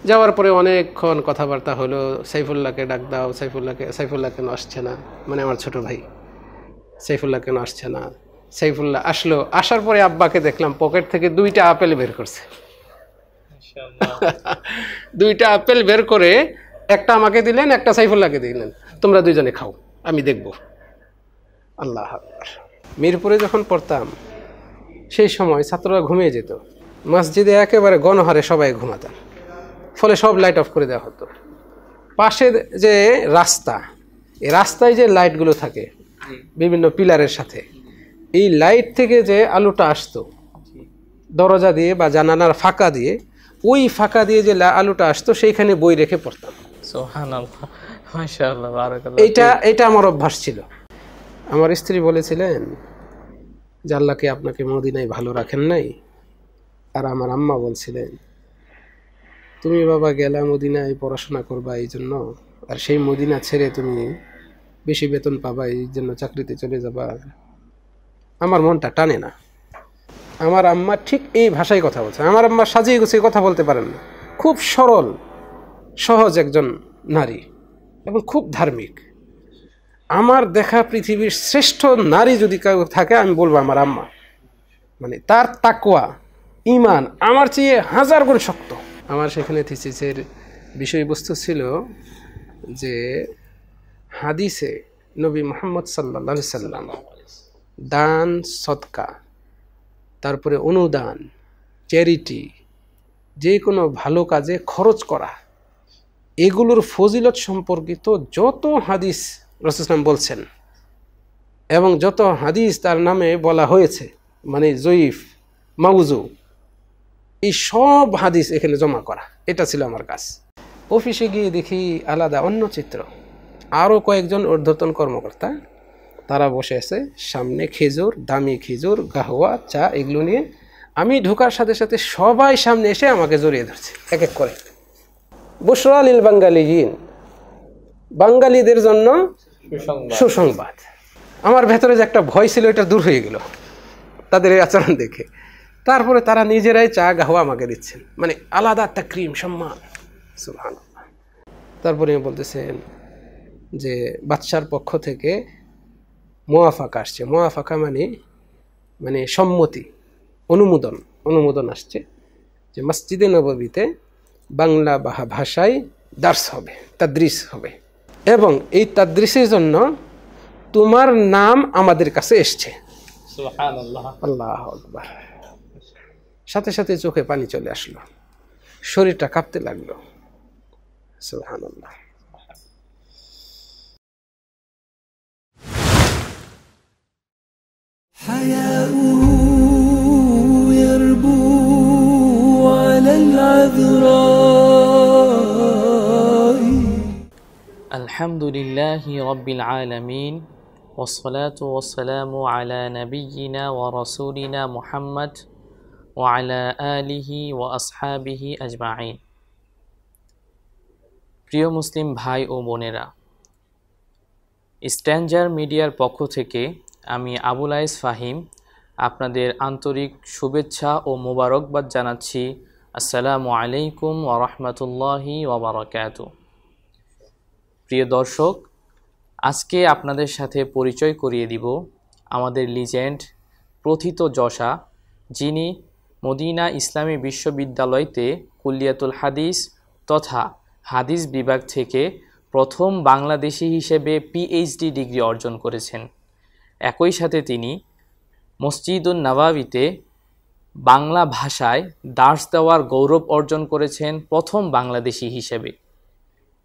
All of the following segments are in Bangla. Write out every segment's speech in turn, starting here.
যাওয়ার পরে অনেকক্ষণ কথাবার্তা হলো, সাইফুল্লাহকে ডাক দাও, সাইফুল্লাহ কেন আসছে না, মানে আমার ছোট ভাই, সাইফুল্লাহ কেন আসছে না। সাইফুল্লাহ আসলো, আসার পরে আব্বাকে দেখলাম পকেট থেকে 2টা আপেল বের করছে। 2টা আপেল বের করে একটা আমাকে দিলেন, একটা সাইফুল্লাহকে দিলেন, তোমরা দুইজনে খাও, আমি দেখব। আল্লাহ আকবার। মিরপুরে যখন পড়তাম সেই সময় ছাত্ররা ঘুমিয়ে যেত, মসজিদে একেবারে গণহারে সবাই ঘুমাতাম, ফলে সব লাইট অফ করে দেওয়া হতো। পাশে যে রাস্তা, এই রাস্তায় যে লাইটগুলো থাকে বিভিন্ন পিলারের সাথে, এই লাইট থেকে যে আলোটা আসতো দরজা দিয়ে বা জানালার ফাঁকা দিয়ে, ওই ফাঁকা দিয়ে যে আলোটা আসতো সেইখানে বই রেখে পড়তাম। সুবহানাল্লাহ, মাশাআল্লাহ, বারাকাল্লাহ। এটা আমার অভ্যাস ছিল। আমার স্ত্রী বলেছিলেন যে আল্লাহ কি আপনাকে মদিনায় ভালো রাখেন নাই? আর আমার আম্মা বলছিলেন, তুমি বাবা গেলা মদিনায় পড়াশোনা করবা এই জন্য, আর সেই মদিনা ছেড়ে তুমি বেশি বেতন পাবা এই জন্য চাকরিতে চলে যাবা। আমার মনটা টানে না। আমার আম্মা ঠিক এই ভাষায় কথা বলছে। আমার আম্মা সাজিয়ে গুছিয়ে কথা বলতে পারেন না, খুব সরল সহজ একজন নারী এবং খুব ধার্মিক। আমার দেখা পৃথিবীর শ্রেষ্ঠ নারী যদি কেউ থাকে আমি বলবো আমার আম্মা। মানে তার তাকওয়া, ঈমান আমার চেয়ে 1000 গুণ শক্ত। আমার সেখানে থিসিসের বিষয়বস্তু ছিল যে হাদিসে নবী মুহাম্মদ সাল্লাল্লাহু আলাইহি সাল্লাম দান, সদকা, তারপরে অনুদান, চ্যারিটি, যে কোনো ভালো কাজে খরচ করা, এগুলোর ফজিলত সম্পর্কিত যত হাদিস রাসূল সাল্লাল্লাহু বলছেন এবং যত হাদিস তার নামে বলা হয়েছে, মানে জয়ীফ, মাউজু, এই সব হাদিস এখানে জমা করা, এটা ছিল আমার কাজ। অফিসে গিয়ে দেখি আলাদা অন্য চিত্র। আরও কয়েকজন ঊর্ধ্বতন কর্মকর্তা, তারা বসে আছে সামনে, খেজুর, দামি খেজুর, গাহওয়া, চা, এগুলো নিয়ে। আমি ঢোকার সাথে সাথে সবাই সামনে এসে আমাকে জড়িয়ে ধরছে এক এক করে। বুশরা লিল বাঙ্গালিয়িন, বাঙালিদের জন্য সুসংবাদ। আমার ভেতরে যে একটা ভয় ছিল এটা দূর হয়ে গেল তাদের এই আচরণ দেখে। তারপরে তারা নিজেরাই চা গাহওয়া আমাকে দিচ্ছেন, মানে আলাদা তাকরীম, সম্মান। সুবহানাল্লাহ। তারপরে বলতেছেন যে বাদশার পক্ষ থেকে মুওয়াফাকা আসছে। মুওয়াফাকা মানে সম্মতি, অনুমোদন আসছে যে মসজিদে নববীতে বাংলা ভাষায় দার্স হবে, তাদরিস হবে, এবং এই তাদরিসের জন্য তোমার নাম আমাদের কাছে এসছে। সুবহানাল্লাহ, আল্লাহু আকবার। সাথে সাথে চোখে পানি চলে আসলো, শরীরটা কাঁপতে লাগলো। সুবহানাল্লাহ। حياؤه يربو على العذراء. الحمد لله رب العالمين، والصلاة والسلام على نبينا ورسولنا محمد وعلى آله وأصحابه أجمعين. প্রিয় মুসলিম ভাই ও বোনেরা, স্ট্যাঞ্জার মিডিয়ার পক্ষ থেকে আমি আবুল আইস ফাহিম আপনাদের আন্তরিক শুভেচ্ছা ও মোবারকবাদ জানাচ্ছি। আসসালামু আলাইকুম ওয়া রাহমাতুল্লাহি ওয়া বারাকাতুহু। প্রিয় দর্শক, আজকে আপনাদের সাথে পরিচয় করিয়ে দিব আমাদের লিজেন্ড, প্রথিত যশা, যিনি মদিনা ইসলামী বিশ্ববিদ্যালয়তে কুল্লিয়াতুল হাদিস তথা হাদিস বিভাগ থেকে প্রথম বাংলাদেশি হিসেবে পিএইচডি ডিগ্রি অর্জন করেছেন। একই সাথে তিনি মসজিদুন নববীতে বাংলা ভাষায় দার্স দেওয়ার গৌরব অর্জন করেছেন প্রথম বাংলাদেশি হিসেবে,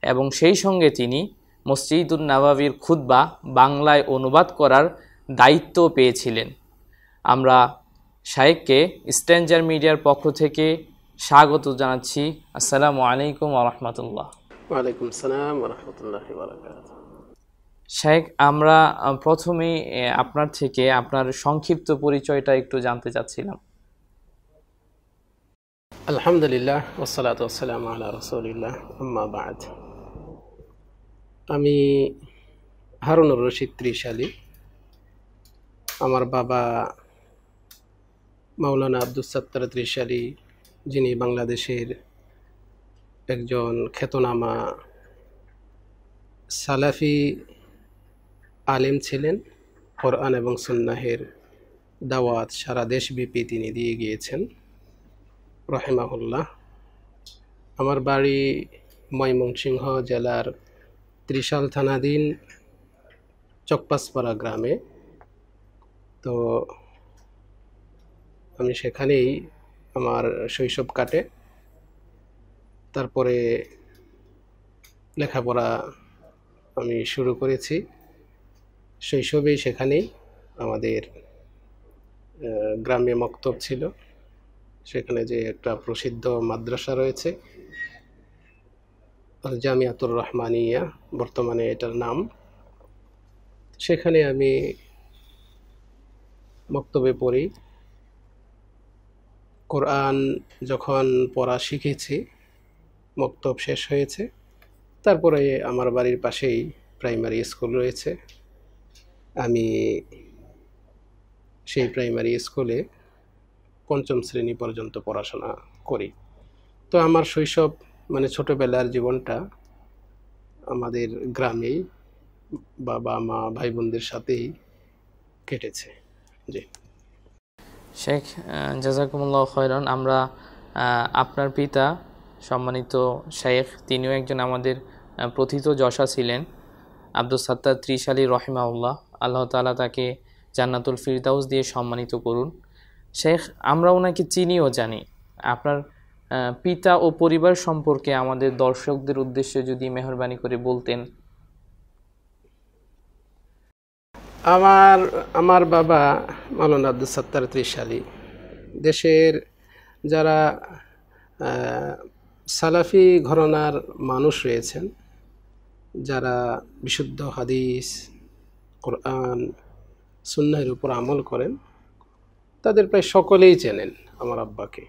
এবং সেই সঙ্গে তিনি মসজিদুন নববীর খুতবা বাংলায় অনুবাদ করার দায়িত্ব পেয়েছিলেন। আমরা শায়েখকে স্ট্যাঞ্জার মিডিয়ার পক্ষ থেকে স্বাগত জানাচ্ছি। আসসালামু আলাইকুম ওয়া রাহমাতুল্লাহ। ওয়ালাইকুম আসসালাম ওয়া রাহমাতুল্লাহি ওয়া বারাকাতুহু। শায়েখ, আমরা প্রথমেই আপনার থেকে আপনার সংক্ষিপ্ত পরিচয়টা একটু জানতে চাচ্ছিলাম। আলহামদুলিল্লাহ ওয়াসসালাতু ওয়াসসালামু আলা রাসূলিল্লাহ, আম্মা বা'দ। আমি হারুনুর রশিদ ত্রিশালী। আমার বাবা মাওলানা আব্দুস সাত্তার ত্রিশালী, যিনি বাংলাদেশের একজন খ্যাতনামা সালাফি আলেম ছিলেন। কোরআন এবং সুন্নাহের দাওয়াত সারা দেশব্যাপী তিনি দিয়ে গিয়েছেন রহিমাহুল্লাহ। আমার বাড়ি ময়মনসিংহ জেলার ত্রিশাল থানাধীন চকপাসপাড়া গ্রামে। তো আমি সেখানেই আমার শৈশব কাটে। তারপরে লেখাপড়া আমি শুরু করেছি শৈশবেই। সেখানেই আমাদের গ্রামে মক্তব ছিল, সেখানে যে একটা প্রসিদ্ধ মাদ্রাসা রয়েছে আল জামিয়াতুর রহমানিয়া, বর্তমানে এটার নাম। সেখানে আমি মক্তবে পড়ি। কোরআন যখন পড়া শিখেছি, মক্তব শেষ হয়েছে, তারপরে আমার বাড়ির পাশেই প্রাইমারি স্কুল রয়েছে। আমি সেই প্রাইমারি স্কুলে পঞ্চম শ্রেণী পর্যন্ত পড়াশোনা করি। তো আমার শৈশব মানে ছোটোবেলার জীবনটা আমাদের গ্রামেই বাবা মা ভাই বোনদের সাথেই কেটেছে। জি শেখ জাজাকুমুল্লাহ খয়রান। আমরা আপনার পিতা সম্মানিত শেখ, তিনিও একজন আমাদের প্রথিত যশা ছিলেন, আব্দুস সাত্তার ত্রিশালী রহিমাউল্লাহ। আল্লাহ তাআলা তাকে জান্নাতুল ফিরদাউস দিয়ে সম্মানিত করুন। শেখ, আমরা ওনাকে চিনিও জানি। আপনার পিতা ও পরিবার সম্পর্কে আমাদের দর্শকদের উদ্দেশ্যে যদি মেহরবানি করে বলতেন। আমার বাবা মাওলানা আব্দুস সাত্তার ত্রিশালী দেশের যারা সালাফি ঘরানার মানুষ রয়েছেন, যারা বিশুদ্ধ হাদিস কোরআন সুন্নাহের উপর আমল করেন, তাদের প্রায় সকলেই চেনেন আমার আব্বাকে।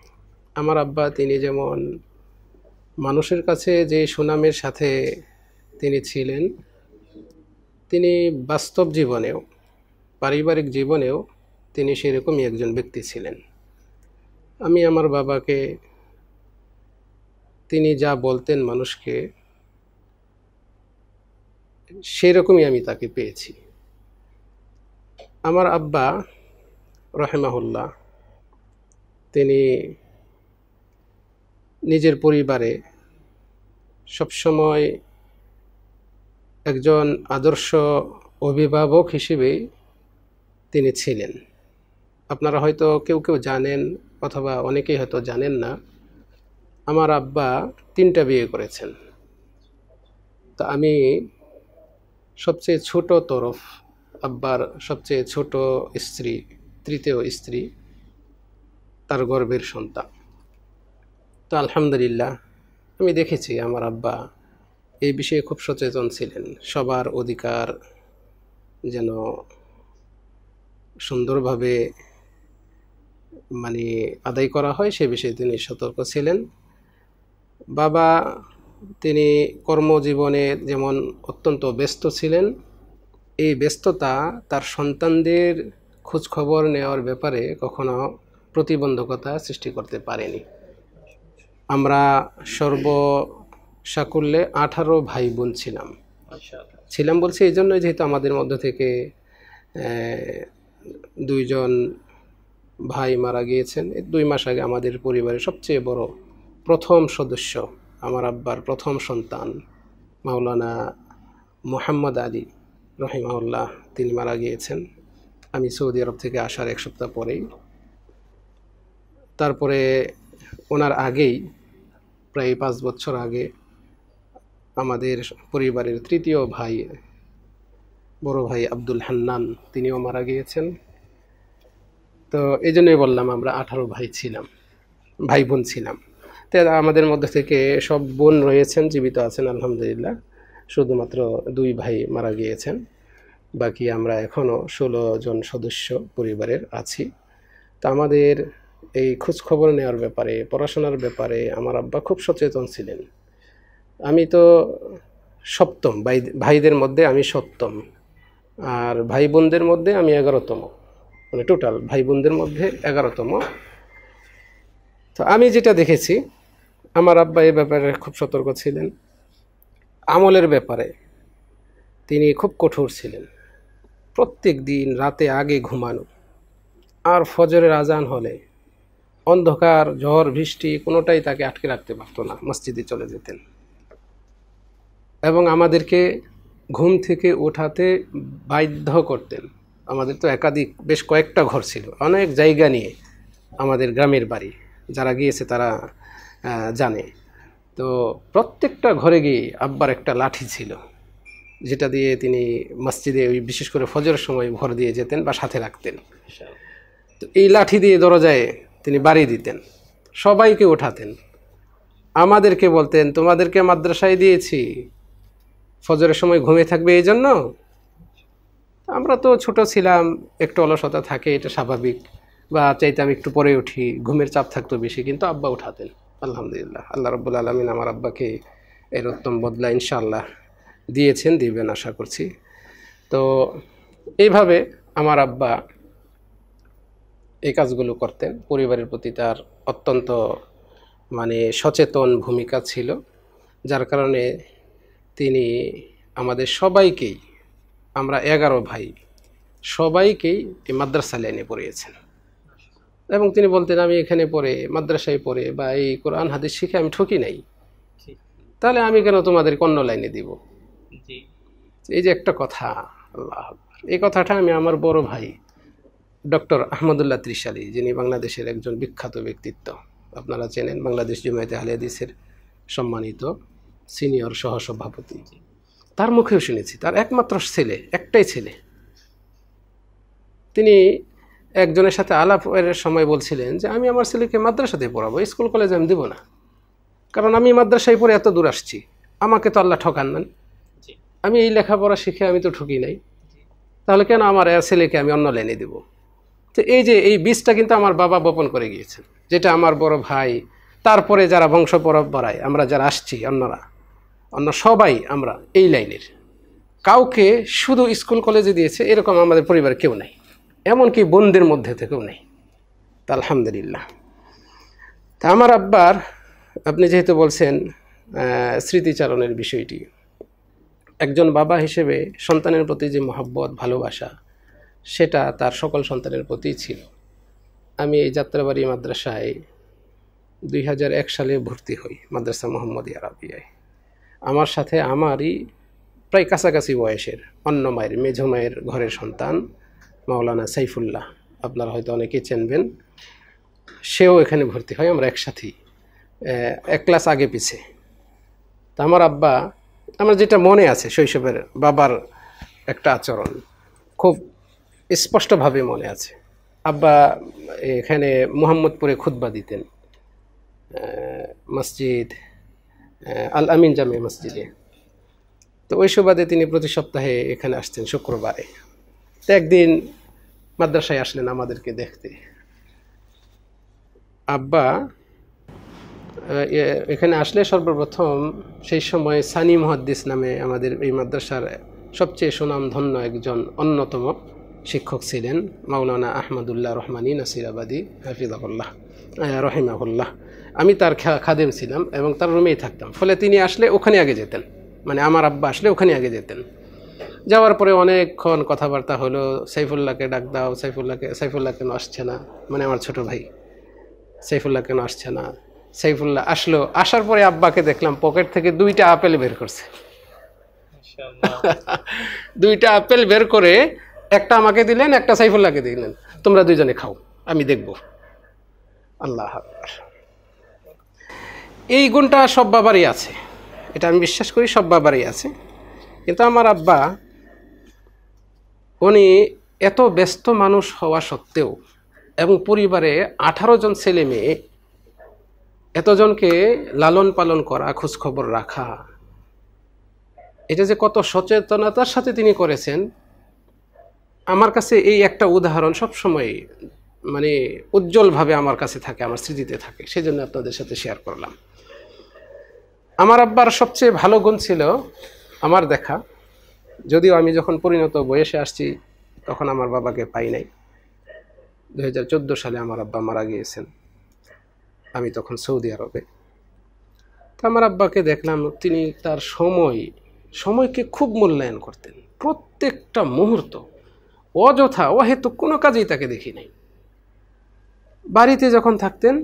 আমার আব্বা তিনি যেমন মানুষের কাছে যে সুনামের সাথে তিনি ছিলেন, তিনি বাস্তব জীবনেও পারিবারিক জীবনেও তিনি সেরকমই একজন ব্যক্তি ছিলেন। আমি আমার বাবাকে তিনি যা বলতেন মানুষকে, সেরকমই আমি তাকে পেয়েছি। আমার আব্বা রহিমাহুল্লাহ তিনি নিজের পরিবারে সবসময় একজন আদর্শ অভিভাবক হিসেবেই তিনি ছিলেন। আপনারা হয়তো কেউ কেউ জানেন, অথবা অনেকেই হয়তো জানেন না, আমার আব্বা 3টা বিয়ে করেছেন। তা আমি সবচেয়ে ছোট তরফ, আব্বার সবচেয়ে ছোট স্ত্রী, তৃতীয় স্ত্রী, তার গর্ভের সন্তান। তো আলহামদুলিল্লাহ আমি দেখেছি আমার আব্বা এই বিষয়ে খুব সচেতন ছিলেন। সবার অধিকার যেন সুন্দরভাবে মানে আদায় করা হয়, সে বিষয়ে তিনি সতর্ক ছিলেন। বাবা তিনি কর্মজীবনে যেমন অত্যন্ত ব্যস্ত ছিলেন, এই ব্যস্ততা তার সন্তানদের খোঁজখবর নেওয়ার ব্যাপারে কখনো প্রতিবন্ধকতা সৃষ্টি করতে পারেনি। আমরা সর্বসাকুল্যে 18 ভাই বোন ছিলাম বলছি এই জন্য, যেহেতু আমাদের মধ্য থেকে 2 জন ভাই মারা গিয়েছেন। 2 মাস আগে আমাদের পরিবারের সবচেয়ে বড় প্রথম সদস্য, আমার আব্বার প্রথম সন্তান মাওলানা মোহাম্মদ আলী রহিমাহুল্লাহ, তিনি মারা গিয়েছেন আমি সৌদি আরব থেকে আসার 1 সপ্তাহ পরেই। তারপরে ওনার আগেই প্রায় 5 বছর আগে আমাদের পরিবারের 3য় ভাই, বড় ভাই আব্দুল হান্নান, তিনিও মারা গিয়েছেন। তো এই জন্যই বললাম আমরা 18 ভাই বোন ছিলাম। তো আমাদের মধ্যে থেকে সব বোন রয়েছেন, জীবিত আছেন আলহামদুলিল্লাহ। শুধুমাত্র 2 ভাই মারা গিয়েছেন। বাকি আমরা এখনও 16 জন সদস্য পরিবারের আছি। তা আমাদের এই খোঁজখবর নেওয়ার ব্যাপারে, পড়াশোনার ব্যাপারে আমার আব্বা খুব সচেতন ছিলেন। আমি তো সপ্তম, ভাইদের মধ্যে আমি সপ্তম, আর ভাই বোনদের মধ্যে আমি 11তম, মানে টোটাল ভাই বোনদের মধ্যে 11তম। তো আমি যেটা দেখেছি, আমার আব্বা এই ব্যাপারে খুব সতর্ক ছিলেন। আমলের ব্যাপারে তিনি খুব কঠোর ছিলেন। প্রত্যেক দিন রাতে আগে ঘুমানো, আর ফজরের আজান হলে অন্ধকার, ঝড়, বৃষ্টি কোনোটাই তাকে আটকে রাখতে পারতো না, মসজিদে চলে যেতেন। এবং আমাদেরকে ঘুম থেকে ওঠাতে বাধ্য করতেন। আমাদের তো একাধিক, বেশ কয়েকটা ঘর ছিল, অনেক জায়গা নিয়ে আমাদের গ্রামের বাড়ি, যারা গিয়েছে তারা জানে। তো প্রত্যেকটা ঘরে গিয়ে আব্বার একটা লাঠি ছিল, যেটা দিয়ে তিনি মসজিদে ওই বিশেষ করে ফজরের সময় ভর দিয়ে যেতেন বা সাথে রাখতেন। তো এই লাঠি দিয়ে দরজায় তিনি বাড়ি দিতেন, সবাইকে ওঠাতেন। আমাদেরকে বলতেন, তোমাদেরকে মাদ্রাসায় দিয়েছি, ফজরের সময় ঘুমিয়ে থাকবে এই জন্য। আমরা তো ছোট ছিলাম, একটু অলসতা থাকে, এটা স্বাভাবিক, বা চাইতাম একটু পরে উঠি, ঘুমের চাপ থাকতো বেশি, কিন্তু আব্বা উঠাতেন। আলহামদুলিল্লাহ, আল্লাহ রাব্বুল আলামিন আমার আব্বাকে এর উত্তম বদলা ইনশাআল্লাহ দিয়েছেন, দিবেন আশা করছি। তো এইভাবে আমার আব্বা এই কাজগুলো করতেন। পরিবারের প্রতি তার অত্যন্ত সচেতন ভূমিকা ছিল, যার কারণে তিনি আমাদের সবাইকেই, আমরা 11 ভাই, সবাইকেই এই মাদ্রাসা লাইনে পড়িয়েছেন। এবং তিনি বলতেন, আমি এখানে পড়ে, মাদ্রাসায় পড়ে বা এই কোরআন হাদিস শিখে আমি ঠকি নাই, তাহলে আমি কেন তোমাদেরকে অন্য লাইনে দিব। এই যে একটা কথা, আল্লাহ আকবার, এই কথাটা আমি আমার বড় ভাই ডক্টর আহমদুল্লাহ ত্রিশালী, যিনি বাংলাদেশের একজন বিখ্যাত ব্যক্তিত্ব, আপনারা চেনেন, বাংলাদেশ জামায়াতে আহলে হাদিসের সম্মানিত সিনিয়র সহসভাপতি, তার মুখেও শুনেছি। তার একমাত্র ছেলে, একটাই ছেলে, তিনি একজনের সাথে আলাপের সময় বলছিলেন যে আমি আমার ছেলেকে মাদ্রাসাতে পড়াবো, স্কুল কলেজে আমি দেবো না, কারণ আমি মাদ্রাসায় পড়ে এত দূর আসছি, আমাকে তো আল্লাহ ঠকান না, আমি এই লেখাপড়া শিখে আমি তো ঠকি নাই, তাহলে কেন আমার ছেলেকে আমি অন্য লাইনে দেব। তো এই যে এই বীজটা কিন্তু আমার বাবা বপন করে গিয়েছেন, যেটা আমার বড় ভাই, তারপরে যারা বংশ পরম্পরায় আমরা যারা আসছি, অন্য সবাই আমরা এই লাইনের। কাউকে শুধু স্কুল কলেজে দিয়েছে এরকম আমাদের পরিবারে কেউ নাই, এমনকি বোনদের মধ্যে থেকেও নেই। তা আলহামদুলিল্লাহ। তা আমার আব্বার, আপনি যেহেতু বলছেন স্মৃতিচারণের বিষয়টি, একজন বাবা হিসেবে সন্তানের প্রতি যে মহব্বত, ভালোবাসা, সেটা তার সকল সন্তানের প্রতিই ছিল। আমি এই যাত্রাবাড়ি মাদ্রাসায় 2001 সালে ভর্তি হই, মাদ্রাসা মোহাম্মদিয়া রাবিয়ায়। আমার সাথে আমারই প্রায় কাছাকাছি বয়সের অন্য মায়ের, মেঝো মায়ের ঘরের সন্তান মাওলানা সাইফুল্লাহ, আপনারা হয়তো অনেকেই চিনবেন, সেও এখানে ভর্তি হয়। আমরা একসাথেই, এক ক্লাস আগে পিছে। তা আমার আব্বা, আমার যেটা মনে আছে শৈশবের বাবার একটা আচরণ খুব স্পষ্টভাবে মনে আছে। আব্বা এখানে মুহাম্মদপুরে খুতবা দিতেন, মসজিদ আল আমিন জামে মসজিদে। তো ওই সুবাদে তিনি প্রতি সপ্তাহে এখানে আসতেন শুক্রবারে। তো একদিন মাদ্রাসায় আসলেন আমাদেরকে দেখতে। আব্বা এখানে আসলে সর্বপ্রথম সেই সময় সানি মুহাদ্দিস নামে আমাদের এই মাদ্রাসার সবচেয়ে সুনামধন্য একজন অন্যতম শিক্ষক ছিলেন, মাওলানা আহমদুল্লাহ রহমানী নাসিরাবাদী হাফিজাহুল্লাহ রহিমাহুল্লাহ। আমি তার খাদেম ছিলাম এবং তার রুমেই থাকতাম। ফলে তিনি আসলে ওখানে আগে যেতেন, আমার আব্বা আসলে ওখানে আগে যেতেন। যাওয়ার পরে অনেকক্ষণ কথাবার্তা হলো, সাইফুল্লাহকে ডাক দাও, সাইফুল্লাহ কেন আসছে না, আমার ছোট ভাই, সাইফুল্লাহ কেন আসছে না। সাইফুল্লাহ আসলো, আসার পরে আব্বাকে দেখলাম পকেট থেকে 2টা আপেল বের করছে। 2টা আপেল বের করে একটা আমাকে দিলেন, একটা সাইফুল্লাহকে দিলেন, তোমরা দুইজনে খাও, আমি দেখব। আল্লাহ আকবার। এই গুণটা সব বাবারই আছে, এটা আমি বিশ্বাস করি, সব বাবারই আছে। কিন্তু আমার আব্বা, উনি এত ব্যস্ত মানুষ হওয়া সত্ত্বেও এবং পরিবারে 18 জন ছেলে মেয়ে, এতজনকে লালন পালন করা, খোঁজখবর রাখা, এটা যে কত সচেতনতার সাথে তিনি করেছেন, আমার কাছে এই একটা উদাহরণ সবসময় উজ্জ্বলভাবে আমার কাছে থাকে, আমার স্মৃতিতে থাকে, সেই জন্য আপনাদের সাথে শেয়ার করলাম। আমার আব্বার সবচেয়ে ভালো গুণ ছিল আমার দেখা, যদিও আমি যখন পরিণত বয়সে আসছি তখন আমার বাবাকে পাই নাই। 2014 সালে আমার আব্বা মারা গিয়েছেন, আমি তখন সৌদি আরবে। তা আমার আব্বাকে দেখলাম তিনি তার সময়কে খুব মূল্যায়ন করতেন। প্রত্যেকটা মুহূর্ত অযথা অহেতুক কোনো কাজেই তাকে দেখি নাই। বাড়িতে যখন থাকতেন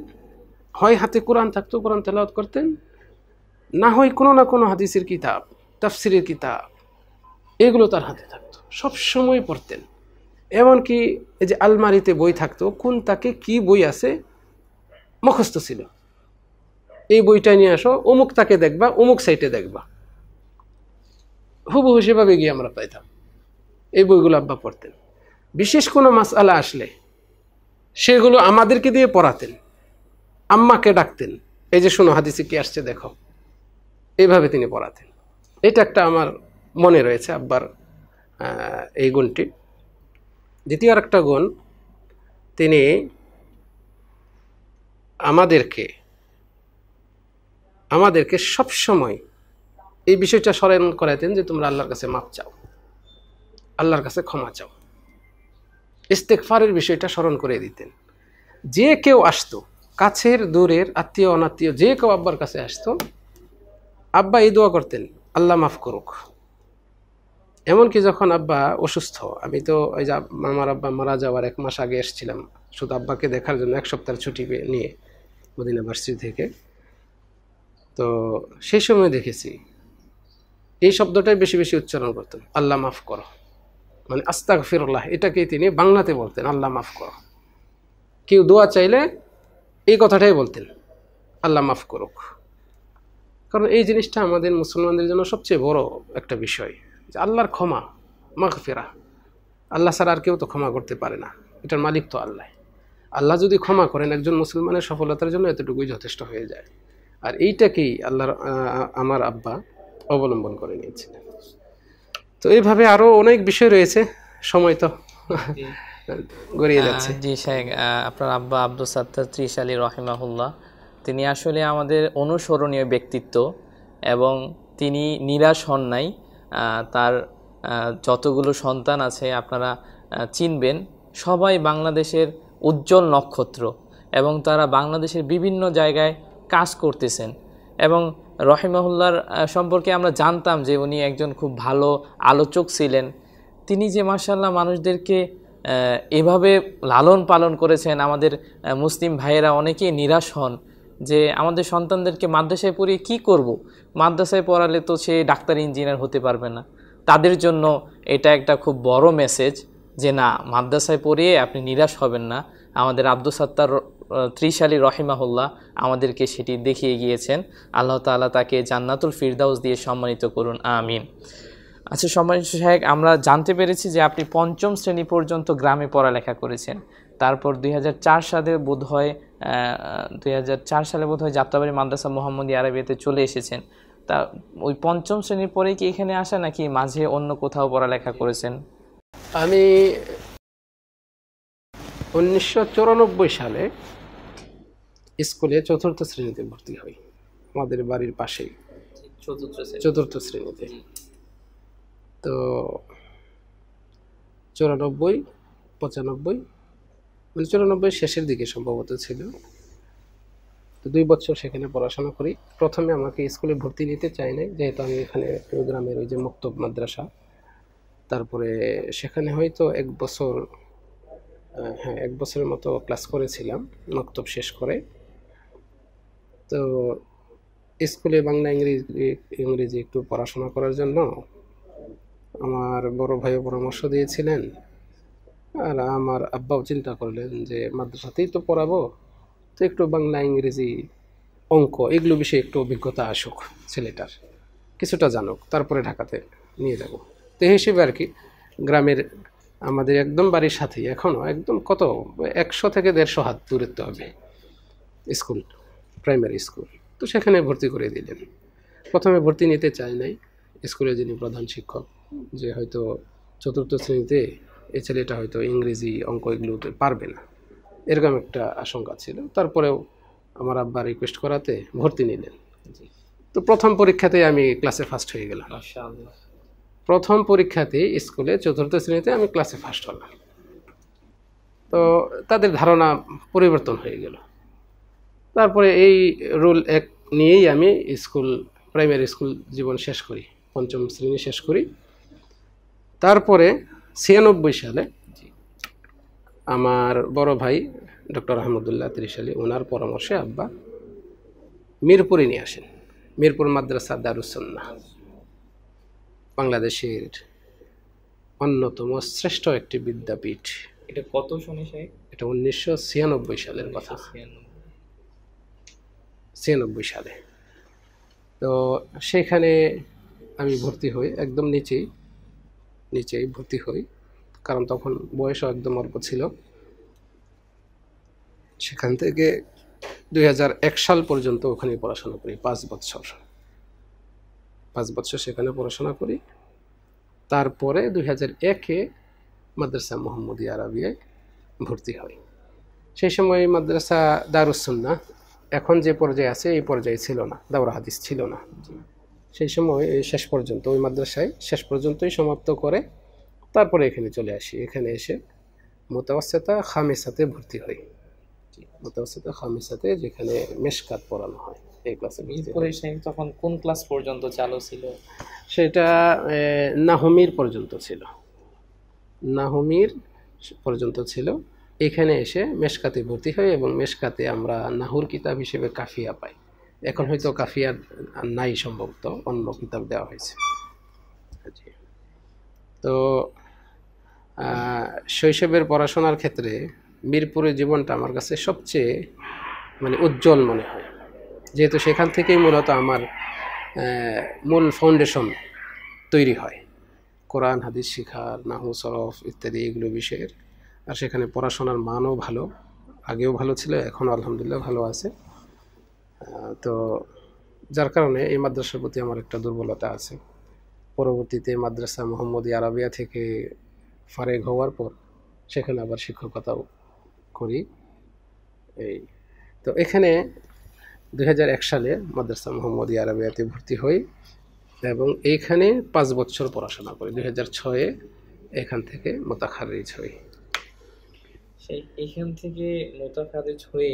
হয় হাতে কোরআন থাকতো, কোরআন তেলাওয়াত করতেন, না হয় কোনো না কোনো হাদিসের কিতাব, তাফসিরের কিতাব, এগুলো তার হাতে থাকতো, সব সময় পড়তেন। এমনকি এই যে আলমারিতে বই থাকতো, কোন তাকে কি বই আছে মুখস্থ ছিল, এই বইটা নিয়ে আসো, অমুক তাকে দেখবা, অমুক সাইটে দেখবা, হুবহু সেভাবে গিয়ে আমরা পাইতাম। এই বইগুলো আব্বা পড়তেন। বিশেষ কোনো মাসআলা আসলে সেগুলো আমাদেরকে দিয়ে পড়াতেন, আম্মাকে ডাকতেন, এই যে শোনো হাদিসে কি আসছে দেখো, এইভাবে তিনি পড়াতেন। এটা একটা আমার মনে রয়েছে আব্বার এই গুণটি। দ্বিতীয় আর একটা গুণ, তিনি আমাদেরকে সব সময় এই বিষয়টা স্মরণ করাতেন যে তোমরা আল্লাহর কাছে মাপ চাও, আল্লাহর কাছে ক্ষমা চাও। ইস্তেগফারের বিষয়টা স্মরণ করে দিতেন। যে কেউ আসতো, কাছের দূরের আত্মীয় অনাত্মীয় যে কেউ আব্বার কাছে আসতো, আব্বা এই দোয়া করতেন, আল্লাহ মাফ করুক। এমনকি যখন আব্বা অসুস্থ, আমি তো ওই যে আমার আব্বা মারা যাওয়ার 1 মাস আগে এসেছিলাম শুধু আব্বাকে দেখার জন্য, 1 সপ্তাহের ছুটি নিয়ে মদিনা ভার্সিটি থেকে। তো সেই সময় দেখেছি এই শব্দটাই বেশি বেশি উচ্চারণ করতেন, আল্লাহ মাফ করো, মানে আস্তাগফিরুল্লাহ, এটাকেই তিনি বাংলাতে বলতেন, আল্লাহ মাফ করো। কেউ দোয়া চাইলে এই কথাটাই বলতেন, আল্লাহ মাফ করুক। কারণ এই জিনিসটা আমাদের মুসলমানদের জন্য সবচেয়ে বড় একটা বিষয়, যে আল্লাহর ক্ষমা, মাগফিরা। আল্লাহ ছাড়া আর কেউ তো ক্ষমা করতে পারে না, এটার মালিক তো আল্লাহ। আল্লাহ যদি ক্ষমা করেন, একজন মুসলমানের সফলতার জন্য এতটুকুই যথেষ্ট হয়ে যায়। আর এইটাকেই আমার আব্বা অবলম্বন করে নিয়েছিলেন। তো এইভাবে আরও অনেক বিষয় রয়েছে, সময় তো গড়িয়ে যাচ্ছে। জি শাইখ, আপনার আব্বা আব্দুস সাত্তার ত্রিশ আলী রহিমাহুল্লাহ, তিনি আসলে আমাদের অনুসরণীয় ব্যক্তিত্ব এবং তিনি নিরাশ হন নাই। তার যতগুলো সন্তান আছে আপনারা চিনবেন, সবাই বাংলাদেশের উজ্জ্বল নক্ষত্র এবং তারা বাংলাদেশের বিভিন্ন জায়গায় কাজ করতেছেন। এবং রহিমাহুল্লাহর সম্পর্কে আমরা জানতাম যে উনি একজন খুব ভালো আলোচক ছিলেন। তিনি যে মাশাআল্লাহ মানুষদেরকে এভাবে লালন পালন করেছেন, আমাদের মুসলিম ভাইয়েরা অনেকেই নিরাশ হন যে আমাদের সন্তানদেরকে মাদ্রাসায় পড়িয়ে কি করব, মাদ্রাসায় পড়ালে তো সে ডাক্তার ইঞ্জিনিয়ার হতে পারবে না। তাদের জন্য এটা একটা খুব বড় মেসেজ যে না, মাদ্রাসায় পড়িয়ে আপনি নিরাশ হবেন না। আমাদের আব্দুস সাত্তার ত্রিশ আলী রহিমাহুল্লাহ আমাদেরকে সেটি দেখিয়ে গিয়েছেন। আল্লাহ তাআলা তাকে জান্নাতুল ফিরদাউস দিয়ে সম্মানিত করুন, আমিন। আচ্ছা সম্মানিত শাইখ, আমরা জানতে পেরেছি যে আপনি 5ম শ্রেণী পর্যন্ত গ্রামে পড়ালেখা করেছেন। তারপর 2004 সালে বোধহয় 2004 সালে বোধহয় যাত্রাবাড়ি মাদ্রাসা মোহাম্মদী আরবিয়াতে চলে এসেছেন। তা ওই 5ম শ্রেণীর পরেই কি এখানে আসা, নাকি মাঝে অন্য কোথাও পড়ালেখা করেছেন? আমি 1994 সালে স্কুলে 4র্থ শ্রেণীতে ভর্তি হই, আমাদের বাড়ির পাশেই 4র্থ শ্রেণীতে। তো 94, 95, মানে 94 শেষের দিকে সম্ভবত ছিল। তো 2 বছর সেখানে পড়াশোনা করি। প্রথমে আমাকে স্কুলে ভর্তি নিতে চায় নাই, যেহেতু আমি এখানে গ্রামের ওই যে মক্তব মাদ্রাসা। তারপরে সেখানে হয়তো 1 বছর, 1 বছরের মতো ক্লাস করেছিলাম মক্তব শেষ করে। তো স্কুলে বাংলা ইংরেজি একটু পড়াশোনা করার জন্য আমার বড় ভাইও পরামর্শ দিয়েছিলেন, আর আমার আব্বাও চিন্তা করলেন যে মাদ্রাসাতেই তো পড়াবো, তো একটু বাংলা ইংরেজি অঙ্ক এগুলো বিষয়ে একটু অভিজ্ঞতা আসুক, ছেলেটার কিছুটা জানুক, তারপরে ঢাকাতে নিয়ে যাব। তো এই হিসেবে আর কি গ্রামের আমাদের একদম বাড়ির সাথেই, এখনও একদম কত 100 থেকে 150 হাত দূরত্ব হবে স্কুল, প্রাইমারি স্কুল। তো সেখানে ভর্তি করে দিলেন। প্রথমে ভর্তি নিতে চায় নাই স্কুলে যিনি প্রধান শিক্ষক, যে হয়তো 4র্থ শ্রেণীতে এই ছেলেটা হয়তো ইংরেজি অঙ্ক এগুলোতে পারবে না, এরকম একটা আশঙ্কা ছিল। তারপরেও আমার আব্বা রিকোয়েস্ট করাতে ভর্তি নিলেন। তো প্রথম পরীক্ষাতেই আমি ক্লাসে ফার্স্ট হয়ে গেলাম। প্রথম পরীক্ষাতেই স্কুলে 4র্থ শ্রেণীতে আমি ক্লাসে ফার্স্ট হলাম। তো তাদের ধারণা পরিবর্তন হয়ে গেল। তারপরে এই রুল 1 নিয়েই আমি প্রাইমারি স্কুল জীবন শেষ করি, 5ম শ্রেণী শেষ করি। তারপরে 96 সালে আমার বড় ভাই ডক্টর আহমদুল্লাহ ত্রিশালী, ওনার পরামর্শে আব্বা মিরপুরে নিয়ে আসেন। মিরপুর মাদ্রাসা দারুস সুন্নাহ বাংলাদেশের অন্যতম শ্রেষ্ঠ একটি বিদ্যাপীঠ। এটা কত সনে সাহেব? এটা 1996 সালের কথা, 96 সালে। তো সেখানে আমি ভর্তি হই, একদম নিচেই ভর্তি হই, কারণ তখন বয়সও একদম অল্প ছিল। সেখান থেকে 2001 সাল পর্যন্ত ওখানে পড়াশোনা করি, 5 বছর সেখানে পড়াশোনা করি। তারপরে 2001-এ মাদ্রাসা মোহাম্মদিয়া আরাবিয়ায় ভর্তি হয়। সেই সময় মাদ্রাসা দারুস সুন্নাহ এখন যে পর্যায়ে আছে এই পর্যায়ে ছিল না, দাওরা হাদিস ছিল না। সেই সময় শেষ পর্যন্ত ওই মাদ্রাসায় শেষ পর্যন্তই সমাপ্ত করে তারপরে এখানে চলে আসি। এখানে এসে মুতাওয়াসসিতা খামিসাতে ভর্তি হই। মুতাওয়াসসিতা খামিসাতে, যেখানে মেশকাত পড়ানো হয়, এই ক্লাসে। মিরপুরে সাহেব তখন কোন ক্লাস পর্যন্ত চালু ছিল? সেটা নাহমির পর্যন্ত ছিল, নাহমির পর্যন্ত ছিল। এখানে এসে মেশকাতে ভর্তি হয় এবং মেশকাতে আমরা নাহুর কিতাব হিসেবে কাফিয়া পাই। এখন হয়তো কাফিয়া নাই, সম্ভবত অন্য কিতাব দেওয়া হয়েছে। তো শৈশবের পড়াশোনার ক্ষেত্রে মিরপুরের জীবনটা আমার কাছে সবচেয়ে উজ্জ্বল মনে হয়, যেহেতু সেখান থেকেই মূলত আমার মূল ফাউন্ডেশন তৈরি হয়, কোরআন হাদিস শিখার, নাহু সরফ ইত্যাদি এগুলো বিষয়ের। আর সেখানে পড়াশোনার মানও ভালো, আগেও ভালো ছিল, এখন আলহামদুলিল্লাহ ভালো আছে। তো যার কারণে এই মাদ্রাসার প্রতি আমার একটা দুর্বলতা আছে। পরবর্তীতে মাদ্রাসা মোহাম্মদিয়া আরাবিয়া থেকে ফারেগ হওয়ার পর সেখানে আবার শিক্ষকতাও করি। তো এখানে 2001 সালে মাদ্রাসা মোহাম্মদিয়া আরাবিয়াতে ভর্তি হই এবং এইখানে 5 বছর পড়াশোনা করি। 2006-এ এখান থেকে মোতাখাররিজ হই। এখান থেকে মোতাখাররিজ হয়ে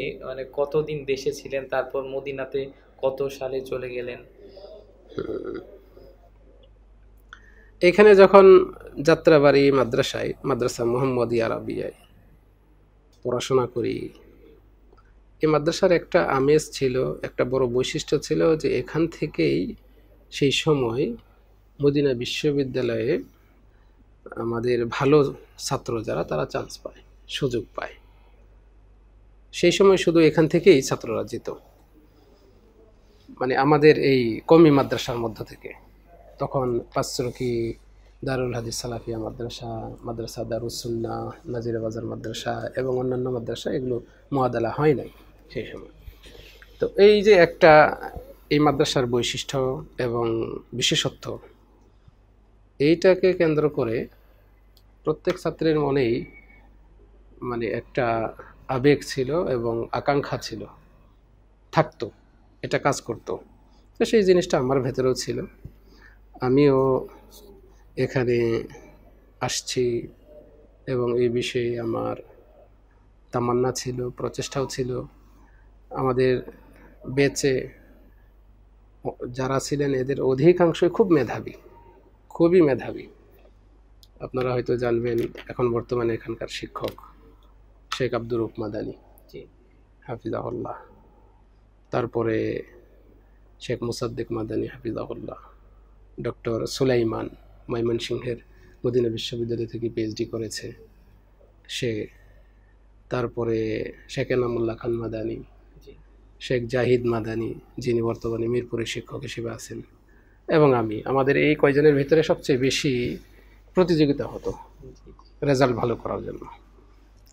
কতদিন দেশে ছিলেন, তারপর মদিনাতে কত সালে চলে গেলেন? এখানে যখন যাত্রাবাড়ি মাদ্রাসা মোহাম্মদিয়া আরাবিয়ায় পড়াশোনা করি, এই মাদ্রাসার একটা আমেজ ছিল, একটা বড় বৈশিষ্ট্য ছিল যে এখান থেকেই সেই সময় মদিনা বিশ্ববিদ্যালয়ে আমাদের ভালো ছাত্র যারা, তারা চান্স পায়, সুযোগ পায়। সেই সময় শুধু এখান থেকেই ছাত্ররা যেত, আমাদের এই কওমি মাদ্রাসার মধ্য থেকে। তখন পাঁচরকি দারুল হাদিস সালাফিয়া মাদ্রাসা দারুস সুন্নাহ, নাজিরা বাজার মাদ্রাসা এবং অন্যান্য মাদ্রাসা, এগুলো মুআদালা হয় নাই সেই সময়। তো এই যে একটা এই মাদ্রাসার বৈশিষ্ট্য এবং বিশেষত্ব, এইটাকে কেন্দ্র করে প্রত্যেক ছাত্রের মনেই একটা আবেগ ছিল এবং আকাঙ্ক্ষা ছিল, থাকতো, এটা কাজ করতো। তো সেই জিনিসটা আমার ভেতরেও ছিল। আমিও এখানে আসছি এবং এই বিষয়ে আমার তামান্না ছিল, প্রচেষ্টাও ছিল। আমাদের বেচে যারা ছিলেন এদের অধিকাংশই খুবই মেধাবী। আপনারা হয়তো জানবেন, এখন বর্তমানে এখানকার শিক্ষক শেখ আব্দুর রউফ মাদানী হাফিজাহুল্লাহ, তারপরে শেখ মুসাদ্দিক মাদানী হাফিজাহুল্লাহ, ডক্টর সুলাইমান ময়মনসিংহের মদিনা বিশ্ববিদ্যালয় থেকে পিএইচডি করেছে সে, তারপরে শেখ এনামুল্লাহ খান মাদানী, শেখ জাহিদ মাদানী যিনি বর্তমানে মিরপুরের শিক্ষক হিসেবে আছেন, এবং আমাদের এই কয়জনের ভিতরে সবচেয়ে বেশি প্রতিযোগিতা হতো রেজাল্ট ভালো করার জন্য,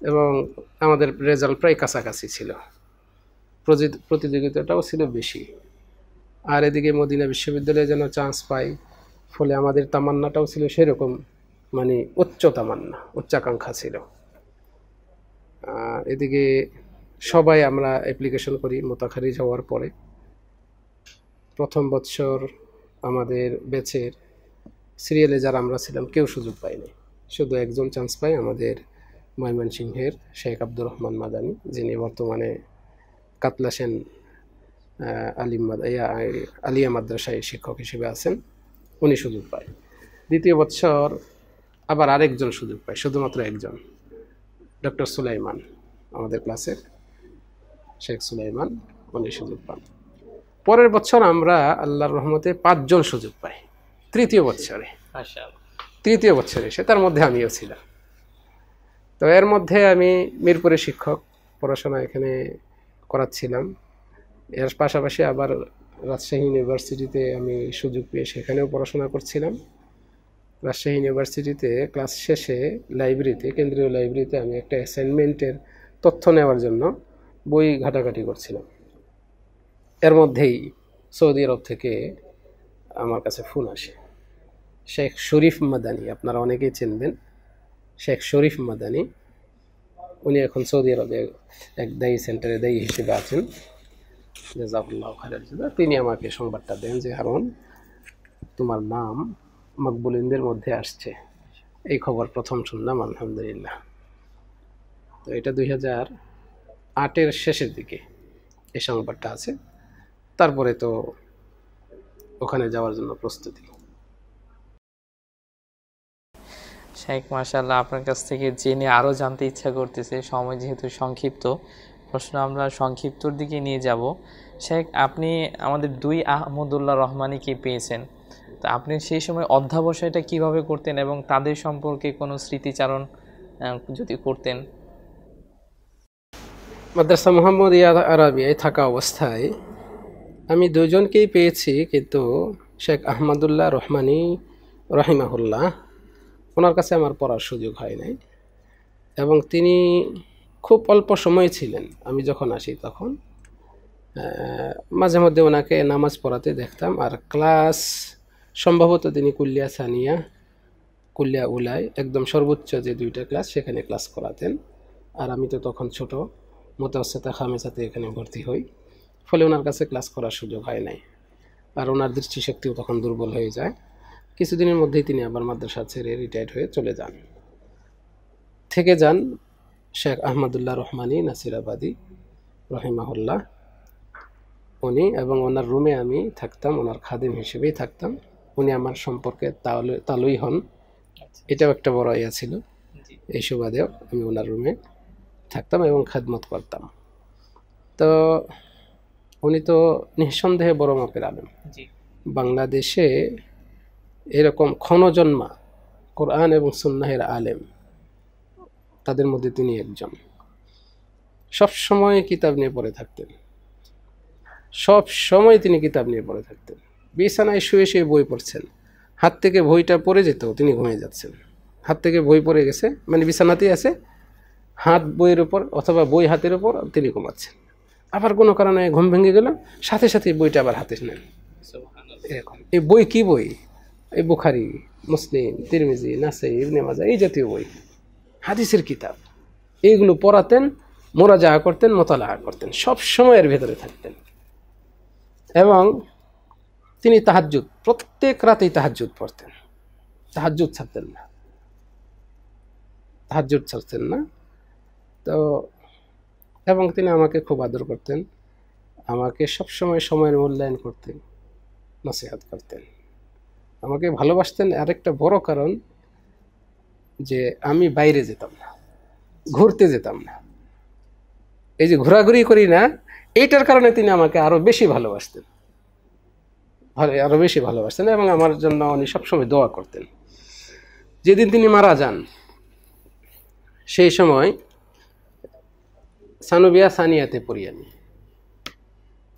এবং আমাদের রেজাল্ট প্রায় কাছাকাছি ছিল, প্রতিযোগিতাটাও ছিল বেশি। আর এদিকে মদিনা বিশ্ববিদ্যালয়ে যেন চান্স পাই, ফলে আমাদের তামান্নাটাও ছিল সেরকম, উচ্চ তামান্না, উচ্চাকাঙ্ক্ষা ছিল। এদিকে সবাই আমরা অ্যাপ্লিকেশন করি। মোতাখাররিজ হওয়ার পরে প্রথম বছর আমাদের ব্যাচের সিরিয়ালে যারা আমরা ছিলাম কেউ সুযোগ পাইনি, শুধু একজন চান্স পায়, আমাদের ময়মনসিংহের শেখ আব্দুর রহমান মাদানী, যিনি বর্তমানে কাতলা সেন আলিয়া মাদ্রাসায় শিক্ষক হিসেবে আছেন, উনি সুযোগ পায়। দ্বিতীয় বৎসর আবার আরেকজন সুযোগ পায়, শুধুমাত্র একজন, ডক্টর সুলাইমান, আমাদের ক্লাসের শেখ সুলাইমান, উনি সুযোগ পান। পরের বছর আমরা আল্লাহর রহমতে 5 জন সুযোগ পাই তৃতীয় বছরে এসে, তার মধ্যে আমিও ছিলাম। তো এর মধ্যে আমি মিরপুরে শিক্ষক, পড়াশোনা এখানে করাচ্ছিলাম। এর পাশাপাশি আবার রাজশাহী ইউনিভার্সিটিতে আমি সুযোগ পেয়ে সেখানেও পড়াশোনা করছিলাম। রাজশাহী ইউনিভার্সিটিতে ক্লাস শেষে লাইব্রেরিতে, কেন্দ্রীয় লাইব্রেরিতে আমি একটা অ্যাসাইনমেন্টের তথ্য নেওয়ার জন্য বই ঘাটাঘাটি করছিলাম। এর মধ্যেই সৌদি আরব থেকে আমার কাছে ফোন আসে। শেখ শরীফ মাদানী, আপনারা অনেকেই চিনবেন শেখ শরীফ মাদানী, উনি এখন সৌদি আরবে এক দায়ী সেন্টারে দায়ী হিসেবে আছেন, জাযাকুল্লাহ খাইরাল জাযা। তিনি আমাকে সংবাদটা দেন যে হারুন, তোমার নাম মকবুলিনদের মধ্যে আসছে। এই খবর প্রথম শুনলাম, আলহামদুলিল্লাহ। তো এটা 2008-এর শেষের দিকে এই সংবাদটা আছে। তারপরে তো ওখানে যাওয়ার জন্য প্রস্তুতি। শেখ, মাশাআল্লাহ, আপনার কাছ থেকে জেনে আরও জানতে ইচ্ছা করতেছে। সময় যেহেতু সংক্ষিপ্ত, প্রশ্ন আমরা সংক্ষিপ্তর দিকে নিয়ে যাব। শেখ, আপনি আমাদের 2 আহমদুল্লাহ রহমানীকে পেয়েছেন, তো আপনি সেই সময় অধ্যাবসায়টা কিভাবে করতেন এবং তাদের সম্পর্কে কোনো স্মৃতিচারণ যদি করতেন? মাদ্রাসা মুহাম্মদিয়া আরাবিয়ায় থাকা অবস্থায় আমি 2 জনকেই পেয়েছি, কিন্তু শেখ আহমদুল্লাহ রহমানী রহিমাহুল্লাহ, ওনার কাছে আমার পড়ার সুযোগ হয় নাই। এবং তিনি খুব অল্প সময় ছিলেন আমি যখন আসি তখন। মাঝে মধ্যে ওনাকে নামাজ পড়াতে দেখতাম। আর ক্লাস সম্ভবত তিনি কুল্লিয়া সানিয়া, কুল্লিয়া উলায়, একদম সর্বোচ্চ যে 2টা ক্লাস, সেখানে ক্লাস করাতেন। আর আমি তো তখন ছোট, মুতাওয়াসসিতা খামেসাতে এখানে ভর্তি হই, ফলে ওনার কাছে ক্লাস করার সুযোগ হয় নাই। আর ওনার দৃষ্টিশক্তিও তখন দুর্বল হয়ে যায়। কিছুদিনের মধ্যেই তিনি আবার মাদ্রাসা ছেড়ে রিটায়ার্ড হয়ে চলে যান। থেকে যান শেখ আহমদুল্লাহ রহমানী নাসিরাবাদী রহিমাহুল্লাহ, উনি, এবং ওনার রুমে আমি থাকতাম, ওনার খাদিম হিসেবেই থাকতাম। উনি আমার সম্পর্কে তালুই হন, এটাও একটা বড় ইয়া ছিল। এই সুবাদেও আমি ওনার রুমে থাকতাম এবং খেদমত করতাম। তো উনি তো নিঃসন্দেহে বড় মাপের আলেম। বাংলাদেশে এরকম ক্ষণজন্মা কোরআন এবং সুন্নাহের আলেম, তাদের মধ্যে তিনি একজন। সব সময় কিতাব নিয়ে পড়ে থাকতেন, সব সময় তিনি কিতাব নিয়ে পড়ে থাকতেন। বিছানায় শুয়ে শুয়ে বই পড়ছেন, হাত থেকে বইটা পড়ে যেত, তিনি ঘুমিয়ে যাচ্ছেন। হাত থেকে বই পড়ে গেছে, মানে বিছানাতেই আছে, হাত বইয়ের উপর অথবা বই হাতের উপর, তিনি ঘুমাচ্ছেন। আবার কোনো কারণে ঘুম ভেঙে গেল, সাথে সাথে বইটা আবার হাতে নেন। এরকম এই বই কি বই? এই বুখারী, মুসলিম, তিরমিজি, নাসাই, ইবনে মাজাহ, এই জাতীয় বই, হাদিসের কিতাব, এইগুলো পড়াতেন, মুরাজাআ করতেন, মুতালাআ করতেন, সব সময়ের ভেতরে থাকতেন। এবং তিনি তাহাজ্জুদ, প্রত্যেক রাতেই তাহাজ্জুদ পড়তেন, তাহাজ্জুদ ছাড়তেন না। তো এবং তিনি আমাকে খুব আদর করতেন, আমাকে সবসময় সময়ের মূল্যায়ন করতেন, নসিহত করতেন, আমাকে ভালোবাসতেন। আরেকটা বড় কারণ যে আমি বাইরে যেতাম না, ঘুরতে যেতাম না, এই যে ঘোরাঘুরি করি না, এইটার কারণে তিনি আমাকে আরো বেশি ভালোবাসতেন, এবং আমার জন্য উনি সবসময় দোয়া করতেন। যেদিন তিনি মারা যান, সেই সময় সানুবিয়া সানিয়াতে পড়ি আমি,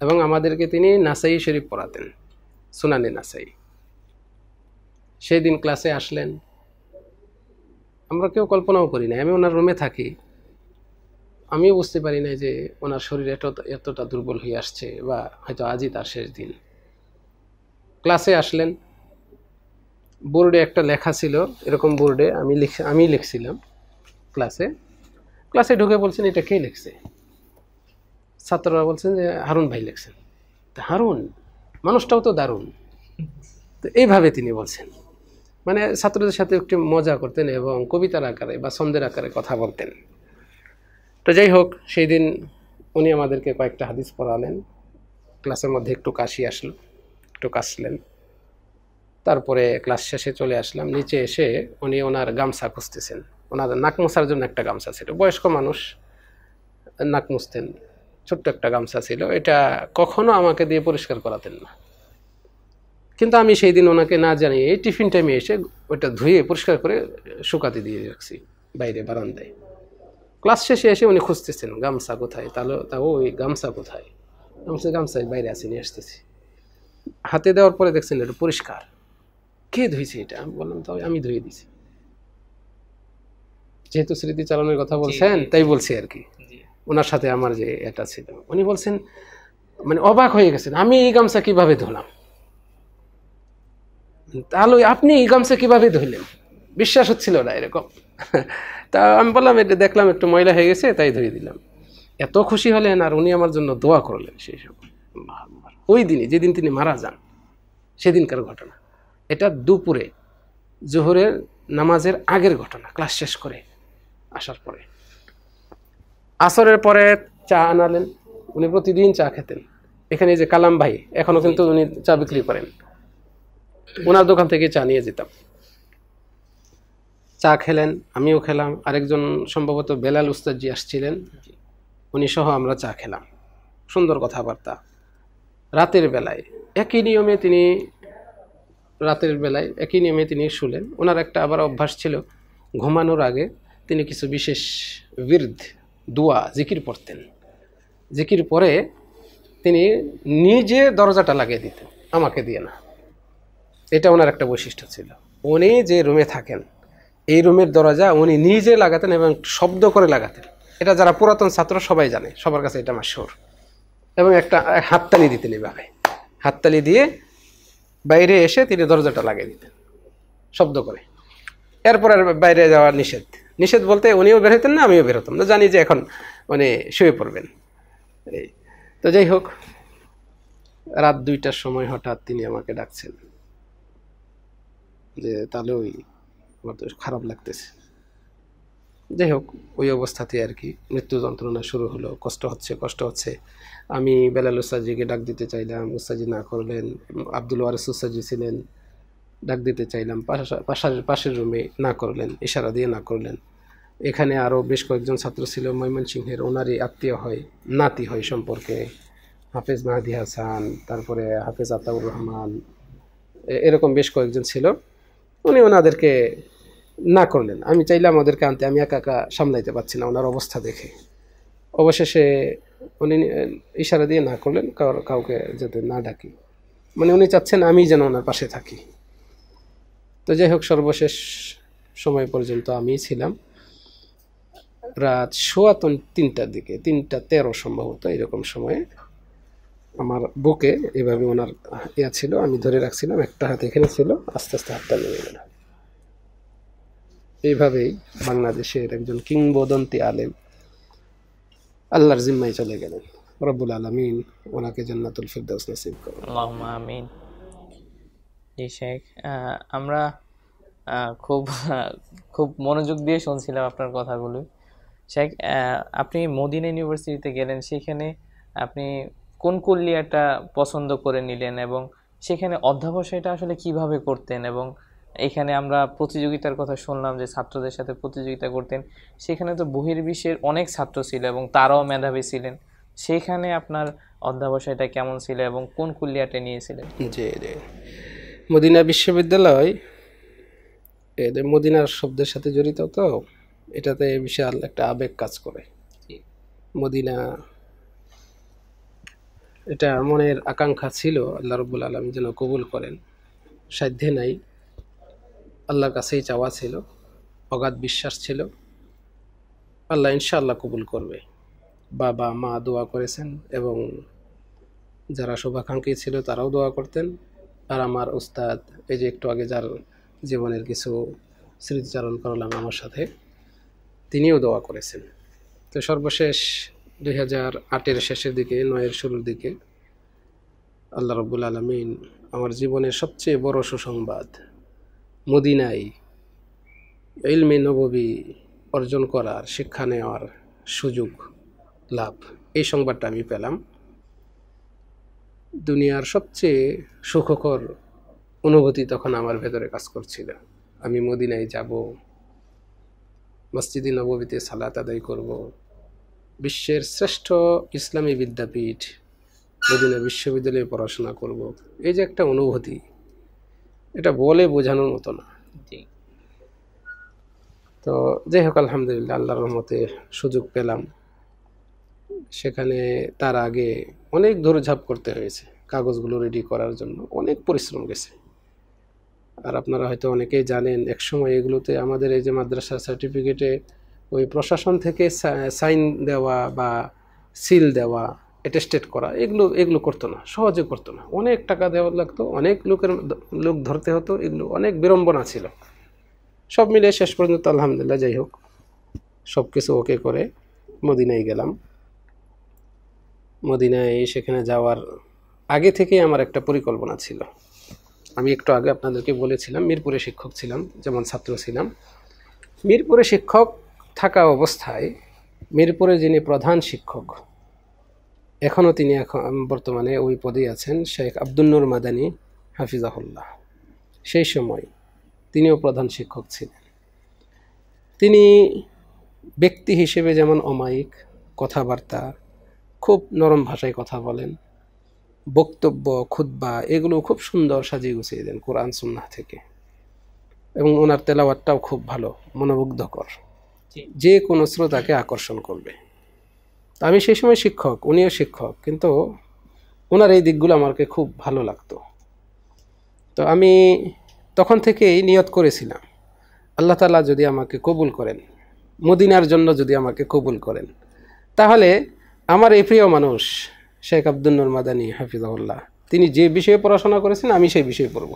এবং আমাদেরকে তিনি নাসাই শরীফ পড়াতেন, সুনানে নাসাই। সেই দিন ক্লাসে আসলেন, আমরা কেউ কল্পনাও করি না। আমি ওনার রুমে থাকি, আমিও বুঝতে পারি না যে ওনার শরীর এতটা দুর্বল হয়ে আসছে, বা হয়তো আজই তার শেষ দিন। ক্লাসে আসলেন, বোর্ডে একটা লেখা ছিল, এরকম বোর্ডে আমি লিখছিলাম ক্লাসে ঢুকে বলছেন, এটা কে লিখছে? ছাত্ররা বলছেন যে হারুন ভাই লিখছেন। তা হারুন মানুষটাও তো দারুণ। তো এইভাবে তিনি বলছেন, মানে ছাত্রদের সাথে একটু মজা করতেন এবং কবিতার আকারে বা ছন্দের আকারে কথা বলতেন। তো যাই হোক, সেই দিন উনি আমাদেরকে কয়েকটা হাদিস পড়ালেন, ক্লাসের মধ্যে একটু কাশি আসলো, একটু কাশলেন। তারপরে ক্লাস শেষে চলে আসলাম, নিচে এসে উনি ওনার গামছা খুঁজতেছেন। ওনার নাক মোছার জন্য একটা গামছা ছিল, বয়স্ক মানুষ নাক মুছতেন, ছোট্ট একটা গামছা ছিল, এটা কখনো আমাকে দিয়ে পরিষ্কার করাতেন না। কিন্তু আমি সেই দিন ওনাকে না জানিয়ে এই টিফিন টাইমে এসে ওটা ধুয়ে পরিষ্কার করে শুকাতে দিয়ে রাখছি বাইরে বারান্দায়। ক্লাস শেষে এসে উনি খুঁজতেছেন গামছা কোথায়, তাও ওই গামছা কোথায়, গামছা বাইরে আছে, নিয়ে আসতেছি। হাতে দেওয়ার পরে দেখছেন এটা পরিষ্কার। কে ধুইছে এটা? আমি বললাম তাও আমি ধুয়ে দিছি। যেহেতু স্মৃতি চালানোর কথা বলছেন তাই বলছি আর কি। ওনার সাথে আমার যে এটা ছিল, উনি বলছেন মানে অবাক হয়ে গেছেন, আমি এই গামছা কিভাবে ধুলাম? তাহলে আপনি এই গামছা কিভাবে ধুইলেন? বিশ্বাস হচ্ছিল না এরকম। তা আমি বললাম এটা দেখলাম একটু ময়লা হয়ে গেছে তাই ধুয়ে দিলাম। এত খুশি হলেন, আর উনি আমার জন্য দোয়া করলেন সেই সব। ওই দিনে যেদিন তিনি মারা যান সেদিনকার ঘটনা এটা, দুপুরে জোহরের নামাজের আগের ঘটনা, ক্লাস শেষ করে আসার পরে। আসরের পরে চা আনালেন, উনি প্রতিদিন চা খেতেন। এখানে যে কালাম ভাই এখনো কিন্তু উনি চা বিক্রি করেন, ওনার দোকান থেকে চা নিয়ে যেতাম। চা খেলেন, আমিও খেলাম, আরেকজন সম্ভবত বেলাল উস্তাদজি আসছিলেন, উনি সহ আমরা চা খেলাম। সুন্দর কথাবার্তা। রাতের বেলায় একই নিয়মে তিনি শুলেন। ওনার একটা আবার অভ্যাস ছিল, ঘুমানোর আগে তিনি কিছু বিশেষ বিরদ, দোয়া, জিকির পড়তেন। জিকির পরে তিনি নিজে দরজাটা লাগিয়ে দিতেন, আমাকে দিয়ে না। এটা ওনার একটা বৈশিষ্ট্য ছিল। উনি যে রুমে থাকেন এই রুমের দরজা উনি নিজে লাগাতেন এবং শব্দ করে লাগাতেন। এটা যারা পুরাতন ছাত্র সবাই জানে, সবার কাছে এটা মাশহুর। এবং একটা হাততালি দিতেন, এইভাবে হাততালি দিয়ে বাইরে এসে তিনি দরজাটা লাগিয়ে দিতেন শব্দ করে। এরপর আর বাইরে যাওয়ার নিষেধ বলতে উনিও বের হতেন না, আমিও বের হতাম না, জানি যে এখন মানে শুয়ে পড়বেন। এই তো যাই হোক, রাত 2টার সময় হঠাৎ তিনি আমাকে ডাকছেন যে তাহলে আমার তো খারাপ লাগতেছে। যাই হোক, ওই অবস্থাতে আর কি মৃত্যু যন্ত্রণা শুরু হলো। কষ্ট হচ্ছে। আমি বেলাল উস্তাদজিকে ডাক দিতে চাইলাম, উস্তাদজি না করলেন। আব্দুল ওয়ারিস উস্তাদজি ছিলেন, ডাক দিতে চাইলাম, পাশের রুমে না করলেন, ইশারা দিয়ে না করলেন। এখানে আরও বেশ কয়েকজন ছাত্র ছিল ময়মনসিংহের, ওনারই আত্মীয় হয়, নাতি হয় সম্পর্কে, হাফেজ মাহাদি হাসান, তারপরে হাফেজ আতাউর রহমান, এরকম বেশ কয়েকজন ছিল। উনি ওনাদেরকে না করলেন। আমি চাইলাম ওদেরকে আনতে, আমি একা সামলাইতে পারছি না ওনার অবস্থা দেখে। অবশেষে উনি ইশারা দিয়ে না করলেন, কাউকে যাতে না ডাকি, মানে উনি চাচ্ছেন আমি যেন ওনার পাশে থাকি। তো যাই হোক, সর্বশেষ সময় পর্যন্ত আমিই ছিলাম। রাত 3:15টার দিকে, 3:13 সম্ভবত এরকম সময়ে আমার বুকে এভাবে ওনার ছিল, আমি ধরে রাখছিলাম, একটা হাত এখানে ছিল, আস্তে আস্তে হাতটা নেমে গেল। এইভাবেই বাংলাদেশের একজন কিংবদন্তি আলেম আল্লাহর জিম্মায় চলে গেলেন। রব্বুল আলামিন ওনাকে জান্নাতুল ফিরদাউস নসিব করুন। আল্লাহুম্মা আমিন। জি শেখ, আমরা খুব মনোযোগ দিয়ে শুনছিলাম আপনার কথাগুলো। শেখ, আপনি মদিনা ইউনিভার্সিটিতে গেলেন, সেখানে আপনি কোন কুল্লিয়াটা পছন্দ করে নিলেন এবং সেখানে অধ্যাবসায়টা আসলে কিভাবে করতেন? এবং এখানে আমরা প্রতিযোগিতার কথা শুনলাম যে ছাত্রদের সাথে প্রতিযোগিতা করতেন, সেখানে তো বহির্বিশ্বের অনেক ছাত্র ছিল এবং তারাও মেধাবী ছিলেন। সেখানে আপনার অধ্যাবসায়টা কেমন ছিল এবং কোন কুল্লিয়াটা নিয়েছিলেন? জি, মদিনা বিশ্ববিদ্যালয় এদের মদিনার শব্দের সাথে জড়িত, তো এটাতে বিশাল একটা আবেগ কাজ করে। মদিনা এটা মনের আকাঙ্ক্ষা ছিল, আল্লাহ রব্বুল আলামিন যেন কবুল করেন। সাধ্যে নাই, আল্লাহর কাছেই চাওয়া ছিল, অগাধ বিশ্বাস ছিল আল্লাহ ইনশাআল্লাহ কবুল করবে। বাবা মা দোয়া করেছেন এবং যারা শুভাকাঙ্ক্ষী ছিল তারাও দোয়া করতেন। আর আমার উস্তাদ, এই যে একটু আগে যার জীবনের কিছু স্মৃতিচারণ করলাম আমার সাথে, তিনিও দোয়া করেছেন। তো সর্বশেষ 2008-এর শেষের দিকে, 9-এর শুরুর দিকে আল্লাহ রব্বুল আলামিন আমার জীবনের সবচেয়ে বড় সুসংবাদ, মদিনায় ইলমে নববী অর্জন করার, শিক্ষা নেওয়ার সুযোগ লাভ, এই সংবাদটা আমি পেলাম। দুনিয়ার সবচেয়ে সুখকর অনুভূতি তখন আমার ভেতরে কাজ করছিল। আমি মদিনায় যাব, মসজিদে নববীতে সালাত আদায় করব, বিশ্বের শ্রেষ্ঠ ইসলামী বিদ্যাপীঠ মদিনা বিশ্ববিদ্যালয়ে পড়াশোনা করব। এই যে একটা অনুভূতি, এটা বলে বোঝানোর মতো না। জি তো যাই হোক, আলহামদুলিল্লাহ আল্লাহর রহমতে সুযোগ পেলাম। সেখানে তার আগে অনেক দৌড়ঝাঁপ করতে হয়েছে, কাগজগুলো রেডি করার জন্য অনেক পরিশ্রম গেছে। আর আপনারা হয়তো অনেকেই জানেন, একসময় এগুলোতে আমাদের এই যে মাদ্রাসার সার্টিফিকেটে ওই প্রশাসন থেকে সাইন দেওয়া বা সিল দেওয়া, অ্যাটেস্টেড করা, এগুলো করতো না, সহজে করতো না। অনেক টাকা দেওয়া লাগতো, অনেক লোক ধরতে হতো, এগুলো অনেক বিড়ম্বনা ছিল। সব মিলে শেষ পর্যন্ত আলহামদুলিল্লাহ যাই হোক সব কিছু ওকে করে মদিনায় গেলাম। মদিনায় সেখানে যাওয়ার আগে থেকেই আমার একটা পরিকল্পনা ছিল। আমি একটু আগে আপনাদেরকে বলেছিলাম মিরপুরে শিক্ষক ছিলাম, যেমন ছাত্র ছিলাম। মিরপুরে শিক্ষক থাকা অবস্থায় মিরপুরে যিনি প্রধান শিক্ষক, এখনও তিনি বর্তমানে ওই পদেই আছেন, শেখ আব্দুল নূর মাদানী হাফিজাহুল্লাহ, সেই সময় তিনিও প্রধান শিক্ষক ছিলেন। তিনি ব্যক্তি হিসেবে যেমন অমায়িক, কথাবার্তা খুব নরম ভাষায় কথা বলেন, বক্তব্য খুতবা এগুলো খুব সুন্দর সাজিয়ে গুছিয়ে দেন কোরআন সুন্নাহ থেকে, এবং ওনার তেলাওয়াতটাও খুব ভালো, মনোমুগ্ধকর, যে কোনো শ্রোতাকে আকর্ষণ করবে। আমি সেই সময় শিক্ষক, উনিও শিক্ষক, কিন্তু ওনার এই দিকগুলো আমাকে খুব ভালো লাগতো। তো আমি তখন থেকেই নিয়ত করেছিলাম, আল্লাহ তাআলা যদি আমাকে কবুল করেন, মদিনার জন্য যদি আমাকে কবুল করেন, তাহলে আমার এই প্রিয় মানুষ শেখ আব্দুল নূর মাদানী হাফিজাহুল্লাহ, তিনি যে বিষয়ে পড়াশোনা করেছেন আমি সেই বিষয়ে পড়ব।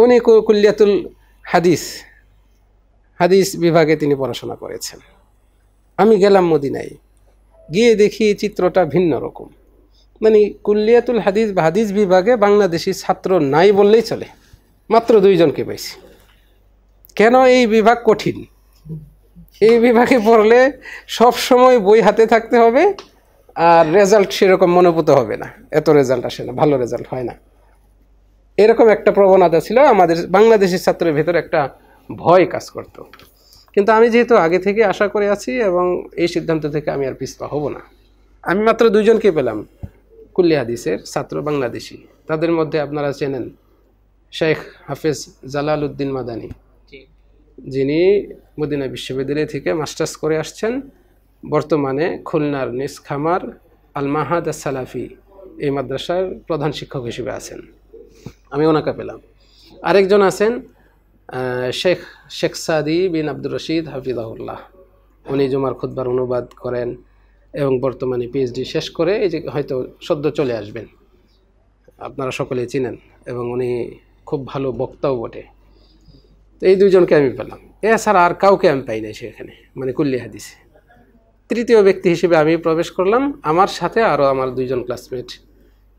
উনি কুল্লিয়াতুল হাদিস বিভাগে তিনি পড়াশোনা করেছেন। আমি গেলাম মদিনায়, গিয়ে দেখি চিত্রটা ভিন্ন রকম। মানে কুল্লিয়াতুল হাদিস বা হাদিস বিভাগে বাংলাদেশি ছাত্র নাই বললেই চলে, মাত্র 2 জনকে পাইছি। কেন? এই বিভাগ কঠিন। এই বিভাগে পড়লে সব সময় বই হাতে থাকতে হবে, আর রেজাল্ট সেরকম মনোভূত হবে না, এত রেজাল্ট আসে না, ভালো রেজাল্ট হয় না। এরকম একটা প্রবণতা ছিল আমাদের বাংলাদেশি ছাত্রের ভেতর, একটা ভয় কাজ করত। কিন্তু আমি যেহেতু আগে থেকে আশা করে আছি এবং এই সিদ্ধান্ত থেকে আমি আর পিছপা হব না। আমি মাত্র 2 জনকে পেলাম কুল্লিয়া হাদিসের ছাত্র, বাংলাদেশি। তাদের মধ্যে আপনারা চেনেন শেখ হাফেজ জালাল উদ্দিন মাদানী, যিনি মদিনা বিশ্ববিদ্যালয় থেকে মাস্টার্স করে আসছেন, বর্তমানে খুলনার নিসখামার আল মাহাদ সালাফি এই মাদ্রাসার প্রধান শিক্ষক হিসেবে আছেন। আমি ওনাকে পেলাম। আরেকজন আছেন শেখ সাদি বিন আব্দুর রশিদ হাফিজাহুল্লাহ, উনি জুমার খুতবার অনুবাদ করেন এবং বর্তমানে পিএইচডি শেষ করে এই যে হয়তো সদ্য চলে আসবেন, আপনারা সকলেই চিনেন, এবং উনি খুব ভালো বক্তাও বটে। তো এই 2 জনকে আমি পেলাম, এছাড়া আর কাউকে আমি পাই নাই সেখানে, মানে কুল্লিয়া হাদিসে। তৃতীয় ব্যক্তি হিসেবে আমি প্রবেশ করলাম, আমার সাথে আরও আমার 2 জন ক্লাসমেট।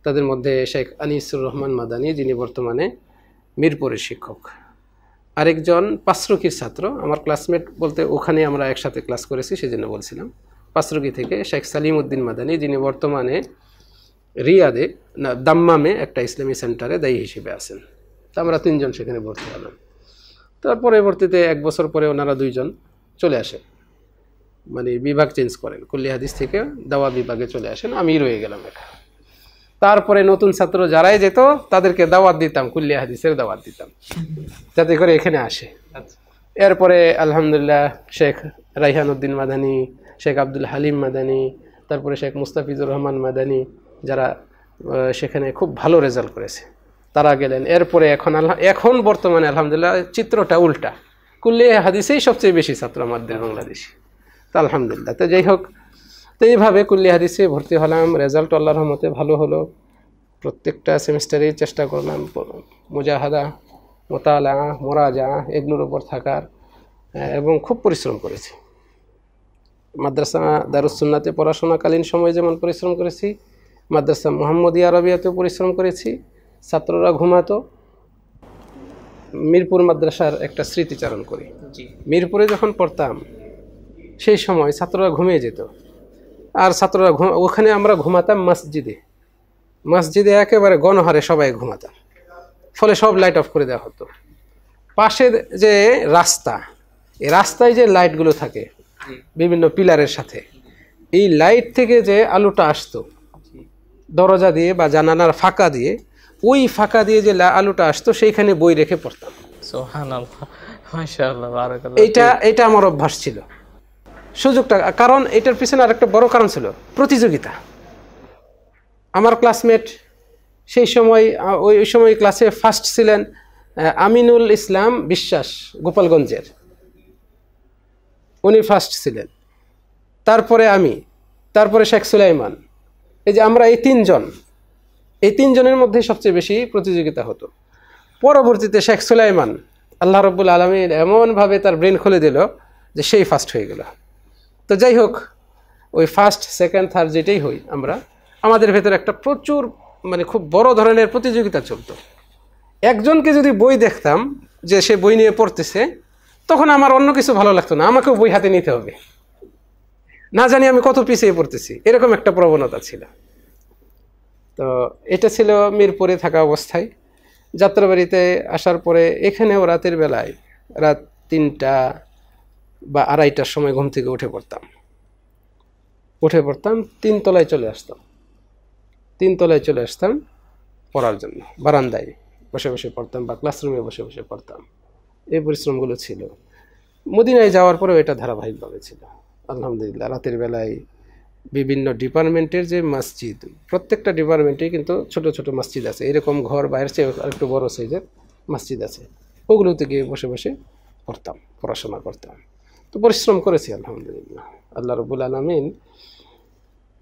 তাদের মধ্যে শেখ আনিসুর রহমান মাদানী, যিনি বর্তমানে মিরপুরের শিক্ষক। আরেকজন পাঁচরুকির ছাত্র, আমার ক্লাসমেট বলতে ওখানে আমরা একসাথে ক্লাস করেছি সেজন্য বলছিলাম। পাঁচরুকি থেকে শেখ সালিম উদ্দিন মাদানী, যিনি বর্তমানে রিয়াদে দাম্মামে একটা ইসলামী সেন্টারে দায়ী হিসেবে আছেন। তো আমরা 3 জন সেখানে ভর্তি হলাম। তার পরবর্তীতে 1 বছর পরে ওনারা 2 জন চলে আসেন, মানে বিভাগ চেঞ্জ করেন, কুল্লিয়া হাদিস থেকে দাওয়া বিভাগে চলে আসেন, আমি রয়ে গেলাম একা। তারপরে নতুন ছাত্র যারাই যেত তাদেরকে দাওয়াত দিতাম, কুল্লিয়া হাদিসের দাওয়াত দিতাম, যাতে করে এখানে আসে। এরপরে আলহামদুলিল্লাহ শেখ রাইহান উদ্দিন মাদানী, শেখ আব্দুল হালিম মাদানী, তারপরে শেখ মুস্তাফিজুর রহমান মাদানী, যারা সেখানে খুব ভালো রেজাল্ট করেছে, তারা গেলেন। এরপরে এখন বর্তমানে আলহামদুলিল্লাহ চিত্রটা উল্টা, কুল্লিয়া হাদিসেই সবচেয়ে বেশি ছাত্র আমাদের বাংলাদেশি। তো আলহামদুলিল্লাহ, তো যাই হোক, তো এইভাবে কুল্লিয়া হাদিসে ভর্তি হলাম। রেজাল্ট আল্লাহর রহমতে ভালো হলো। প্রত্যেকটা সেমিস্টারেই চেষ্টা করলাম মুজাহাদা, মোতালা, মোরাজা এগুলোর উপর থাকার, এবং খুব পরিশ্রম করেছি। মাদ্রাসা দারুস সুন্নাতে পড়াশোনাকালীন সময় যেমন পরিশ্রম করেছি, মাদ্রাসা মুহাম্মদিয়া আরবিয়াতেও পরিশ্রম করেছি। ছাত্ররা ঘুমাতো। মিরপুর মাদ্রাসার একটা স্মৃতিচারণ করি। মিরপুরে যখন পড়তাম সেই সময় ছাত্ররা ঘুমিয়ে যেত, আর ছাত্ররা ওখানে আমরা ঘুমাতাম মসজিদে। মসজিদে একেবারে গণহারে সবাই ঘুমাতাম, ফলে সব লাইট অফ করে দেওয়া হতো। পাশের যে রাস্তা, এই রাস্তায় যে লাইটগুলো থাকে বিভিন্ন পিলারের সাথে, এই লাইট থেকে যে আলোটা আসতো দরজা দিয়ে বা জানালার ফাঁকা দিয়ে, ওই ফাঁকা দিয়ে যে আলোটা আসতো সেইখানে বই রেখে পড়তাম। সুবহানাল্লাহ, মাশাআল্লাহ, বারাকাল্লাহ। এটা আমার অভ্যাস ছিল। সুযোগটা, কারণ এটার পিছনে আরেকটা বড় কারণ ছিল প্রতিযোগিতা। আমার ক্লাসমেট সেই সময়, ওই সময় ক্লাসে ফার্স্ট ছিলেন আমিনুল ইসলাম বিশ্বাস, গোপালগঞ্জের, উনি ফার্স্ট ছিলেন। তারপরে আমি, তারপরে শেখ সুলাইমান। এই যে আমরা এই তিনজনের মধ্যে সবচেয়ে বেশি প্রতিযোগিতা হতো। পরবর্তীতে শেখ সুলাইমান, আল্লাহ রব্বুল আলমিন এমনভাবে তার ব্রেন খুলে দিল যে সেই ফার্স্ট হয়ে গেল। তো যাই হোক, ওই ফার্স্ট সেকেন্ড থার্ড যেটাই হই আমরা, আমাদের ভেতরে একটা প্রচুর খুব বড় ধরনের প্রতিযোগিতা চলতো। একজনকে যদি বই দেখতাম যে সে বই নিয়ে পড়তেছে, তখন আমার অন্য কিছু ভালো লাগতো না, আমাকেও বই হাতে নিতে হবে, না জানি আমি কত পিছিয়ে পড়তেছি, এরকম একটা প্রবণতা ছিল। তো এটা ছিল মিরপুরে থাকা অবস্থায়। যাত্রাবাড়িতে আসার পরে এখানেও রাতের বেলায় রাত 3টা বা 2:30টার সময় ঘুম থেকে উঠে পড়তাম 3তলায় চলে আসতাম পড়ার জন্য। বারান্দায় বসে বসে পড়তাম বা ক্লাসরুমে বসে বসে পড়তাম। এই পরিশ্রমগুলো ছিল। মদিনায় যাওয়ার পরেও এটা ধারাবাহিকভাবে ছিল আলহামদুলিল্লাহ। রাতের বেলায় বিভিন্ন ডিপার্টমেন্টের যে মসজিদ, প্রত্যেকটা ডিপার্টমেন্টেই কিন্তু ছোট ছোট মসজিদ আছে, এরকম ঘর বাইরের চেয়ে আরেকটু বড় সাইজের মসজিদ আছে, ওগুলোতে গিয়ে বসে বসে পড়াশোনা করতাম। তো পরিশ্রম করেছি আলহামদুলিল্লাহ। আল্লাহ রব্বুল আলামিন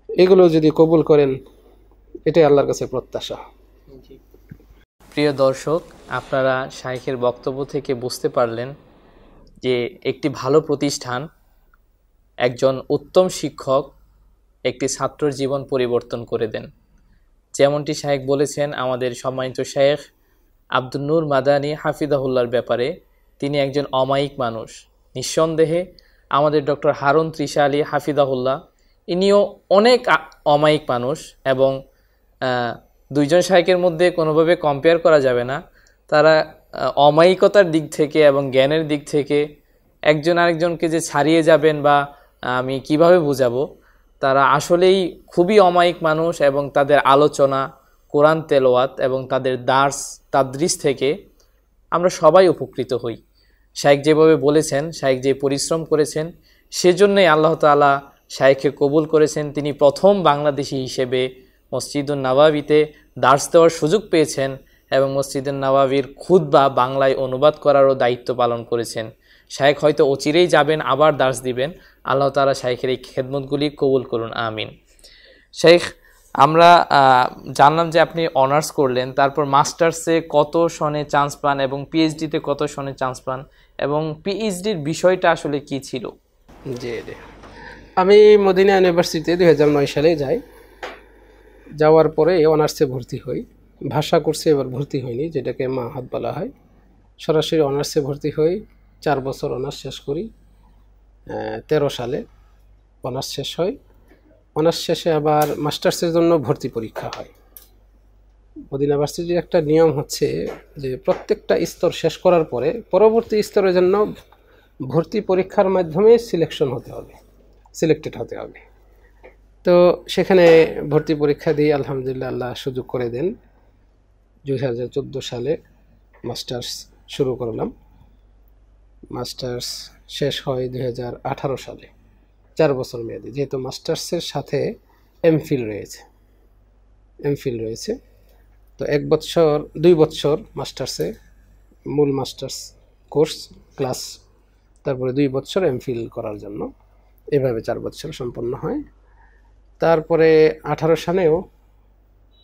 এগুলো যদি কবুল করেন, এটাই আল্লাহর কাছে প্রত্যাশা। প্রিয় দর্শক, আপনারা শাইখের বক্তব্য থেকে বুঝতে পারলেন যে একটি ভালো প্রতিষ্ঠান, একজন উত্তম শিক্ষক একটি ছাত্রের জীবন পরিবর্তন করে দেন। যেমনটি শাইখ বলেছেন আমাদের সম্মানিত শাইখ আব্দুল নূর মাদানী হাফিজাহুল্লাহর ব্যাপারে, তিনি একজন অমায়িক মানুষ। নিঃসন্দেহে আমাদের ডক্টর হারুন তৃষা আলী হাফিজাহুল্লাহ, ইনিও অনেক অমায়িক মানুষ, এবং দুইজন শাইখের মধ্যে কোনোভাবে কম্পেয়ার করা যাবে না। তারা অমায়িকতার দিক থেকে এবং জ্ঞানের দিক থেকে একজন আরেকজনকে যে ছাড়িয়ে যাবেন বা আমি কিভাবে বুঝাবো, তারা আসলেই খুবই অমায়িক মানুষ। এবং তাদের আলোচনা, কোরআন তেলাওয়াত এবং তাদের দার্স তাদরিস থেকে আমরা সবাই উপকৃত হই। শাইখ যেভাবে বলেছেন, শাইখ যে পরিশ্রম করেছেন, সেজন্যই আল্লাহ তাআলা শাইখকে কবুল করেছেন। তিনি প্রথম বাংলাদেশি হিসেবে মসজিদুন নববীতে দার্স দেওয়ার সুযোগ পেয়েছেন এবং মসজিদুন নববীর খুতবা বাংলায় অনুবাদ করারও দায়িত্ব পালন করেছেন। শাইখ হয়তো অচিরেই যাবেন, আবার দার্স দিবেন। আল্লাহ তাআলা শাইখের এই খেদমতগুলি কবুল করুন, আমিন। শাইখ, আমরা জানলাম যে আপনি অনার্স করলেন, তারপর মাস্টার্সে কত সনে চান্স পান এবং পিএইচডিতে কত সনে চান্স পান, এবং পিএইচডির বিষয়টা আসলে কি ছিল? জি, আমি মদিনা ইউনিভার্সিটিতে 2009 সালে যাই। যাওয়ার পরে অনার্সে ভর্তি হই। ভাষা কোর্সে এবার ভর্তি হয়নি, যেটাকে মাহাদ বলা হয়। সরাসরি অনার্সে ভর্তি হই। 4 বছর অনার্স শেষ করি। 13 সালে অনার্স শেষ হয়। অনার্স শেষে আবার মাস্টার্সের জন্য ভর্তি পরীক্ষা হয়। মদিনা ইউনিভার্সিটির একটা নিয়ম হচ্ছে যে প্রত্যেকটা স্তর শেষ করার পরে পরবর্তী স্তরের জন্য ভর্তি পরীক্ষার মাধ্যমে সিলেক্টেড হতে হবে। তো সেখানে ভর্তি পরীক্ষা দিয়ে আলহামদুলিল্লাহ আল্লাহ সুযোগ করে দেন। 2014 সালে মাস্টার্স শুরু করলাম। মাস্টার্স শেষ হয় 2018 সালে, 4 বছর মেয়াদি। যেহেতু মাস্টার্সের সাথে এমফিল রয়েছে, তো 2 বছর মাস্টার্সে মূল মাস্টার্স কোর্স ক্লাস, তারপরে 2 বছর এমফিল করার জন্য, এভাবে 4 বছর সম্পন্ন হয়। তারপরে 18 সালেও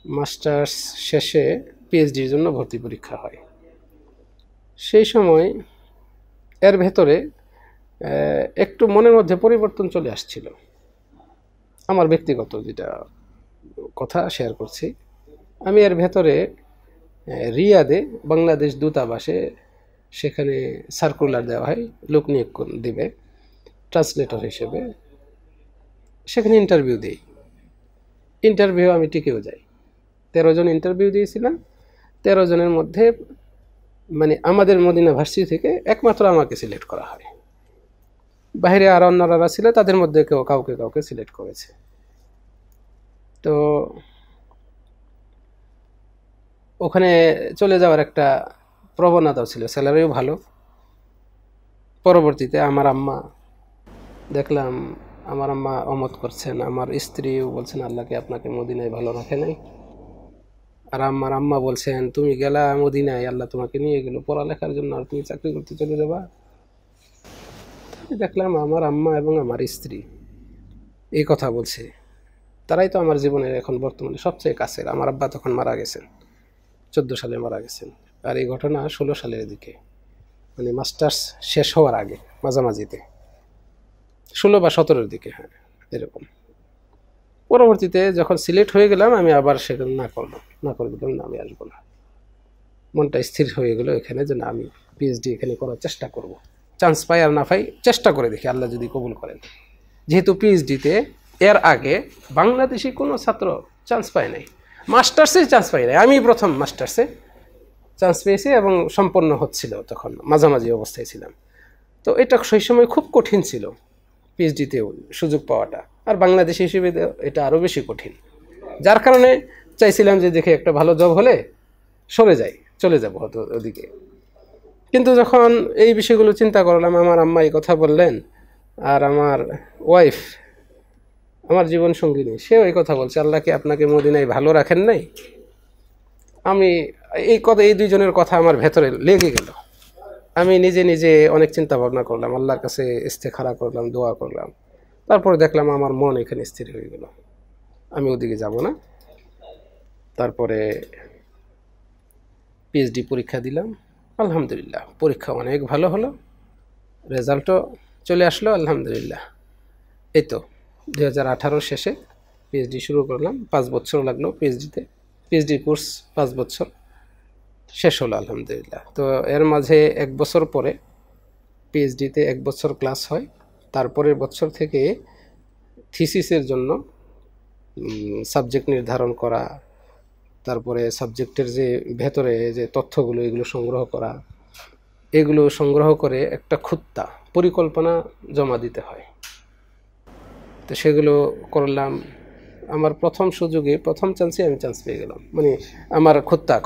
মাস্টার্স শেষে পিএইচডির জন্য ভর্তি পরীক্ষা হয়। সেই সময় এর ভেতরে একটু মনের মধ্যে পরিবর্তন চলে আসছিল। আমার ব্যক্তিগত যেটা কথা শেয়ার করছি, আমি এর ভেতরে রিয়াদে বাংলাদেশ দূতাবাসে সেখানে সার্কুলার দেওয়া হয়, লোক নিয়োগ দিবে ট্রান্সলেটর হিসেবে। সেখানে ইন্টারভিউ দিই। ইন্টারভিউ আমি টিকেও যাই। 13 জন ইন্টারভিউ দিয়েছিলাম। 13 জনের মধ্যে মানে আমাদের মদিনা ভার্সিটি থেকে একমাত্র আমাকে সিলেক্ট করা হয়। বাইরে আর অন্যরা ছিল, তাদের মধ্যে কেউ কাউকে সিলেক্ট করেছে। তো ওখানে চলে যাওয়ার একটা প্রবণতাও ছিল, স্যালারিও ভালো। পরবর্তীতে দেখলাম আমার আম্মা অমত করছেন, আমার স্ত্রীও বলছেন আল্লাহকে আপনাকে মদিনায় ভালো রাখে নাই। আর আমার আম্মা বলছেন তুমি গেলা মদিনায়, আল্লাহ তোমাকে নিয়ে গেল পড়ালেখার জন্য, আর তুমি চাকরি করতে চলে যাবা। দেখলাম আমার আম্মা এবং আমার স্ত্রী এই কথা বলছে। তারাই তো আমার জীবনের এখন বর্তমানে সবচেয়ে কাছের। আমার আব্বা তখন মারা গেছেন, 14 সালে মারা গেছেন। আর এই ঘটনা 16 সালের দিকে, মানে মাস্টার্স শেষ হওয়ার আগে, মাঝামাঝিতে 16 বা 17-এর দিকে, হ্যাঁ এরকম। পরবর্তীতে যখন সিলেক্ট হয়ে গেলাম, আমি আবার সেখানে না করে দিলাম, না আমি আসবো না। মনটা স্থির হয়ে গেল এখানে যে না, আমি পিএইচডি এখানে করার চেষ্টা করব। চান্স পাই আর না পাই চেষ্টা করে দেখি, আল্লাহ যদি কবুল করেন। যেহেতু পিএইচডিতে এর আগে বাংলাদেশি কোনো ছাত্র চান্স পায় নাই, মাস্টার্সে চান্স পাই নাই, আমি প্রথম মাস্টার্সে চান্স পেয়েছি এবং সম্পন্ন হচ্ছিল, তখন মাঝামাঝি অবস্থায় ছিলাম। তো এটা সেই সময় খুব কঠিন ছিল পিএইচডিতেও সুযোগ পাওয়াটা, আর বাংলাদেশি হিসেবে এটা আরও বেশি কঠিন। যার কারণে চাইছিলাম যে দেখে একটা ভালো জব হলে চলে যাব হয়তো ওদিকে। কিন্তু যখন এই বিষয়গুলো চিন্তা করলাম, আমার আম্মা এই কথা বললেন, আর আমার ওয়াইফ, আমার জীবন সঙ্গিনী, সেও এই কথা বলছে আল্লাহকে আপনাকে মদিনায় ভালো রাখেন নাই। আমি এই দুইজনের কথা আমার ভেতরে লেগে গেল। আমি নিজে অনেক চিন্তা ভাবনা করলাম, আল্লাহর কাছে ইস্তেখারা করলাম, দোয়া করলাম। তারপরে দেখলাম আমার মন এখানে স্থির হয়ে গেল, আমি ওদিকে যাব না। তারপরে পিএইচডি পরীক্ষা দিলাম, আলহামদুলিল্লাহ পরীক্ষা অনেক ভালো হলো, রেজাল্টও চলে আসলো আলহামদুলিল্লাহ। এই তো 2018 শেষে পিএইচডি শুরু করলাম, 5 বছর লাগলো পিএইচডি কোর্স 5 বছর শেষ হলো আলহামদুলিল্লাহ। তো এর মাঝে 1 বছর পরে পিএইচডিতে 1 বছর ক্লাস হয়, তারপরের বছর থেকে থিসিসের জন্য সাবজেক্ট নির্ধারণ করা, তারপরে সাবজেক্টের যে ভেতরে যে তথ্যগুলো এগুলো সংগ্রহ করে একটা খুঁত্তা পরিকল্পনা জমা দিতে হয়। তো সেগুলো করলাম। আমার প্রথম সুযোগে প্রথম চান্সে আমি চান্স পেয়ে গেলাম, মানে আমার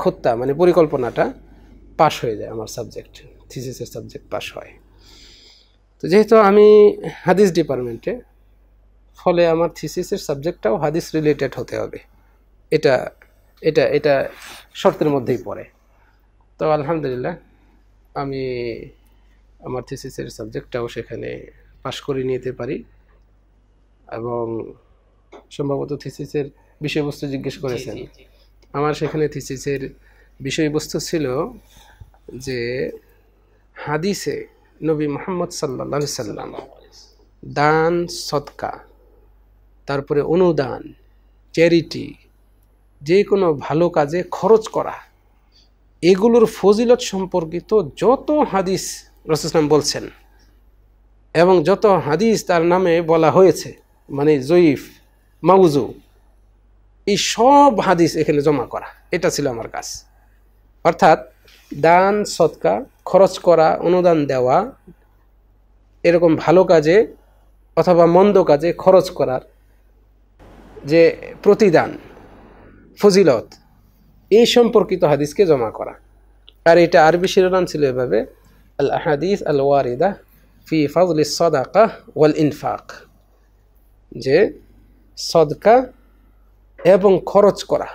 খুঁত্তা মানে পরিকল্পনাটা পাশ হয়ে যায়, আমার সাবজেক্ট থিসিসের সাবজেক্ট পাশ হয়। তো যেহেতু আমি হাদিস ডিপার্টমেন্টে, ফলে আমার থিসিসের সাবজেক্টটাও হাদিস রিলেটেড হতে হবে, এটা এটা এটা শর্তের মধ্যেই পড়ে। তো আলহামদুলিল্লাহ আমি আমার থিসিসের সাবজেক্টটাও সেখানে পাশ করে নিতে পারি। এবং সম্ভবত থিসিসের বিষয়বস্তু জিজ্ঞেস করেছেন, আমার সেখানে থিসিসের বিষয়বস্তু ছিল যে হাদিসে নবী মুহাম্মদ সাল্লাল্লাহু আলাইহি সাল্লাম দান, সদকা, তারপরে অনুদান, চ্যারিটি, যে কোনো ভালো কাজে খরচ করা, এগুলোর ফজিলত সম্পর্কিত যত হাদিস রাসূল সাল্লাল্লাহু বলছেন এবং যত হাদিস তার নামে বলা হয়েছে, মানে জয়ীফ, মাউজু, এই সব হাদিস এখানে জমা করা, এটা ছিল আমার কাজ। অর্থাৎ দান, সদকা, খরচ করা, অনুদান দেওয়া, এরকম ভালো কাজে অথবা মন্দ কাজে খরচ করার যে প্রতিদান, ফজিলত, এই সম্পর্কিত হাদিসকে জমা করা। আর এটা আরবি শিরোনাম ছিল এভাবে, আল আহাদিস আল ওয়ারিদা ফি ফাজলি সাদাকা ওয়াল ইনফাক, যে সদকা এবং খরচ করা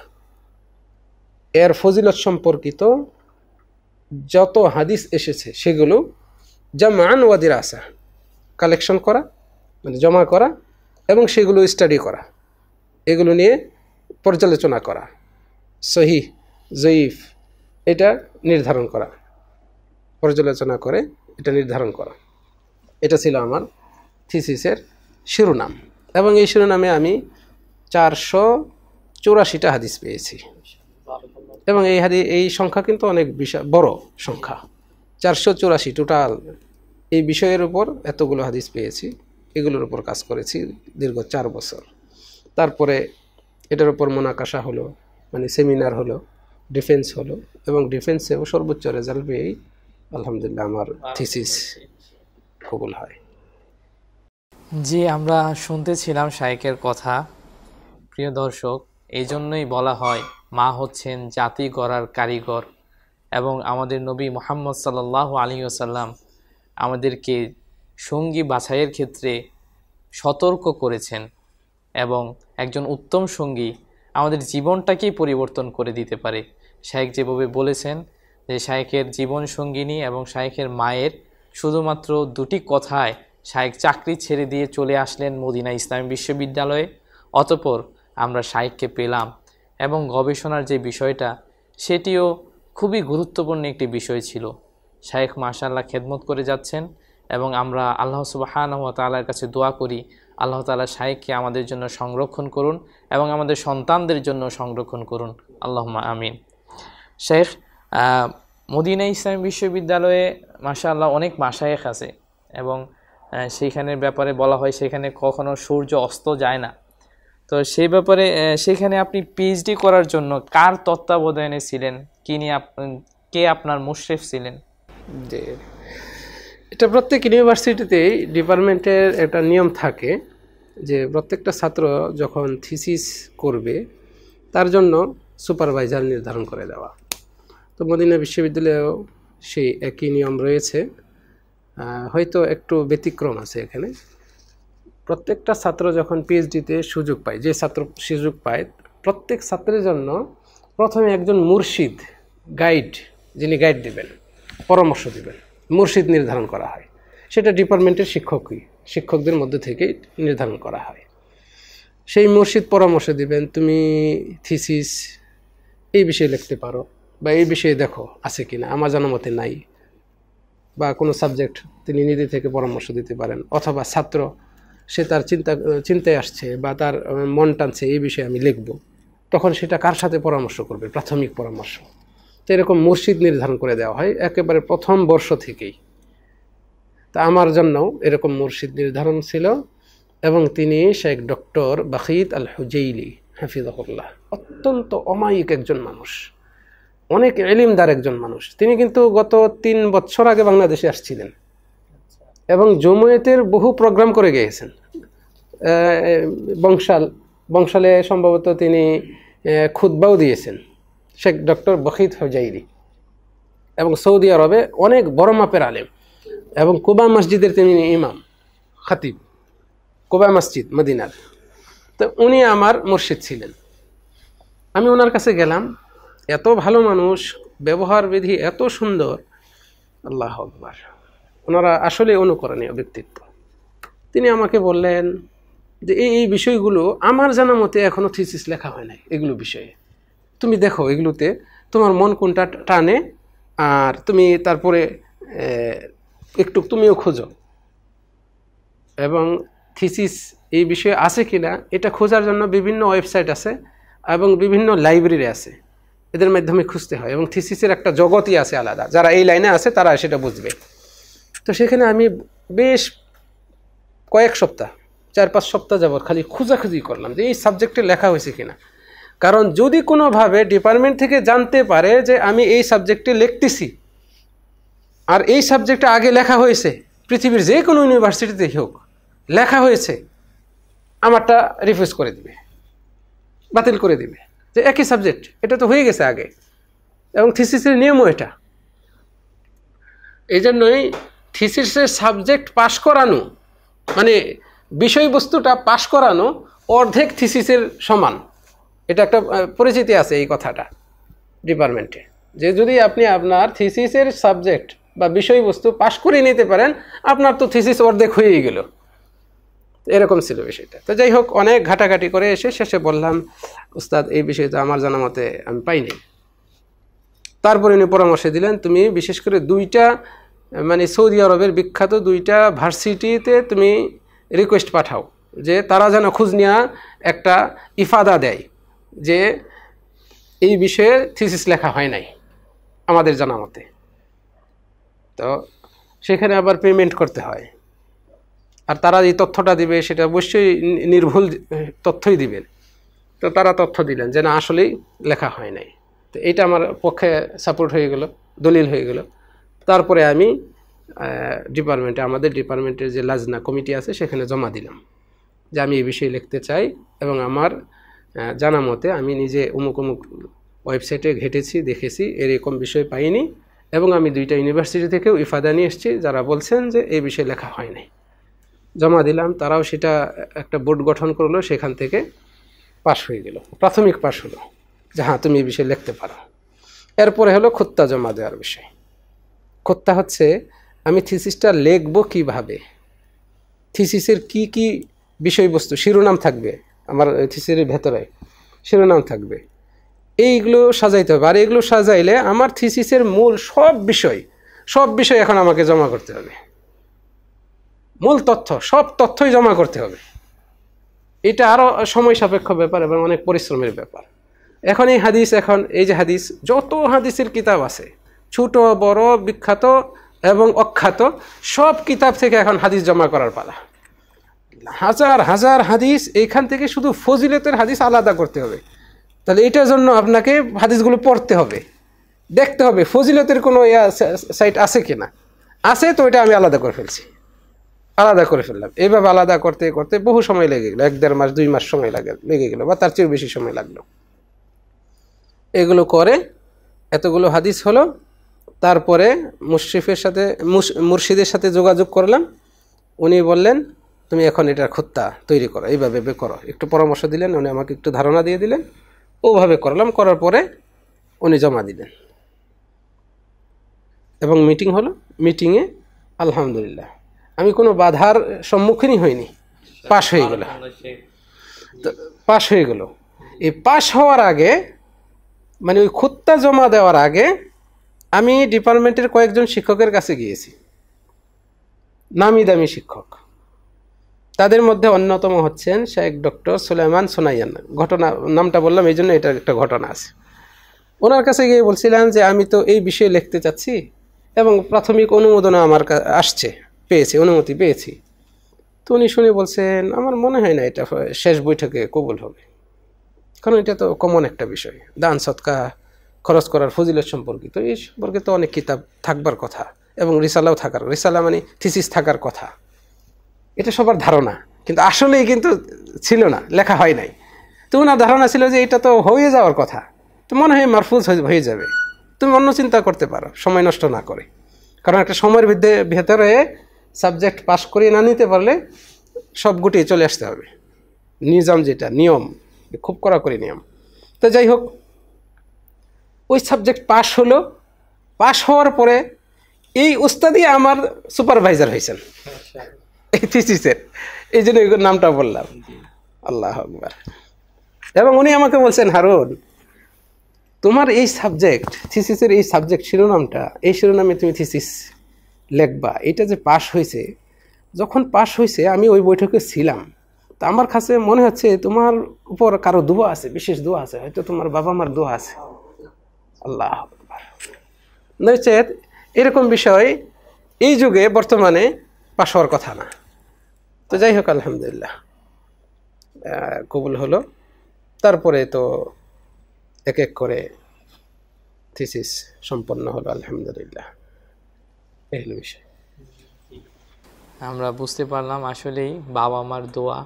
এর ফজিলত সম্পর্কিত যত হাদিস এসেছে সেগুলো জামান ওয়া দিরাসা, কালেকশন করা মানে জমা করা, এবং সেগুলো স্টাডি করা, এগুলো নিয়ে পর্যালোচনা করা, সহিহ, জয়ীফ, এটা নির্ধারণ করা, পর্যালোচনা করে এটা নির্ধারণ করা, এটা ছিল আমার থিসিসের শিরোনাম। এবং এই শিরোনামে আমি 484টা হাদিস পেয়েছি। এবং এই সংখ্যা কিন্তু অনেক বড় সংখ্যা, 484 টোটাল। এই বিষয়ের উপর এতগুলো হাদিস পেয়েছি, এগুলোর উপর কাজ করেছি দীর্ঘ 4 বছর। তারপরে এটার উপর মোনাকাশা হলো, মানে সেমিনার হলো, ডিফেন্স হলো, এবং ডিফেন্সেও সর্বোচ্চ রেজাল্ট পেয়েই আলহামদুলিল্লাহ আমার থিসিস কবুল হয়। জি, আমরা শুনতেছিলাম শাইখের কথা। প্রিয় দর্শক, এই জন্যই বলা হয় মা হচ্ছেন জাতি গড়ার কারিগর, এবং আমাদের নবী মুহাম্মদ সাল্লাল্লাহু আলাইহি ওয়াসাল্লাম আমাদেরকে সঙ্গী বাছাইয়ের ক্ষেত্রে সতর্ক করেছেন, এবং একজন উত্তম সঙ্গী আমাদের জীবনটাকেই পরিবর্তন করে দিতে পারে। শাইখ যেভাবে বলেছেন যে শাইখের জীবন সঙ্গিনী এবং শাইখের মায়ের শুধুমাত্র দুটি কথায় শাইখ চাকরি ছেড়ে দিয়ে চলে আসলেন মদিনা ইসলামী বিশ্ববিদ্যালয়ে। অতঃপর আমরা শাইখকে পেলাম, এবং গবেষণার যে বিষয়টা সেটিও খুবই গুরুত্বপূর্ণ একটি বিষয় ছিল। শাইখ মাশাআল্লাহ খেদমত করে যাচ্ছেন, এবং আমরা আল্লাহ সুবহানাহু ওয়া তাআলার কাছে দোয়া করি আল্লাহ তাআলা শাইখকে আমাদের জন্য সংরক্ষণ করুন এবং আমাদের সন্তানদের জন্য সংরক্ষণ করুন, আল্লাহুম্মা আমিন। শাইখ, মদিনা ইসলামী বিশ্ববিদ্যালয়ে মাশাআল্লাহ অনেক মাশায়েখ আছে, এবং সেইখানের ব্যাপারে বলা হয় সেখানে কখনো সূর্য অস্ত যায় না। তো সেই ব্যাপারে সেখানে আপনি পিএইচডি করার জন্য কার তত্ত্বাবধানে ছিলেন, কে আপনার মুশরিফ ছিলেন? যে এটা প্রত্যেক ইউনিভার্সিটিতেই ডিপার্টমেন্টের একটা নিয়ম থাকে যে প্রত্যেকটা ছাত্র যখন থিসিস করবে তার জন্য সুপারভাইজার নির্ধারণ করে দেওয়া। তো মদিনা বিশ্ববিদ্যালয়েও সেই একই নিয়ম রয়েছে, হয়তো একটু ব্যতিক্রম আছে এখানে। প্রত্যেকটা ছাত্র যখন পিএইচডিতে সুযোগ পায়, যে ছাত্র সুযোগ পায়, প্রত্যেক ছাত্রের জন্য প্রথমে একজন মুর্শিদ, গাইড, যিনি গাইড দেবেন, পরামর্শ দেবেন, মুর্শিদ নির্ধারণ করা হয়। সেটা ডিপার্টমেন্টের শিক্ষকদের মধ্যে থেকে নির্ধারণ করা হয়। সেই মুর্শিদ পরামর্শ দিবেন, তুমি থিসিস এই বিষয়ে লিখতে পারো, বা এই বিষয়ে দেখো আছে কিনা, আমার জানা মতে নাই, বা কোনো সাবজেক্ট তিনি নিজে থেকে পরামর্শ দিতে পারেন। অথবা ছাত্র সে তার চিন্তায় আসছে বা তার মন টানছে এই বিষয়ে আমি লিখব, তখন সেটা কার সাথে পরামর্শ করবে, প্রাথমিক পরামর্শ। তো এরকম মুর্শিদ নির্ধারণ করে দেওয়া হয় একেবারে প্রথম বর্ষ থেকেই। তা আমার জন্যও এরকম মুর্শিদ নির্ধারণ ছিল, এবং তিনি শেখ ডক্টর বাখিত আল হুজাইলি হাফিজাহুল্লাহ, অত্যন্ত অমায়িক একজন মানুষ, অনেক ইলমদার একজন মানুষ। তিনি কিন্তু গত 3 বছর আগে বাংলাদেশে আসছিলেন এবং জমিয়তের বহু প্রোগ্রাম করে গিয়েছেন। বংশালে সম্ভবত তিনি খুতবাও দিয়েছেন, শেখ ডক্টর বাখিত হুজাইলি। এবং সৌদি আরবে অনেক বড় মাপের আলেম, এবং কুবা মসজিদের তিনি ইমাম, খাতিব, কুবা মসজিদ মদিনার। তো উনি আমার মুর্শিদ ছিলেন। আমি ওনার কাছে গেলাম, এত ভালো মানুষ, ব্যবহার বিধি এত সুন্দর, আল্লাহু আকবার, ওনারা আসলে অনুকরণীয় ব্যক্তিত্ব। তিনি আমাকে বললেন যে এই বিষয়গুলো আমার জানা মতে এখনো থিসিস লেখা হয় নাই, এগুলো বিষয়ে তুমি দেখো, এগুলোতে তোমার মন কোনটা টানে, আর তুমি তারপরে একটু তুমিও খোঁজো, এবং থিসিস এই বিষয়ে আছে কিনা এটা খোঁজার জন্য বিভিন্ন ওয়েবসাইট আছে এবং বিভিন্ন লাইব্রেরি আছে, এদের মাধ্যমে খুঁজতে হয়। এবং থিসিসের একটা জগতই আছে আলাদা, যারা এই লাইনে আছে তারা সেটা বুঝবে। তো সেখানে আমি বেশ কয়েক সপ্তাহ, 4-5 সপ্তাহ যাবত খালি খোঁজাখুঁজি করলাম যে এই সাবজেক্টে লেখা হয়েছে কিনা। কারণ যদি কোনোভাবে ডিপার্টমেন্ট থেকে জানতে পারে যে আমি এই সাবজেক্টে লিখতেছি আর এই সাবজেক্টে আগে লেখা হয়েছে, পৃথিবীর যে কোনো ইউনিভার্সিটিতে হোক লেখা হয়েছে, আমারটা রিফিউজ করে দিবে, বাতিল করে দিবে, যে একই সাবজেক্ট, এটা তো হয়ে গেছে আগে। এবং থিসিসের নিয়মও এটা। এই জন্যই থিসিসের সাবজেক্ট পাশ করানো, মানে বিষয়বস্তুটা পাশ করানো অর্ধেক থিসিসের সমান। এটা একটা পরিচিতি আছে এই কথাটা ডিপার্টমেন্টে, যে যদি আপনি আপনার থিসিসের সাবজেক্ট বা বিষয়বস্তু পাশ করে নিতে পারেন, আপনার তো থিসিস অর্ধেক হয়েই গেল। এরকম ছিল বিষয়টা। তো যাই হোক, অনেক ঘাটাঘাটি করে এসে শেষে বললাম, উস্তাদ এই বিষয়টা আমার জানা মতে আমি পাইনি। তারপরে উনি পরামর্শ দিলেন, তুমি বিশেষ করে 2টা মানে সৌদি আরবের বিখ্যাত 2টা ভার্সিটিতে তুমি রিকোয়েস্ট পাঠাও, যে তারা যেন খোঁজ নেওয়া একটা ইফাদা দেয় যে এই বিষয়ে থিসিস লেখা হয় নাই আমাদের জানা মতে। তো সেখানে আবার পেমেন্ট করতে হয়, আর তারা এই তথ্যটা দিবে সেটা অবশ্যই নির্ভুল তথ্যই দিবেন। তো তারা তথ্য দিলেন যে না আসলেই লেখা হয় নাই। তো এটা আমার পক্ষে সাপোর্ট হয়ে গেল, দলিল হয়ে গেল। তারপরে আমি ডিপার্টমেন্টে, আমাদের ডিপার্টমেন্টের যে লাজনা কমিটি আছে সেখানে জমা দিলাম যে আমি এই বিষয়ে লিখতে চাই, এবং আমার জানা মতে আমি নিজে অমুক অমুক ওয়েবসাইটে ঘেটেছি, দেখেছি, এরকম বিষয় পাইনি, এবং আমি 2টা ইউনিভার্সিটি থেকেও ইফাদা নিয়ে এসেছি যারা বলছেন যে এই বিষয়ে লেখা হয় নাই। জমা দিলাম, তারাও সেটা একটা বোর্ড গঠন করলো, সেখান থেকে পাশ হয়ে গেল, প্রাথমিক পাশ হলো যে হ্যাঁ তুমি এই বিষয়ে লিখতে পারো। এরপরে হলো খুত্তা জমা দেওয়ার বিষয়। খুত্তা হচ্ছে আমি থিসিসটা লিখবো কিভাবে, থিসিসের কি কি বিষয়বস্তু, শিরোনাম থাকবে আমার থিসিসের ভেতরে, শিরোনাম থাকবে, এইগুলো সাজাইতে হবে। আর এইগুলো সাজাইলে আমার থিসিসের মূল সব বিষয় এখন আমাকে জমা করতে হবে, মূল তথ্য, সব তথ্যই জমা করতে হবে। এটা আরও সময় সাপেক্ষ ব্যাপার এবং অনেক পরিশ্রমের ব্যাপার। এখন এই যে হাদিস, যত হাদিসের কিতাব আছে, ছোট বড়, বিখ্যাত এবং অখ্যাত, সব কিতাব থেকে এখন হাদিস জমা করার পালা। হাজার হাজার হাদিস, এইখান থেকে শুধু ফজিলতের হাদিস আলাদা করতে হবে। তাহলে এটার জন্য আপনাকে হাদিসগুলো পড়তে হবে, দেখতে হবে ফজিলতের কোনো সাইট আছে কিনা, আছে তো এটা আমি আলাদা করে ফেললাম। এইভাবে আলাদা করতে করতে বহু সময় লেগে গেলো, 1-1.5 মাস 2 মাস সময় লেগে গেলো, বা তার চেয়েও বেশি সময় লাগলো। এগুলো করে এতগুলো হাদিস হলো। তারপরে মুর্শিদের সাথে যোগাযোগ করলাম, উনি বললেন তুমি এখন এটার খুত্তা তৈরি করো, এইভাবে করো, একটু পরামর্শ দিলেন, উনি আমাকে একটু ধারণা দিয়ে দিলেন, ওভাবে করলাম। করার পরে উনি জমা দিলেন এবং মিটিং হলো। মিটিংয়ে আলহামদুলিল্লাহ আমি কোনো বাধার সম্মুখীনই হইনি, পাশ হয়ে গেল। এই পাশ হওয়ার আগে, মানে ওই খুত্তা জমা দেওয়ার আগে, আমি ডিপার্টমেন্টের কয়েকজন শিক্ষকের কাছে গিয়েছি, নামি দামি শিক্ষক। তাদের মধ্যে অন্যতম হচ্ছেন শেখ ডক্টর সুলাইমান সোনাইয়ান। নামটা বললাম এই জন্য, এটার একটা ঘটনা আছে। ওনার কাছে গিয়ে বলছিলাম যে আমি তো এই বিষয়ে লিখতে চাচ্ছি এবং প্রাথমিক অনুমোদন আমার অনুমতি পেয়েছি। তো উনি শুনে বলছেন আমার মনে হয় না এটা শেষ বৈঠকে কবুল হবে, কারণ এটা তো কমন একটা বিষয়, দান সৎকা খরচ করার ফজিলত সম্পর্কিত, এই সম্পর্কে তো অনেক কিতাব থাকবার কথা, এবং রিসালা মানে থিসিস থাকার কথা, এটা সবার ধারণা, কিন্তু আসলেই কিন্তু ছিল না, লেখা হয় নাই। তো ওনার ধারণা ছিল যে এটা তো হয়ে যাওয়ার কথা, তো মনে হয় মারফুজ হয়ে যাবে, তুমি অন্য চিন্তা করতে পারো সময় নষ্ট না করে। কারণ একটা সময়ের ভেতরে সাবজেক্ট পাশ করিয়ে না নিতে পারলে সব গুটিয়ে চলে আসতে হবে, নিয়ম খুব কড়াকড়ি নিয়ম। তো যাই হোক, ওই সাবজেক্ট পাশ হলো। পাশ হওয়ার পরে এই উস্তাদই আমার সুপারভাইজার হয়েছেন এই থিসিসের, এই জন্য নামটা বললাম। আল্লাহ আকবার। এবং উনি আমাকে বলছেন, হারুন তোমার এই সাবজেক্ট, থিসিসের এই সাবজেক্ট শিরোনামটা, এই শিরোনামে তুমি থিসিস লিখবা, এটা যে পাশ হয়েছে, যখন পাশ হয়েছে আমি ওই বৈঠকে ছিলাম, তা আমার কাছে মনে হচ্ছে তোমার উপর কারো দোয়া আছে, বিশেষ দোয়া আছে, হয়তো তোমার বাবা মার দোয়া আছে। আল্লাহ আকবার। নচেত এরকম বিষয় এই যুগে বর্তমানে পাশ হওয়ার কথা না। তো যাই হোক, আলহামদুলিল্লাহ কবুল হলো। তারপরে তো এক এক করে থিসিস সম্পন্ন হলো, আলহামদুলিল্লাহ। এই হলো বিষয়। আমরা বুঝতে পারলাম আসলেই বাবা মার দোয়া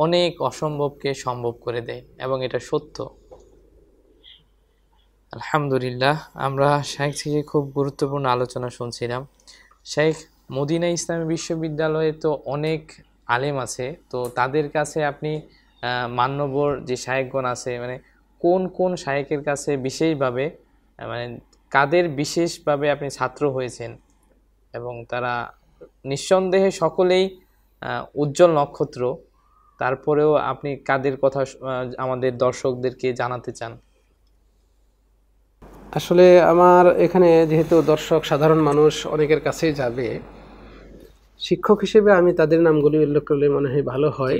অনেক অসম্ভবকে সম্ভব করে দেয়, এবং এটা সত্য। আলহামদুলিল্লাহ, আমরা শেখ থেকে খুব গুরুত্বপূর্ণ আলোচনা শুনছিলাম। শেখ, মদিনা ইসলামী বিশ্ববিদ্যালয়ে তো অনেক আলেম আছে, তো তাদের কাছে আপনি মান্যবর যে শায়েখগণ আছে, মানে কোন কোন শায়েখের কাছে বিশেষভাবে, মানে কাদের বিশেষভাবে আপনি ছাত্র হয়েছেন, এবং তারা নিঃসন্দেহে সকলেই উজ্জ্বল নক্ষত্র, তারপরেও আপনি কাদের কথা আমাদের দর্শকদেরকে জানাতে চান? আসলে আমার এখানে যেহেতু দর্শক সাধারণ মানুষ অনেকের কাছেই যাবে, শিক্ষক হিসেবে আমি তাদের নামগুলি উল্লেখ করলে মনে হয় ভালো হয়,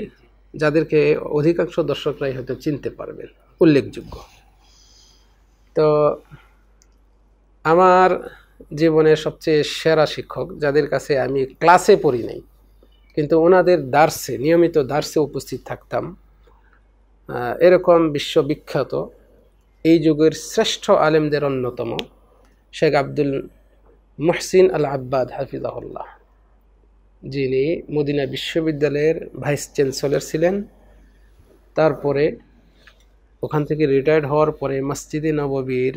যাদেরকে অধিকাংশ দর্শকরাই হয়তো চিনতে পারবেন, উল্লেখযোগ্য। তো আমার জীবনের সবচেয়ে সেরা শিক্ষক, যাদের কাছে আমি ক্লাসে পড়ি নাই কিন্তু ওনাদের নিয়মিত দার্সে উপস্থিত থাকতাম, এরকম বিশ্ববিখ্যাত এই যুগের শ্রেষ্ঠ আলেমদের অন্যতম শেখ আব্দুল মুহসিন আল আব্বাদ হাফিজাহুল্লাহ, যিনি মদিনা বিশ্ববিদ্যালয়ের ভাইস চ্যান্সেলর ছিলেন। তারপরে ওখান থেকে রিটায়ার্ড হওয়ার পরে মসজিদে নববীর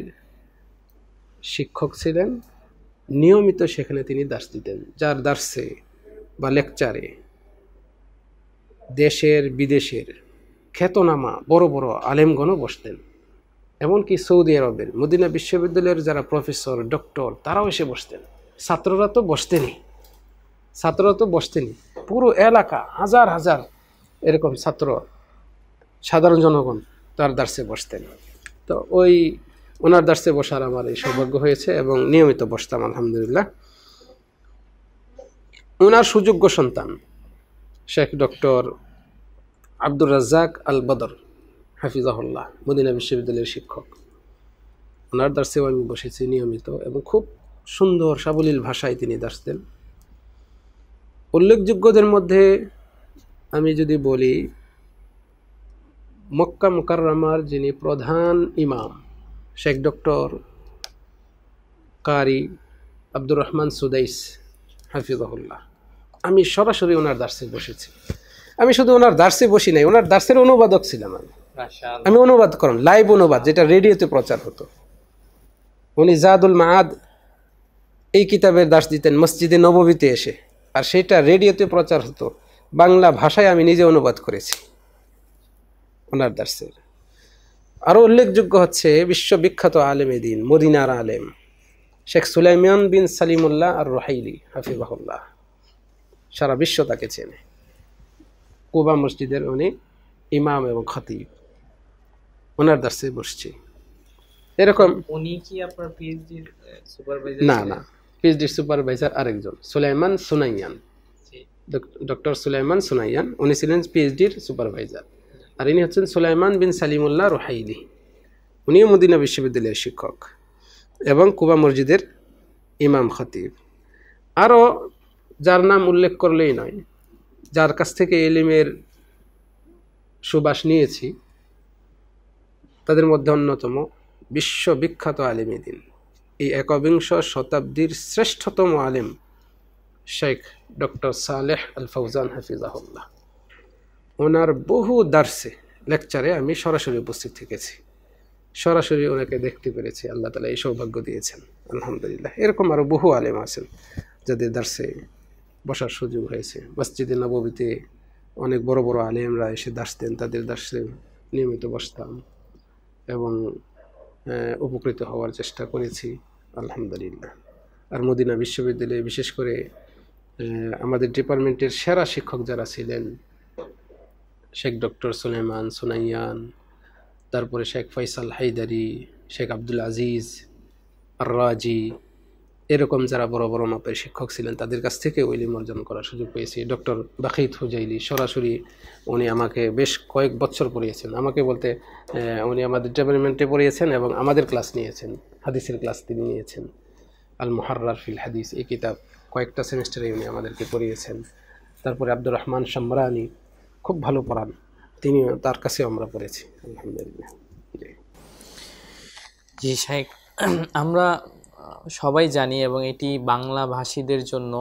শিক্ষক ছিলেন। নিয়মিত সেখানে তিনি দার্স দিতেন, যার দার্সে বা লেকচারে দেশের বিদেশের খ্যাতনামা বড় বড় আলেমগণও বসতেন। এমনকি সৌদি আরবের মদিনা বিশ্ববিদ্যালয়ের যারা প্রফেসর ডক্টর তারাও এসে বসতেন। ছাত্ররা তো বসতেনই, পুরো এলাকা হাজার হাজার এরকম ছাত্র, সাধারণ জনগণ তার দার্সে বসতেন। তো ওনার দার্সে বসার আমার এই সৌভাগ্য হয়েছে এবং নিয়মিত বসতাম আলহামদুলিল্লাহ। ওনার সুযোগ্য সন্তান শেখ ডক্টর আব্দুর রাজ্জাক আল বদর হাফিজাহুল্লাহ, মদিনা বিশ্ববিদ্যালয়ের শিক্ষক। ওনার দার্সেও আমি বসেছি নিয়মিত এবং খুব সুন্দর সাবলীল ভাষায় তিনি দার্স দেন। উল্লেখযোগ্যদের মধ্যে আমি যদি বলি, মক্কা মুকাররমার যিনি প্রধান ইমাম শেখ ডক্টর কারি আব্দুর রহমান সুদাইস হাফিজাহুল্লাহ, আমি সরাসরি ওনার দার্সে বসেছি। আমি শুধু ওনার দার্সে বসি নাই, ওনার দার্সের অনুবাদক ছিলাম আমি অনুবাদ করলাম, লাইভ অনুবাদ, যেটা রেডিওতে প্রচার হতো। উনি জাদুল মাআদ এই কিতাবের দার্স দিতেন মসজিদে নববীতে এসে, আর সেটা রেডিওতে প্রচার হতো বাংলা ভাষায়। আমি নিজে অনুবাদ করেছি ওনার দার্সের। আরও উল্লেখযোগ্য হচ্ছে বিশ্ববিখ্যাত আলেম দিন, মদিনার আলেম শেখ সুলাইমান বিন সালিমুল্লাহ আর রুহাইলি হাফিজাহুল্লাহ, সারা বিশ্ব তাকে চেনে। কুবা মসজিদের উনি ইমাম এবং খতিব, ওনার দার্সে বসছি। এরকম উনি কি আপনার পিএইচডির সুপারভাইজার? না, পিএইচডির সুপারভাইজার আরেকজন সুলাইমান সুনাইয়ান, ডক্টর সুলাইমান সুনাইয়ান, উনি ছিলেন পিএইচডির সুপারভাইজার। আর ইনি হচ্ছেন সুলাইমান বিন সালিমুল্লাহ রুহাইলি, উনিও মদিনা বিশ্ববিদ্যালয়ের শিক্ষক এবং কুবা মসজিদের ইমাম খতিব। আরও যার নাম উল্লেখ করলেই নয়, যার কাছ থেকে এলিমের সুবাস নিয়েছি, তাদের মধ্যে অন্যতম বিশ্ববিখ্যাত আলেম দিন, এই একবিংশ শতাব্দীর শ্রেষ্ঠতম আলেম শেখ ডক্টর সালেহ আল ফৌজান হাফিজাহুল্লাহ। ওনার বহু দার্সে লেকচারে আমি সরাসরি উপস্থিত থেকেছি, সরাসরি ওনাকে দেখতে পেরেছি। আল্লাহ তাআলা এই সৌভাগ্য দিয়েছেন আলহামদুলিল্লাহ। এরকম আরও বহু আলেম আছেন যাদের দার্সে বসার সুযোগ হয়েছে। মসজিদে নববীতে অনেক বড় বড় আলেমরা এসে দার্স দেন, তাদের দার্সে নিয়মিত বসতাম এবং উপকৃত হওয়ার চেষ্টা করেছি আলহামদুলিল্লাহ। আর মদিনা বিশ্ববিদ্যালয়ে বিশেষ করে আমাদের ডিপার্টমেন্টের সেরা শিক্ষক যারা ছিলেন, শেখ ডক্টর সুলাইমান সুনাইয়ান, তারপরে শেখ ফয়সাল হায়দারি, শেখ আব্দুল আজিজ আর রাজি, এরকম যারা বড় বড় মাপের শিক্ষক ছিলেন, তাদের কাছ থেকে ইলম অর্জন করার সুযোগ পেয়েছি। ডক্টর বাকিত হুজাইলি সরাসরি উনি আমাকে বেশ কয়েক বছর পড়িয়েছেন, আমাকে বলতে উনি আমাদের ডিপার্টমেন্টে পড়িয়েছেন এবং আমাদের ক্লাস নিয়েছেন, হাদিসের ক্লাস তিনি নিয়েছেন। আল মুহাররার ফিল হাদিস এই কিতাব কয়েকটা সেমিস্টারে উনি আমাদেরকে পড়িয়েছেন। তারপরে আব্দুর রহমান শামরানি খুব ভালো পড়ান, তিনি, তার কাছে আমরা পড়েছি আলহামদুলিল্লাহ। জি শেখ, আমরা সবাই জানি এবং এটি বাংলা ভাষীদের জন্য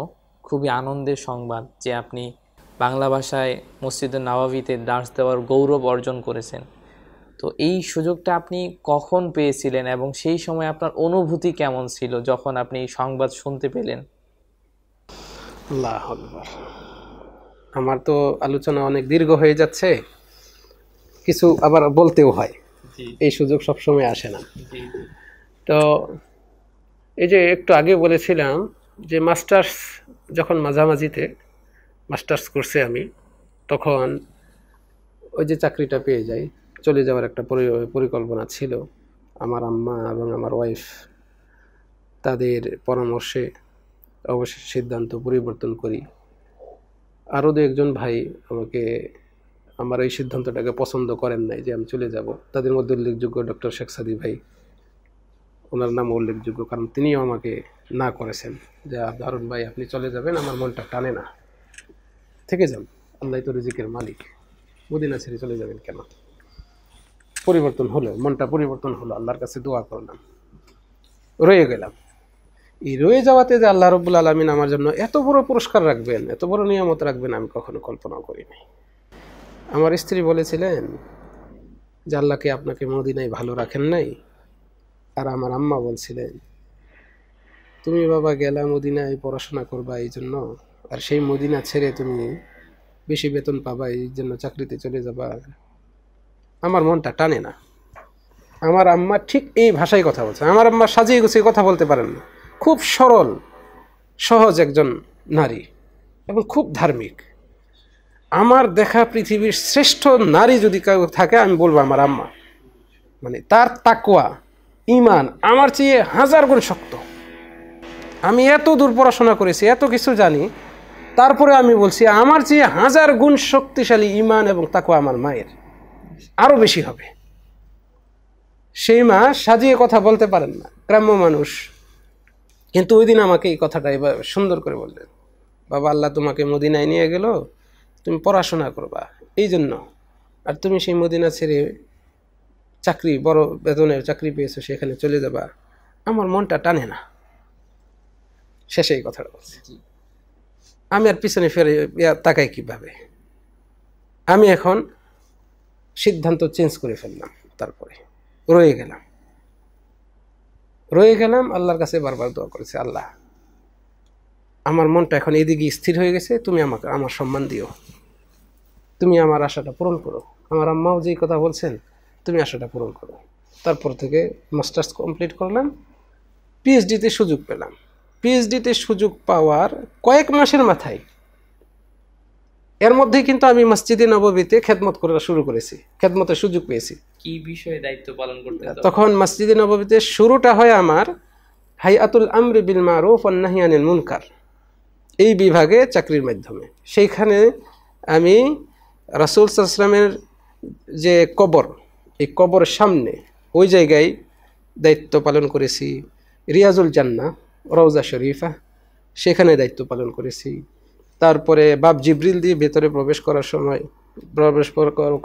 খুবই আনন্দের সংবাদ যে আপনি বাংলা ভাষায় মসজিদে নববীতে দার্স দেওয়ার গৌরব অর্জন করেছেন। তো এই সুযোগটা আপনি কখন পেয়েছিলেন এবং সেই সময় আপনার অনুভূতি কেমন ছিল যখন আপনি এই সংবাদ শুনতে পেলেন? আল্লাহু আকবার। আমার তো আলোচনা অনেক দীর্ঘ হয়ে যাচ্ছে, কিছু আবার বলতেও হয়, এই সুযোগ সবসময় আসে না। তো এই যে একটু আগে বলেছিলাম যে মাস্টার্স যখন মাঝামাঝিতে মাস্টার্স করছে আমি, তখন ওই যে চাকরিটা পেয়ে যাই, চলে যাওয়ার একটা পরিকল্পনা ছিল। আমার আম্মা এবং আমার ওয়াইফ তাদের পরামর্শে অবশ্যই সিদ্ধান্ত পরিবর্তন করি। আরও দু একজন ভাই আমাকে আমার এই সিদ্ধান্তটাকে পছন্দ করেন নাই যে আমি চলে যাব। তাদের মধ্যে উল্লেখযোগ্য ডক্টর শেখ সাদি ভাই, ওনার নাম উল্লেখযোগ্য কারণ তিনিও আমাকে না করেছেন যে হারুন ভাই আপনি চলে যাবেন, আমার মনটা টানে না, থেকে যান, আল্লাহ তো রিজিকের মালিক, মদিনা ছেড়ে চলে যাবেন কেন। পরিবর্তন হলো, মনটা পরিবর্তন হলো, আল্লাহর কাছে দোয়া করলাম, রয়ে গেলাম। এই রয়ে যাওয়াতে যে আল্লাহ রব্বুল আলামিন আমার জন্য এত বড় পুরস্কার রাখবেন, এত বড় নিয়ামত রাখবেন, আমি কখনো কল্পনাও করিনি। আমার স্ত্রী বলেছিলেন যে আল্লাহকে আপনাকে মদিনায় ভালো রাখেন নাই। আর আমার আম্মা বলছিলেন, তুমি বাবা গেলা মদিনায় পড়াশোনা করবা এই জন্য, আর সেই মদিনা ছেড়ে তুমি বেশি বেতন পাবা এই জন্য চাকরিতে চলে যাবা। আমার মনটা টানে না। আমার আম্মা ঠিক এই ভাষায় কথা বলছে। আমার আম্মা সাজিয়ে গুছিয়ে কথা বলতে পারেন না, খুব সরল সহজ একজন নারী এবং খুব ধার্মিক। আমার দেখা পৃথিবীর শ্রেষ্ঠ নারী যদি কেউ থাকে আমি বলবো আমার আম্মা। মানে তার তাকওয়া ঈমান আমার চেয়ে 1000 গুণ শক্ত। আমি এত দূর পড়াশোনা করেছি, এত কিছু জানি, তারপরে আমি বলছি আমার চেয়ে 1000 গুণ শক্তিশালী ঈমান এবং তাকওয়া আমার মায়ের, আরো বেশি হবে। সেই মা সাজিয়ে কথা বলতে পারেন না, গ্রাম্য মানুষ। কিন্তু ওই দিন আমাকে এই কথাটা এবার সুন্দর করে বললেন, বাবা আল্লাহ তোমাকে মদিনায় নিয়ে গেল, তুমি পড়াশোনা করবা এই জন্য, আর তুমি সেই মদিনা ছেড়ে চাকরি, বড় বেতনের চাকরি পেয়েছো, সেখানে চলে যাবা। আমার মনটা টানে না। শেষে এই কথাটা বলছি। আমি আর পিছনে ফিরে তাকাই কিভাবে? আমি এখন সিদ্ধান্ত চেঞ্জ করে ফেললাম। তারপরে রয়ে গেলাম আল্লাহর কাছে বারবার দোয়া করেছি, আল্লাহ আমার মনটা এখন এদিকে স্থির হয়ে গেছে, তুমি আমাকে আমার সম্মান দিও, তুমি আমার আশাটা পূরণ করো। আমার আম্মাও যেই কথা বলছেন, তুমি আশাটা পূরণ করো। তারপর থেকে মাস্টার্স কমপ্লিট করলাম, পিএইচডিতে সুযোগ পেলাম। পিএইচডিতে সুযোগ পাওয়ার কয়েক মাসের মাথায়, এর মধ্যেই কিন্তু আমি মসজিদে নববীতে খেদমত করা শুরু করেছি, খেদমতের সুযোগ পেয়েছি। কি বিষয়ে দায়িত্ব পালন করতে? তখন মসজিদে নববীতে শুরুটা হয় আমার হাইয়াতুল আমরি বিল মারুফ ওয়ান নাহি আনিল মুনকার, এই বিভাগে চাকরির মাধ্যমে। সেইখানে আমি রাসূল সাল্লাল্লাহু আলাইহি ওয়াসাল্লামের যে কবর, এই কবরের সামনে ওই জায়গায় দায়িত্ব পালন করেছি। রিয়াজুল জান্নাহ, রওজা শরীফা, সেখানে দায়িত্ব পালন করেছি। তারপরে বাব জিবরিল দিয়ে ভেতরে প্রবেশ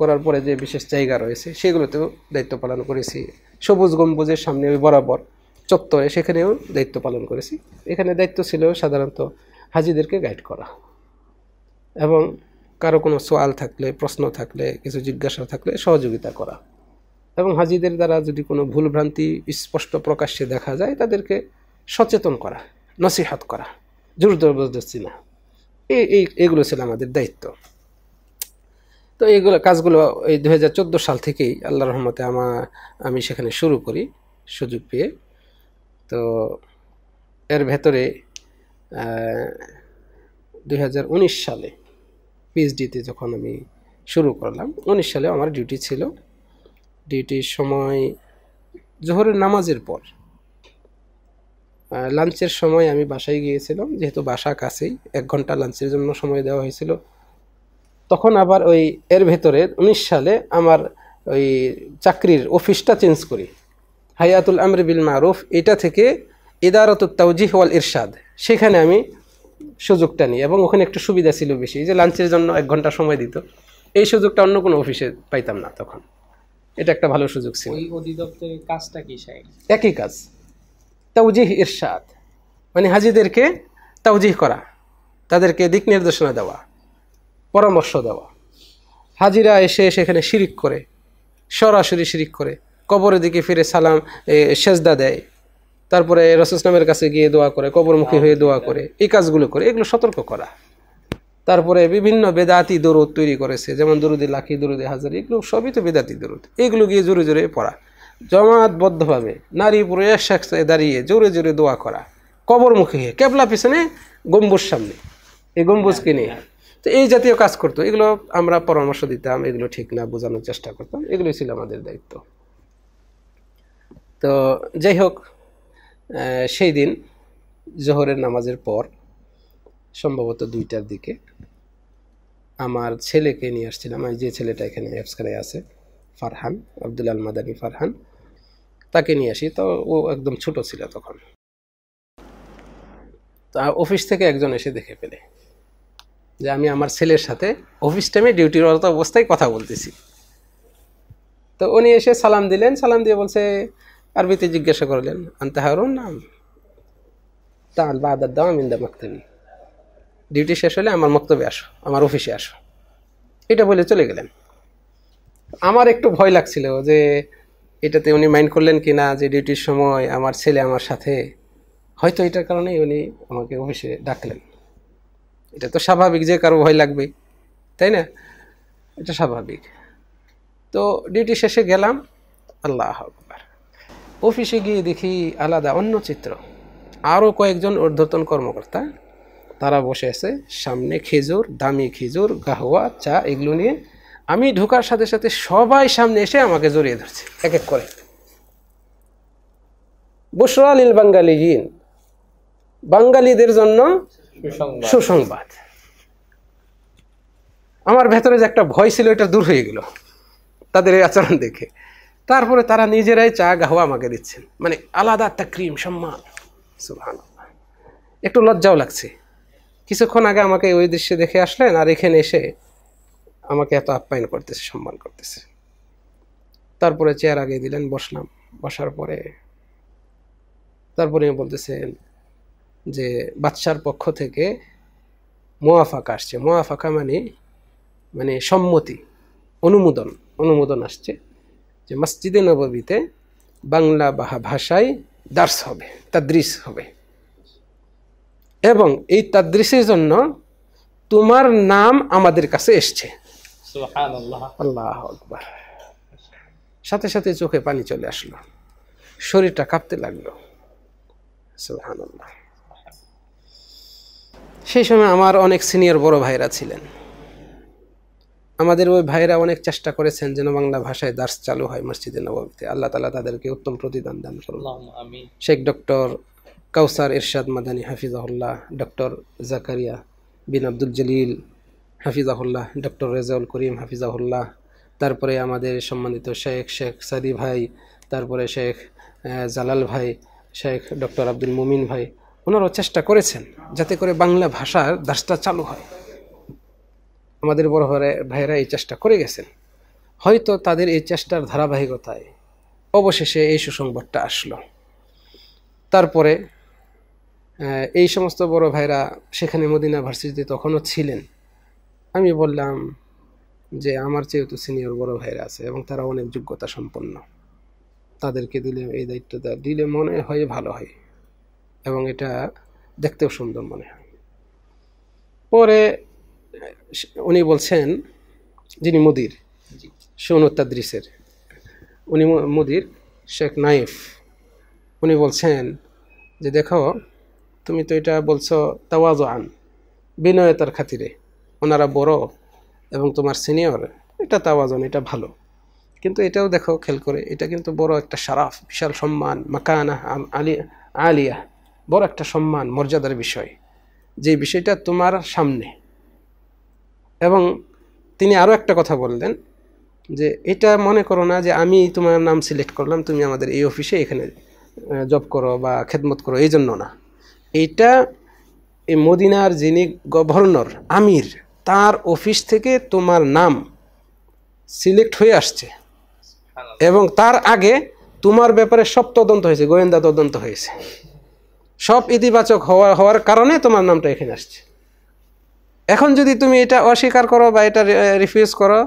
করার পরে যে বিশেষ জায়গা রয়েছে সেগুলোতেও দায়িত্ব পালন করেছি। সবুজ গম্বুজের সামনে ওই বরাবর চত্বরে, সেখানেও দায়িত্ব পালন করেছি। এখানে দায়িত্ব ছিল সাধারণত হাজিদেরকে গাইড করা এবং কারো কোনো সোয়াল থাকলে, প্রশ্ন থাকলে, কিছু জিজ্ঞাসা থাকলে সহযোগিতা করা, এবং হাজিদের দ্বারা যদি কোনো ভুলভ্রান্তি স্পষ্ট প্রকাশ্যে দেখা যায় তাদেরকে সচেতন করা, নসিহত করা, জোর জবরদস্তি না। এইগুলো ছিল আমাদের দায়িত্ব। তো এইগুলো কাজগুলো এই 2014 সাল থেকেই আল্লাহর রহমতে আমি সেখানে শুরু করি সুযোগ পেয়ে। তো এর ভেতরে 2019 সালে পিএইচডিতে যখন আমি শুরু করলাম, 19 সালে আমার ডিউটি ছিল। ডিউটির সময় জোহরের নামাজের পর লাঞ্চের সময় আমি বাসায় গিয়েছিলাম, যেহেতু বাসা কাছেই, 1 ঘন্টা লাঞ্চের জন্য সময় দেওয়া হয়েছিল। তখন আবার ওই এর ভেতরে 19 সালে আমার ওই চাকরির অফিসটা চেঞ্জ করি। হাইয়াতুল আমরি বিল মারুফ এটা থেকে ইদারাতুত তাওজিহ ওয়াল ইরশাদ, সেখানে আমি সুযোগটা নিই। এবং ওখানে একটু সুবিধা ছিল বেশি, যে লাঞ্চের জন্য 1 ঘন্টা সময় দিত। এই সুযোগটা অন্য কোনো অফিসে পাইতাম না তখন। এটা একটা ভালো সুযোগ ছিল। ওই অধিদপ্তরের কাজটা কি সাহেব? একই কাজ, তাওজিহ ইরশাদ, মানে হাজিদেরকে তাওজিহ করা, তাদেরকে দিক নির্দেশনা দেওয়া, পরামর্শ দেওয়া। হাজিরা এসে সেখানে শিরিক করে, সরাসরি শিরিক করে, কবরের দিকে ফিরে সালাম সেজদা দেয়, তারপরে রাসূল নামের কাছে গিয়ে দোয়া করে, কবরমুখী হয়ে দোয়া করে, এই কাজগুলো করে, এগুলো সতর্ক করা। তারপরে বিভিন্ন বেদাতি দরুদ তৈরি করেছে, যেমন দরুদে লাখি, দরুদে হাজারি, এগুলো সবই তো বেদাতি দরুদ। এগুলো গিয়ে জোরে জোরে পড়া, জমাতবদ্ধভাবে নারী পুরুষ একসাথে দাঁড়িয়ে জোরে জোরে দোয়া করা, কবরমুখী হয়ে, কেবলা পিছনে, গম্বুজ সামনে, এই গম্বুজকে নিয়ে। তো এই জাতীয় কাজ করতো। এগুলো আমরা পরামর্শ দিতাম, এগুলো ঠিক না, বোঝানোর চেষ্টা করতাম। এগুলোই ছিল আমাদের দায়িত্ব। তো যাই হোক, সেই দিন জোহরের নামাজের পর সম্ভবত 2টার দিকে আমার ছেলেকে নিয়ে আসছিলাম। আমি যে ছেলেটা এখানে এফসখানায় আছে, ফারহান, আব্দুল আল মাদানী ফারহান, তাকে নিয়ে আসি। তো ও একদম ছোট ছিল তখন। তো অফিস থেকে একজন এসে দেখে ফেলে যে আমি আমার ছেলের সাথে অফিস টাইমে ডিউটিরত অবস্থায় কথা বলতেছি। তো তো উনি এসে সালাম দিলেন, সালাম দিয়ে বলছে, আরবিতে জিজ্ঞাসা করলেন, আনতা হারুন নাম তাল বাদাদ দাওয়াম ইনদা মাকতাবি, ডিউটি শেষ হলে আমার মক্তবে আসো, আমার অফিসে আসো, এটা বলে চলে গেলেন। আমার একটু ভয় লাগছিল যে এটাতে উনি মাইন্ড করলেন কিনা, যে ডিউটির সময় আমার ছেলে আমার সাথে, হয়তো এটার কারণেই উনি আমাকে অফিসে ডাকলেন। এটা তো স্বাভাবিক যে কারো ভয় লাগবে, তাই না? এটা স্বাভাবিক। তো ডিউটি শেষে গেলাম, আল্লাহ আকবার, অফিসে গিয়ে দেখি আলাদা অন্য চিত্র। আরও কয়েকজন ঊর্ধ্বতন কর্মকর্তা, তারা বসে আছে, সামনে খেজুর, দামি খেজুর, গাহওয়া, চা, এগুলো নিয়ে। আমি ঢোকার সাথে সাথে সবাই সামনে এসে আমাকে জড়িয়ে ধরছে এক এক করে। বুশরা লিল বাঙ্গালিয়িন, বাঙালিদের জন্য সুসংবাদ। আমার ভেতরে যে একটা ভয় ছিল, এটা দূর হয়ে গেল তাদের এই আচরণ দেখে। তারপরে তারা নিজেরাই চা গাহওয়া আমাকে দিচ্ছেন, মানে আলাদা তাকরীম, সম্মান। সুবহানাল্লাহ, একটু লজ্জাও লাগছে। কিছুক্ষণ আগে আমাকে ওই দৃশ্যে দেখে আসলেন, আর এখানে এসে আমাকে এত আপ্যায়ন করতেছে, সম্মান করতেছে। তারপরে চেয়ার আগে দিলেন, বসলাম। বসার পরে তারপরে বলতেছেন যে বাদশার পক্ষ থেকে মুআফাকা আসছে। মুআফাকা মানে সম্মতি, অনুমোদন আসছে যে মসজিদে নববীতে বাংলা ভাষায় দার্স হবে, তাদরিস হবে, এবং এই তাদরিসের জন্য তোমার নাম আমাদের কাছে এসছে। সুবহানাল্লাহ, আল্লাহু আকবার। সাথে সাথে চোখে পানি চলে আসলো, শরীরটা কাঁপতে লাগলো। সুবহানাল্লাহ। সেই সময় আমার অনেক সিনিয়র বড় ভাইরা ছিলেন। আমাদের ওই ভাইরা অনেক চেষ্টা করেছেন যেন বাংলা ভাষায় দার্স চালু হয় মসজিদে নববীতে। আল্লাহ তাআলা তাদেরকে উত্তম প্রতিদান দান করুন। আমিন। শেখ ডক্টর কাউসার ইরশাদ মাদানী হাফিজাহুল্লাহ, ডক্টর জাকারিয়া বিন আব্দুল জলিল হাফিজাহুল্লাহ, ডক্টর রেজাউল করিম হাফিজাহুল্লাহ, তারপরে আমাদের সম্মানিত শেখ সাদি ভাই, তারপরে শেখ জালাল ভাই, শেখ ডক্টর আব্দুল মুমিন ভাই, ওনারাও চেষ্টা করেছেন যাতে করে বাংলা ভাষার দার্সটা চালু হয়। আমাদের বড় ভাইয়েরা এই চেষ্টা করে গেছেন। হয়তো তাদের এই চেষ্টার ধারাবাহিকতায় অবশেষে এই সুসংবাদটা আসলো। তারপরে এই সমস্ত বড় ভাইরা সেখানে মদিনা ভার্সিটিতে তখনও ছিলেন। আমি বললাম যে আমার চেয়েও তো সিনিয়র বড় ভাইরা আছে এবং তারা অনেক যোগ্যতা সম্পন্ন, তাদেরকে দিলে, এই দায়িত্বটা দিলে মনে হয় ভালো হয় এবং এটা দেখতেও সুন্দর মনে হয়। পরে উনি বলছেন, যিনি মুদির শুনুত তাদরিসের, উনি মুদির শেখ নাইফ, উনি বলছেন যে দেখো, তুমি তো এটা বলছো তাওয়াজুআন, বিনয়তার খাতিরে, ওনারা বড় এবং তোমার সিনিয়র, এটা তাওয়াজুন, এটা ভালো, কিন্তু এটাও দেখো খেয়াল করে, এটা কিন্তু বড় একটা শারাফ, বিশাল সম্মান, মাকানা আলিয়া, বড় একটা সম্মান, মর্যাদার বিষয়, যে বিষয়টা তোমার সামনে। এবং তিনি আরও একটা কথা বললেন যে এটা মনে করো না যে আমি তোমার নাম সিলেক্ট করলাম, তুমি আমাদের এই অফিসে এখানে জব করো বা খেদমত করো, এই জন্য না। এইটা এই মদিনার যিনি গভর্নর, আমির, তার অফিস থেকে তোমার নাম সিলেক্ট হয়ে আসছে এবং তার আগে তোমার ব্যাপারে সব তদন্ত হয়েছে, গোয়েন্দা তদন্ত হয়েছে, সব ইতিবাচক হওয়ার কারণে তোমার নামটা এখানে আসছে। এখন যদি তুমি এটা অস্বীকার করো বা এটা রিফিউজ করো,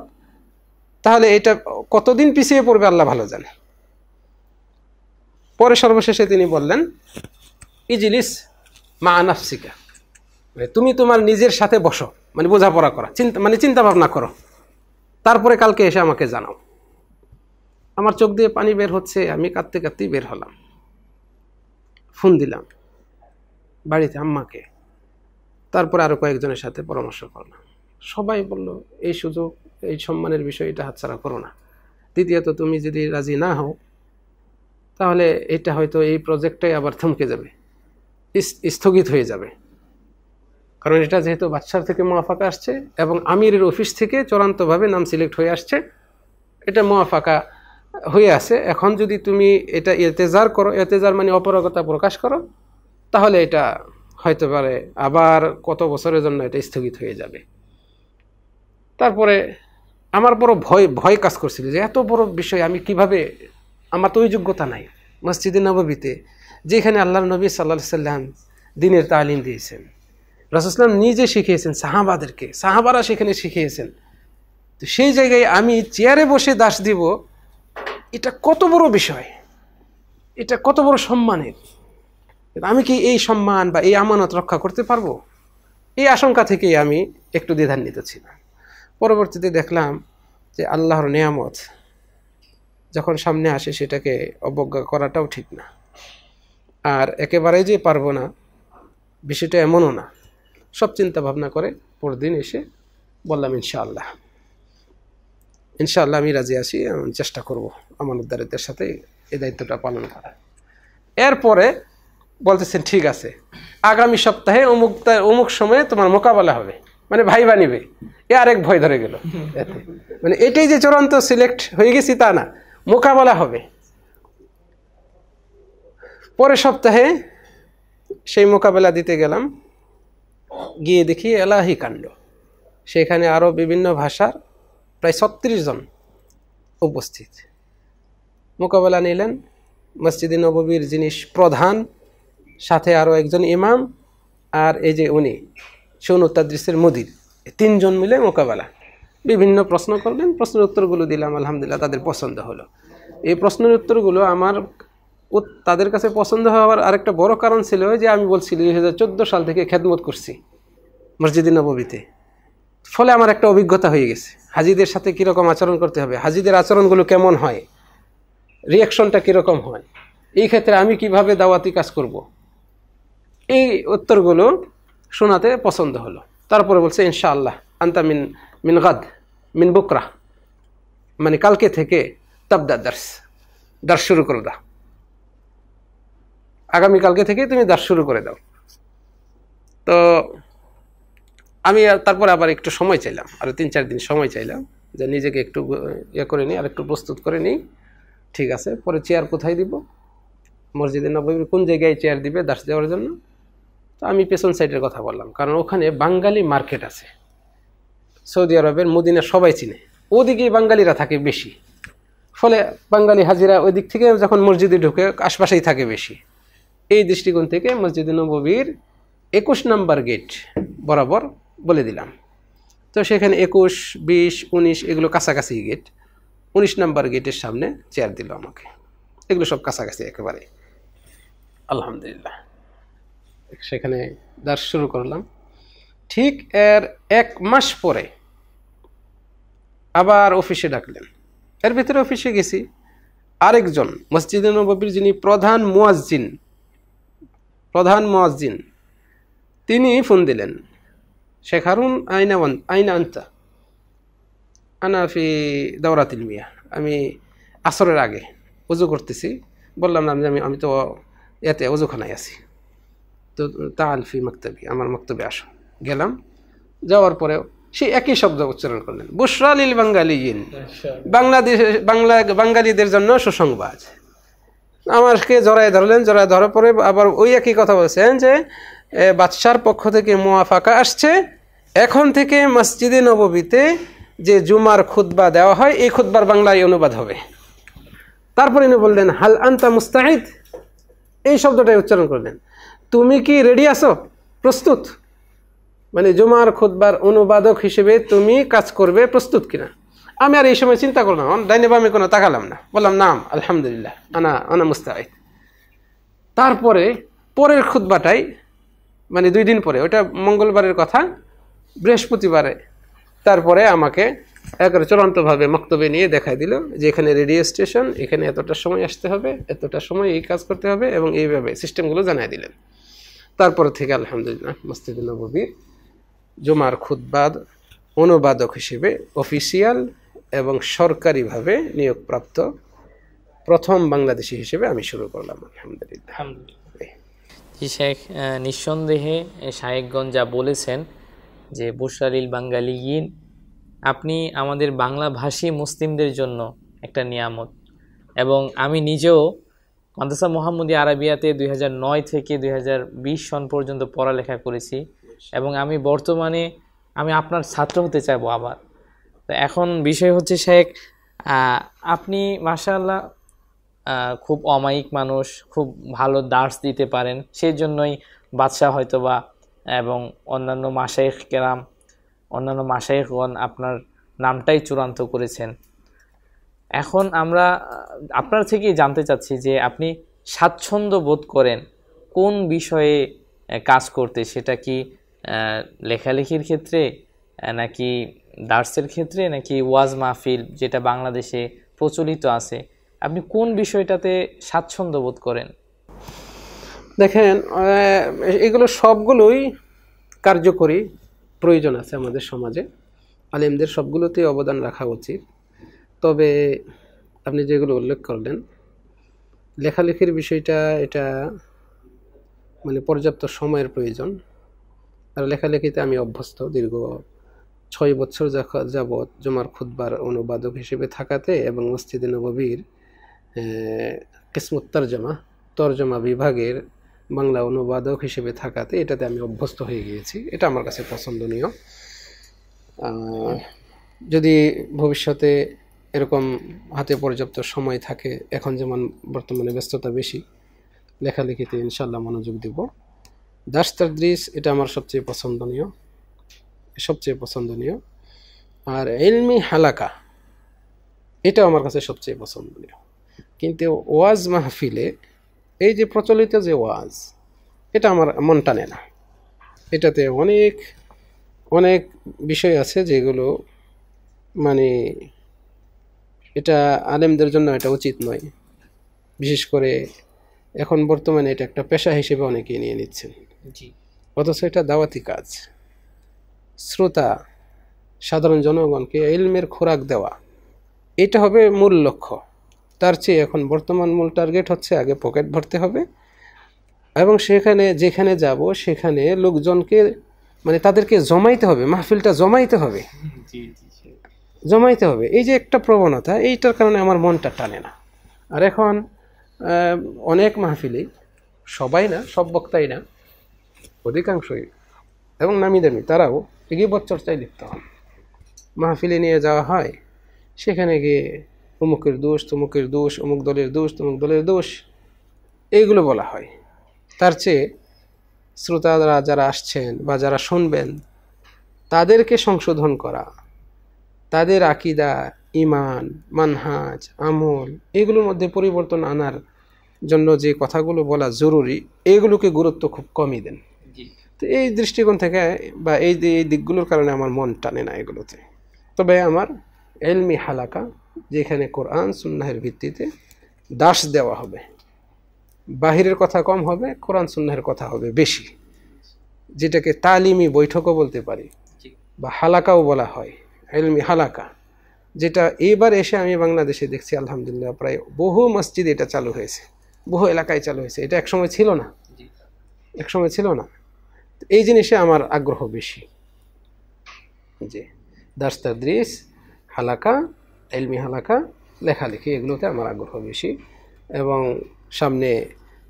তাহলে এটা কতদিন পিছিয়ে পড়বে আল্লাহ ভালো জানে। পরে সর্বশেষে তিনি বললেন, ইজলিস মা নাফসিকা, তুমি তোমার নিজের সাথে বসো, মানে বোঝাপড়া করা, চিন্তা ভাবনা করো, তারপরে কালকে এসে আমাকে জানাও। আমার চোখ দিয়ে পানি বের হচ্ছে, আমি কাঁদতে কাঁদতেই বের হলাম। ফোন দিলাম বাড়িতে আম্মাকে, তারপরে আরো কয়েকজনের সাথে পরামর্শ করলাম। সবাই বলল, এই সুযোগ, এই সম্মানের বিষয়, এটা হাতছাড়া করো না। দ্বিতীয়ত, তুমি যদি রাজি না হও তাহলে এটা হয়তো এই প্রজেক্টটাই আবার থমকে যাবে, স্থগিত হয়ে যাবে, কারণ এটা যেহেতু বাদশার থেকে মুআফাকা আসছে এবং আমিরের অফিস থেকে চূড়ান্তভাবে নাম সিলেক্ট হয়ে আসছে, এটা মুআফাকা হয়ে আছে। এখন যদি তুমি এটা এতেজার করো, এতেজার মানে অপারগতা প্রকাশ করো, তাহলে এটা হয়তো পারে আবার কত বছরের জন্য এটা স্থগিত হয়ে যাবে। তারপরে আমার বড় ভয় ভয় কাজ করছিল যে এত বড় বিষয় আমি কিভাবে, আমার তো ওই যোগ্যতা নাই। মসজিদে নববীতে যেখানে আল্লাহর নবী সাল্লাল্লাহু আলাইহি সাল্লাম দ্বীনের তালিম দিয়েছেন, রাসূল সাল্লাল্লাহু আলাইহি নিজে শিখিয়েছেন সাহাবাদেরকে, সাহাবারা সেখানে শিখিয়েছেন, তো সেই জায়গায় আমি চেয়ারে বসে দাস দিব, এটা কত বড় বিষয়, এটা কত বড় সম্মানের। আমি কি এই সম্মান বা এই আমানত রক্ষা করতে পারবো? এই আশঙ্কা থেকেই আমি একটু দ্বিধান্বিত ছিলাম। পরবর্তীতে দেখলাম যে আল্লাহর নিয়ামত যখন সামনে আসে সেটাকে অবজ্ঞা করাটাও ঠিক না, আর একেবারে যে পারবো না বিষয়টা এমনও না। সব চিন্তা ভাবনা করে পরদিন এসে বললাম ইনশাআল্লাহ ইনশাআল্লাহ আমি রাজি আছি, আমি চেষ্টা করব আমানতদারদের সাথে এই দায়িত্বটা পালন করা। এরপরে বলতেছেন ঠিক আছে, আগামী সপ্তাহে অমুক সময়ে তোমার মোকাবেলা হবে, মানে ভাইবা নিবে। এ আরেক ভয় ধরে গেল। মানে এটাই যে চূড়ান্ত সিলেক্ট হয়ে গেছি তা না, মোকাবেলা হবে। পরের সপ্তাহে সেই মোকাবেলা দিতে গেলাম, গিয়ে দেখি এলাহি কাণ্ড। সেখানে আরও বিভিন্ন ভাষার প্রায় 36 জন উপস্থিত। মোকাবেলা নিলেন মসজিদে নববীর যিনি প্রধান, সাথে আরও একজন ইমাম, আর এই যে উনি সুন্নত তাদরিসের মুদির, 3 জন মিলে মোকাবেলা। বিভিন্ন প্রশ্ন করলেন, প্রশ্নের উত্তরগুলো দিলাম, আলহামদুলিল্লাহ তাদের পছন্দ হলো। এই প্রশ্নের উত্তরগুলো আমার তাদের কাছে পছন্দ হওয়ার আরেকটা বড় কারণ ছিল যে আমি বলছি 2014 সাল থেকে খেদমত করছি মসজিদে নববীতে, ফলে আমার একটা অভিজ্ঞতা হয়ে গেছে হাজিদের সাথে কীরকম আচরণ করতে হবে, হাজিদের আচরণগুলো কেমন হয়, রিয়াকশনটা কীরকম হয়, এই ক্ষেত্রে আমি কিভাবে দাওয়াতি কাজ করব। এই উত্তরগুলো শোনাতে পছন্দ হলো। তারপরে বলছে ইনশাআল্লাহ আন্তা মিন গাদ মিন বুকরা, মানে কালকে থেকে তাবদা দার্স শুরু করে দাও, আগামীকালকে থেকে তুমি দার্স শুরু করে দাও। তো আমি তারপরে আবার একটু সময় চাইলাম, আরও 3-4 দিন সময় চাইলাম, যে নিজেকে একটু ইয়ে করে নিই, আর একটু প্রস্তুত করে নিই। ঠিক আছে, পরে চেয়ার কোথায় দিব, মসজিদে নববীর কোন জায়গায় চেয়ার দিবে দার্স দেওয়ার জন্য। তো আমি পেছন সাইডের কথা বললাম, কারণ ওখানে বাঙালি মার্কেট আছে। সৌদি আরবের মদিনা সবাই চিনে, ওদিকে বাঙালিরা থাকে বেশি, ফলে বাঙালি হাজিরা ওই দিক থেকে যখন মসজিদে ঢুকে আশপাশেই থাকে বেশি। এই দৃষ্টিকোণ থেকে মসজিদে নববীর 21 নম্বর গেট বরাবর বলে দিলাম। তো সেখানে 21, 20, 19 এগুলো কাছাকাছি গেট। 19 নম্বর গেটের সামনে চেয়ার দিল আমাকে। এগুলো সব কাছাকাছি একেবারে। আলহামদুলিল্লাহ সেখানে দার্স শুরু করলাম। ঠিক এর 1 মাস পরে আবার অফিসে ডাকলেন। এর ভিতরে অফিসে গেছি, আরেকজন মসজিদে নববীর যিনি প্রধান মুয়াজ্জিন তিনি ফোন দিলেন, শেখ হারুন আইনা আনতা, আনা ফি দাওরাতিল মিয়া, আমি আসরের আগে ওযু করতেছি। বললাম না আমি তো এতে ওযুখানায় আছি, তো তাআল ফি মাকতাবি, আমার মক্তবে আসো। গেলাম, যাওয়ার পরেও সেই একই শব্দ উচ্চারণ করলেন, বুশরা লিল বাঙ্গালিয়িন, বাঙালিদের জন্য সুসংবাদ। আমাকে জড়ায় ধরলেন, জড়ায় ধরার পরে আবার ওই একই কথা বলছেন যে বাদশার পক্ষ থেকে মুআফাকা আসছে, এখন থেকে মসজিদে নববীতে যে জুমার খুতবা দেওয়া হয় এই খুতবার বাংলায় অনুবাদ হবে। তারপরে ইনি বললেন হাল আনতা মুস্তাঈদ, এই শব্দটাই উচ্চারণ করলেন, তুমি কি রেডি আছো, প্রস্তুত? মানে জুমার খুতবার অনুবাদক হিসেবে তুমি কাজ করবে, প্রস্তুত কিনা? আমি আর এই সময় চিন্তা করলাম, ডাইনে বামে কোনো তাকালাম না, বললাম নাম আলহামদুলিল্লাহ আনা মুস্তাঈদ। তারপরে পরের খুতবাটাই, মানে 2 দিন পরে, ওটা মঙ্গলবারের কথা, বৃহস্পতিবারে তারপরে আমাকে একেবারে চূড়ান্তভাবে মক্তবে নিয়ে দেখাই দিল যে এখানে রেডিও স্টেশন, এখানে এতটা সময় আসতে হবে, এতটা সময় এই কাজ করতে হবে, এবং এইভাবে সিস্টেমগুলো জানাই দিলেন। তারপরে থেকে আলহামদুলিল্লাহ মসজিদে নববীর জুমার খুতবার অনুবাদক হিসেবে অফিসিয়াল এবং সরকারিভাবে নিয়োগপ্রাপ্ত প্রথম বাংলাদেশি হিসেবে আমি শুরু করলাম আলহামদুলিল্লাহ। জি শেখ, নিঃসন্দেহে শায়েখগঞ্জ যা বলেছেন যে বুশরালিল বাঙ্গালিয়িন, আপনি আমাদের বাংলাভাষী মুসলিমদের জন্য একটা নিয়ামত। এবং আমি নিজেও মাদ্রাসা মুহাম্মদিয়া আরাবিয়াতে 2009 থেকে 2020 সন পর্যন্ত পড়ালেখা করেছি, এবং আমি বর্তমানে আপনার ছাত্র হতে চাইবো আবার। তো এখন বিষয় হচ্ছে শেখ, আপনি মাশাআল্লাহ খুব অমায়িক মানুষ, খুব ভালো দার্স দিতে পারেন, সেই জন্যই বাদশাহ হয়তোবা এবং অন্যান্য মাশায়েখ কেরাম, অন্যান্য মাশায়েখগণ আপনার নামটাই চূড়ান্ত করেছেন। এখন আমরা আপনার থেকেই জানতে চাচ্ছি যে আপনি স্বাচ্ছন্দ্য বোধ করেন কোন বিষয়ে কাজ করতে, সেটা কি লেখালেখির ক্ষেত্রে, নাকি দার্সের ক্ষেত্রে, নাকি ওয়াজ মাহফিল যেটা বাংলাদেশে প্রচলিত আছে, আপনি কোন বিষয়টাতে স্বাচ্ছন্দ্য বোধ করেন? দেখেন, এগুলো সবগুলোই কার্যকরী, প্রয়োজন আছে আমাদের সমাজে। আলেমদের সবগুলোতেই অবদান রাখা উচিত। তবে আপনি যেগুলো উল্লেখ করলেন, লেখালেখির বিষয়টা, এটা মানে পর্যাপ্ত সময়ের প্রয়োজন। আর লেখালেখিতে আমি অভ্যস্ত, দীর্ঘ 6 বছর যাবৎ জুমার খুতবার অনুবাদক হিসেবে থাকাতে এবং মসজিদে নববীর কিসমত তরজমা বিভাগের বাংলা অনুবাদক হিসেবে থাকাতে এটাতে আমি অভ্যস্ত হয়ে গিয়েছি। এটা আমার কাছে পছন্দনীয়। যদি ভবিষ্যতে এরকম হাতে পর্যাপ্ত সময় থাকে, এখন যেমন বর্তমানে ব্যস্ততা বেশি, লেখালেখিতে ইনশাল্লাহ মনোযোগ দেব। দার্স তাদরিস এটা আমার সবচেয়ে পছন্দনীয়। আর ইলমি হালাকা এটা আমার কাছে সবচেয়ে পছন্দনীয়। কিন্তু ওয়াজ মাহফিলে এই যে প্রচলিত যে ওয়াজ, এটা আমার মন টানে না। এটাতে অনেক অনেক বিষয় আছে যেগুলো মানে এটা আলেমদের জন্য এটা উচিত নয়। বিশেষ করে এখন বর্তমানে এটা একটা পেশা হিসেবে অনেকেই নিয়ে নিচ্ছেন, অথচ এটা দাওয়াতি কাজ। শ্রোতা সাধারণ জনগণকে ইলমের খোরাক দেওয়া, এটা হবে মূল লক্ষ্য। তার চেয়ে এখন বর্তমান মূল টার্গেট হচ্ছে আগে পকেট ভরতে হবে, এবং যেখানে যাব সেখানে লোকজনকে মানে তাদেরকে জমাইতে হবে, মাহফিলটা জমাইতে হবে। এই যে একটা প্রবণতা, এইটার কারণে আমার মনটা টানে না। আর এখন অনেক মাহফিলে, সবাই না, সব বক্তাই না, অধিকাংশই এবং নামি দামি তারাও গীবত চর্চায় লিপ্ত হন। মাহফিলে নিয়ে যাওয়া হয়, সেখানে গিয়ে অমুকের দোষ, তমুকের দোষ, অমুক দলের দোষ, তমুক দলের দোষ, এইগুলো বলা হয়। তার চেয়ে শ্রোতারা যারা আসছেন বা যারা শুনবেন, তাদেরকে সংশোধন করা, তাদের আকীদা, ঈমান, মানহাজ, আমল, এগুলোর মধ্যে পরিবর্তন আনার জন্য যে কথাগুলো বলা জরুরি, এগুলোকে গুরুত্ব খুব কমই দেন। তো এই দৃষ্টিকোণ থেকে বা এই দিকগুলোর কারণে আমার মন টানে না এগুলোতে। তবে আমার ইলমি হালাকা, যেখানে কোরআন সুন্নাহের ভিত্তিতে দার্স দেওয়া হবে, বাহিরের কথা কম হবে, কোরআন সুন্নাহের কথা হবে বেশি, যেটাকে তালিমি বৈঠকও বলতে পারি বা হালাকাও বলা হয়, ইলমি হালাকা, যেটা এইবার এসে আমি বাংলাদেশে দেখছি আলহামদুলিল্লাহ প্রায় বহু মসজিদ এটা চালু হয়েছে, বহু এলাকায় চালু হয়েছে। এটা একসময় ছিল না। এই জিনিসে আমার আগ্রহ বেশি, যে দার্স তাদরিস, হালাকা, ইলমি হালাকা, লেখালেখি, এগুলোতে আমার আগ্রহ বেশি। এবং সামনে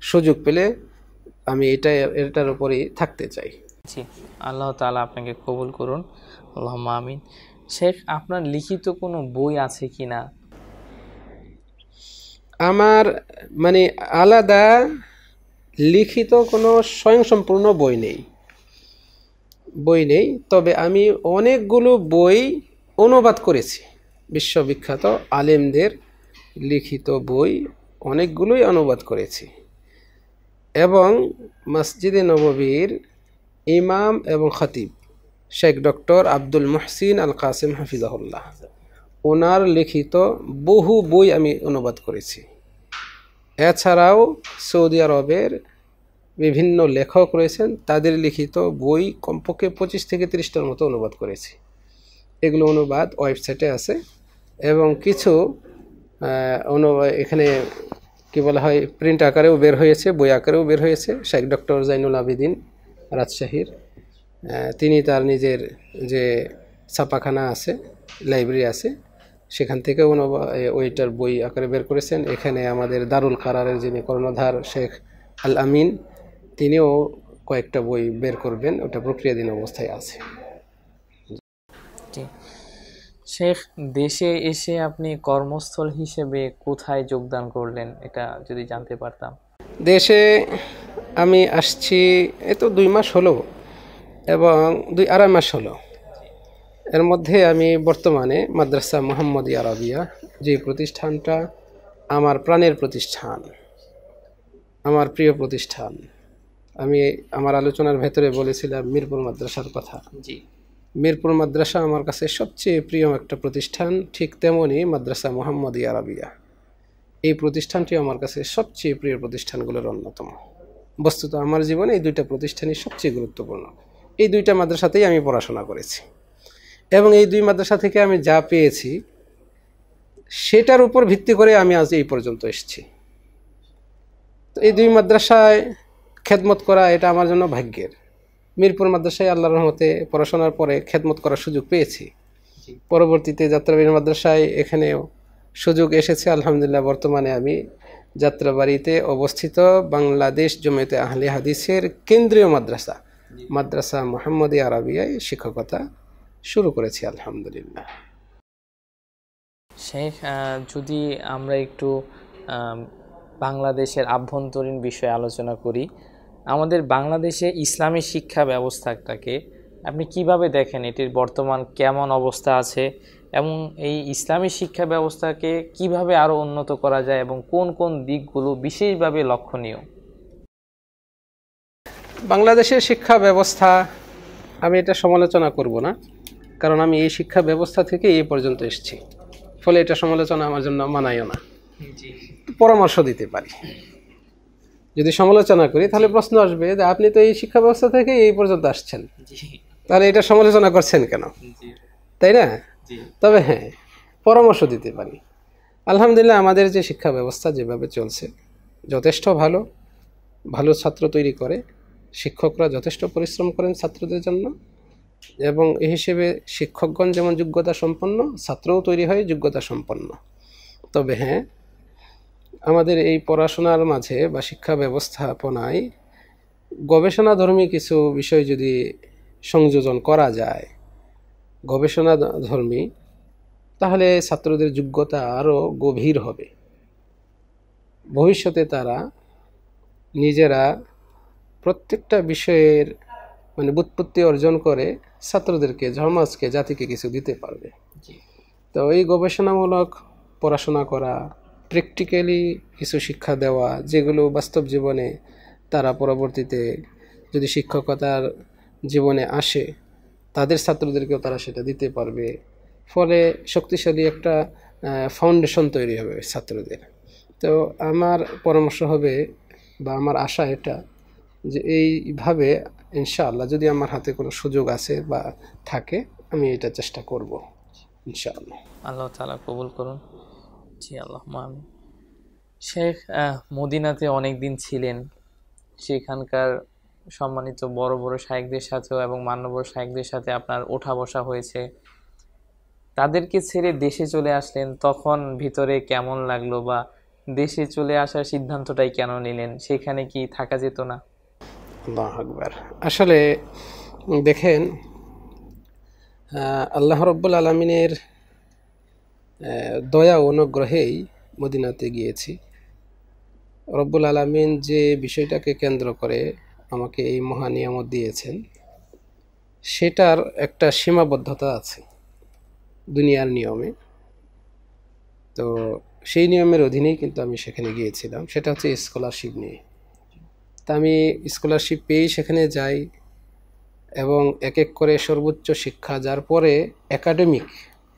সুযোগ পেলে আমি এটার উপরেই থাকতে চাই। জি, আল্লাহ তাআলা আপনাকে কবুল করুন, আল্লাহুম্মা আমিন। শেখ, আপনার লিখিত কোনো বই আছে কিনা? আমার মানে আলাদা লিখিত কোনো স্বয়ংসম্পূর্ণ বই নেই। তবে আমি অনেকগুলো বই অনুবাদ করেছি, বিশ্ববিখ্যাত আলেমদের লিখিত বই অনেকগুলোই অনুবাদ করেছি। এবং মসজিদে নববীর ইমাম এবং খতিব শেখ ডক্টর আব্দুল মুহসিন আল কাসিম হাফিজাহুল্লাহ, ওনার লিখিত বহু বই আমি অনুবাদ করেছি। এছাড়াও সৌদি আরবের বিভিন্ন লেখক রয়েছেন, তাদের লিখিত বই কমপক্ষে 25 থেকে 30টার মতো অনুবাদ করেছি। এগুলো অনুবাদ ওয়েবসাইটে আছে, এবং কিছু এখানে কি বলা হয়, প্রিন্ট আকারেও বের হয়েছে, বই আকারেও বের হয়েছে। শেখ ডক্টর জাইনুল আবেদিন রাজশাহীর, তিনি তার নিজের যে ছাপাখানা আছে, লাইব্রেরি আছে, সেখান থেকে ওইটার বই আকারে বের করেছেন। এখানে আমাদের দারুল কারারের যিনি কর্ণধার শেখ আল আমিন, তিনিও কয়েকটা বই বের করবেন, ওটা প্রক্রিয়াধীন অবস্থায় আছে। শেখ, দেশে এসে আপনি কর্মস্থল হিসেবে কোথায় যোগদান করলেন, এটা যদি জানতে পারতাম। দেশে আমি আসছি এই তো 2 মাস হলো, এবং 2-2.5 মাস হলো। এর মধ্যে আমি বর্তমানে মাদ্রাসা মুহাম্মদিয়া আরাবিয়া, যে প্রতিষ্ঠানটা আমার প্রাণের প্রতিষ্ঠান, আমার প্রিয় প্রতিষ্ঠান, আমি আমার আলোচনার ভেতরে বলেছিলাম মিরপুর মাদ্রাসার কথা। জি, মিরপুর মাদ্রাসা আমার কাছে সবচেয়ে প্রিয় একটা প্রতিষ্ঠান, ঠিক তেমনই মাদ্রাসা মুহাম্মদিয়া আরাবিয়া, এই প্রতিষ্ঠানটি আমার কাছে সবচেয়ে প্রিয় প্রতিষ্ঠানগুলোর অন্যতম। বস্তুত আমার জীবনে এই 2টা প্রতিষ্ঠানই সবচেয়ে গুরুত্বপূর্ণ। এই 2টা মাদ্রাসাতেই আমি পড়াশোনা করেছি, এবং এই 2 মাদ্রাসা থেকে আমি যা পেয়েছি সেটার উপর ভিত্তি করে আমি আজ এই পর্যন্ত এসেছি। তো এই 2 মাদ্রাসায় খেদমত করা এটা আমার জন্য ভাগ্যের। মিরপুর মাদ্রাসায় আল্লাহর রহমতে পড়াশোনার পরে খেদমত করার সুযোগ পেয়েছি। পরবর্তীতে যাত্রাবাড়ি মাদ্রাসায় এখানেও সুযোগ এসেছে আলহামদুলিল্লাহ। বর্তমানে আমি যাত্রাবাড়িতে অবস্থিত বাংলাদেশ জমিয়তে আহলে হাদিসের কেন্দ্রীয় মাদ্রাসা মাদ্রাসা মুহাম্মদিয়া আরাবিয়ায় শিক্ষকতা শুরু করেছি আলহামদুলিল্লাহ। শেখ, যদি আমরা একটু বাংলাদেশের আভ্যন্তরীণ বিষয়ে আলোচনা করি, আমাদের বাংলাদেশে ইসলামী শিক্ষা ব্যবস্থাটাকে আপনি কিভাবে দেখেন, এটির বর্তমান কেমন অবস্থা আছে, এবং এই ইসলামী শিক্ষা ব্যবস্থাকে কিভাবে আরও উন্নত করা যায়, এবং কোন কোন দিকগুলো বিশেষভাবে লক্ষণীয়? বাংলাদেশের শিক্ষা ব্যবস্থা আমি এটা সমালোচনা করব না, কারণ আমি এই শিক্ষা ব্যবস্থা থেকে এই পর্যন্ত এসেছি, ফলে এটা সমালোচনা আমার জন্য মানায়ও না। পরামর্শ দিতে পারি। যদি সমালোচনা করি তাহলে প্রশ্ন আসবে যে আপনি তো এই শিক্ষা ব্যবস্থা থেকে এই পর্যন্ত আসছেন, তাহলে এটা সমালোচনা করছেন কেন, তাই না? তবে হ্যাঁ, পরামর্শ দিতে পারি। আলহামদুলিল্লাহ, আমাদের যে শিক্ষা ব্যবস্থা যেভাবে চলছে যথেষ্ট ভালো, ভালো ছাত্র তৈরি করে, শিক্ষকরা যথেষ্ট পরিশ্রম করেন ছাত্রদের জন্য, এবং এই হিসেবে শিক্ষকগণ যেমন যোগ্যতা সম্পন্ন, ছাত্রও তৈরি হয় যোগ্যতা সম্পন্ন। তবে হ্যাঁ, আমাদের এই পড়াশোনার মাঝে বা শিক্ষা ব্যবস্থাপনায় গবেষণাধর্মী কিছু বিষয় যদি সংযোজন করা যায়, গবেষণাধর্মী, তাহলে ছাত্রদের যোগ্যতা আরও গভীর হবে। ভবিষ্যতে তারা নিজেরা প্রত্যেকটা বিষয়ের ব্যুৎপত্তি অর্জন করে ছাত্রদেরকে, সমাজকে, জাতিকে কিছু দিতে পারবে। তো এই গবেষণামূলক পড়াশোনা করা, প্র্যাকটিক্যালি কিছু শিক্ষা দেওয়া, যেগুলো বাস্তব জীবনে তারা পরবর্তীতে যদি শিক্ষকতার জীবনে আসে তাদের ছাত্রদেরকেও তারা সেটা দিতে পারবে, ফলে শক্তিশালী একটা ফাউন্ডেশন তৈরি হবে ছাত্রদের। তো আমার পরামর্শ হবে বা আমার আশা এটা যে এইভাবে ইনশাআল্লাহ যদি আমার হাতে কোনো সুযোগ আছে বা থাকে, আমি এটা চেষ্টা করব ইনশাআল্লাহ। আল্লাহ তাআলা কবুল করুন। জি, আল্লাহ আমিন। শেখ, মদিনাতে অনেক দিন ছিলেন, সেখানকার সম্মানিত বড় বড় শায়েখদের সাথেও এবং মান্যবর শায়েখদের সাথে আপনার ওঠা বসা হয়েছে। তাদেরকে ছেড়ে দেশে চলে আসলেন, তখন ভিতরে কেমন লাগলো, বা দেশে চলে আসার সিদ্ধান্তটাই কেন নিলেন? সেখানে কি থাকা যেত না? আল্লাহু আকবার। আসলে দেখেন, আল্লাহ রাব্বুল আলামিনের দয়া ও অনুগ্রহেই মদিনাতে গিয়েছি। রব্বুল আলামিন যে বিষয়টাকে কেন্দ্র করে আমাকে এই মহা নিয়ামত দিয়েছেন, সেটার একটা সীমাবদ্ধতা আছে দুনিয়ার নিয়মে। তো সেই নিয়মের অধীনেই কিন্তু আমি সেখানে গিয়েছিলাম, সেটা হচ্ছে স্কলারশিপ নিয়ে। তা আমি স্কলারশিপ পেয়েই সেখানে যাই, এবং এক এক করে সর্বোচ্চ শিক্ষা, যার পরে একাডেমিক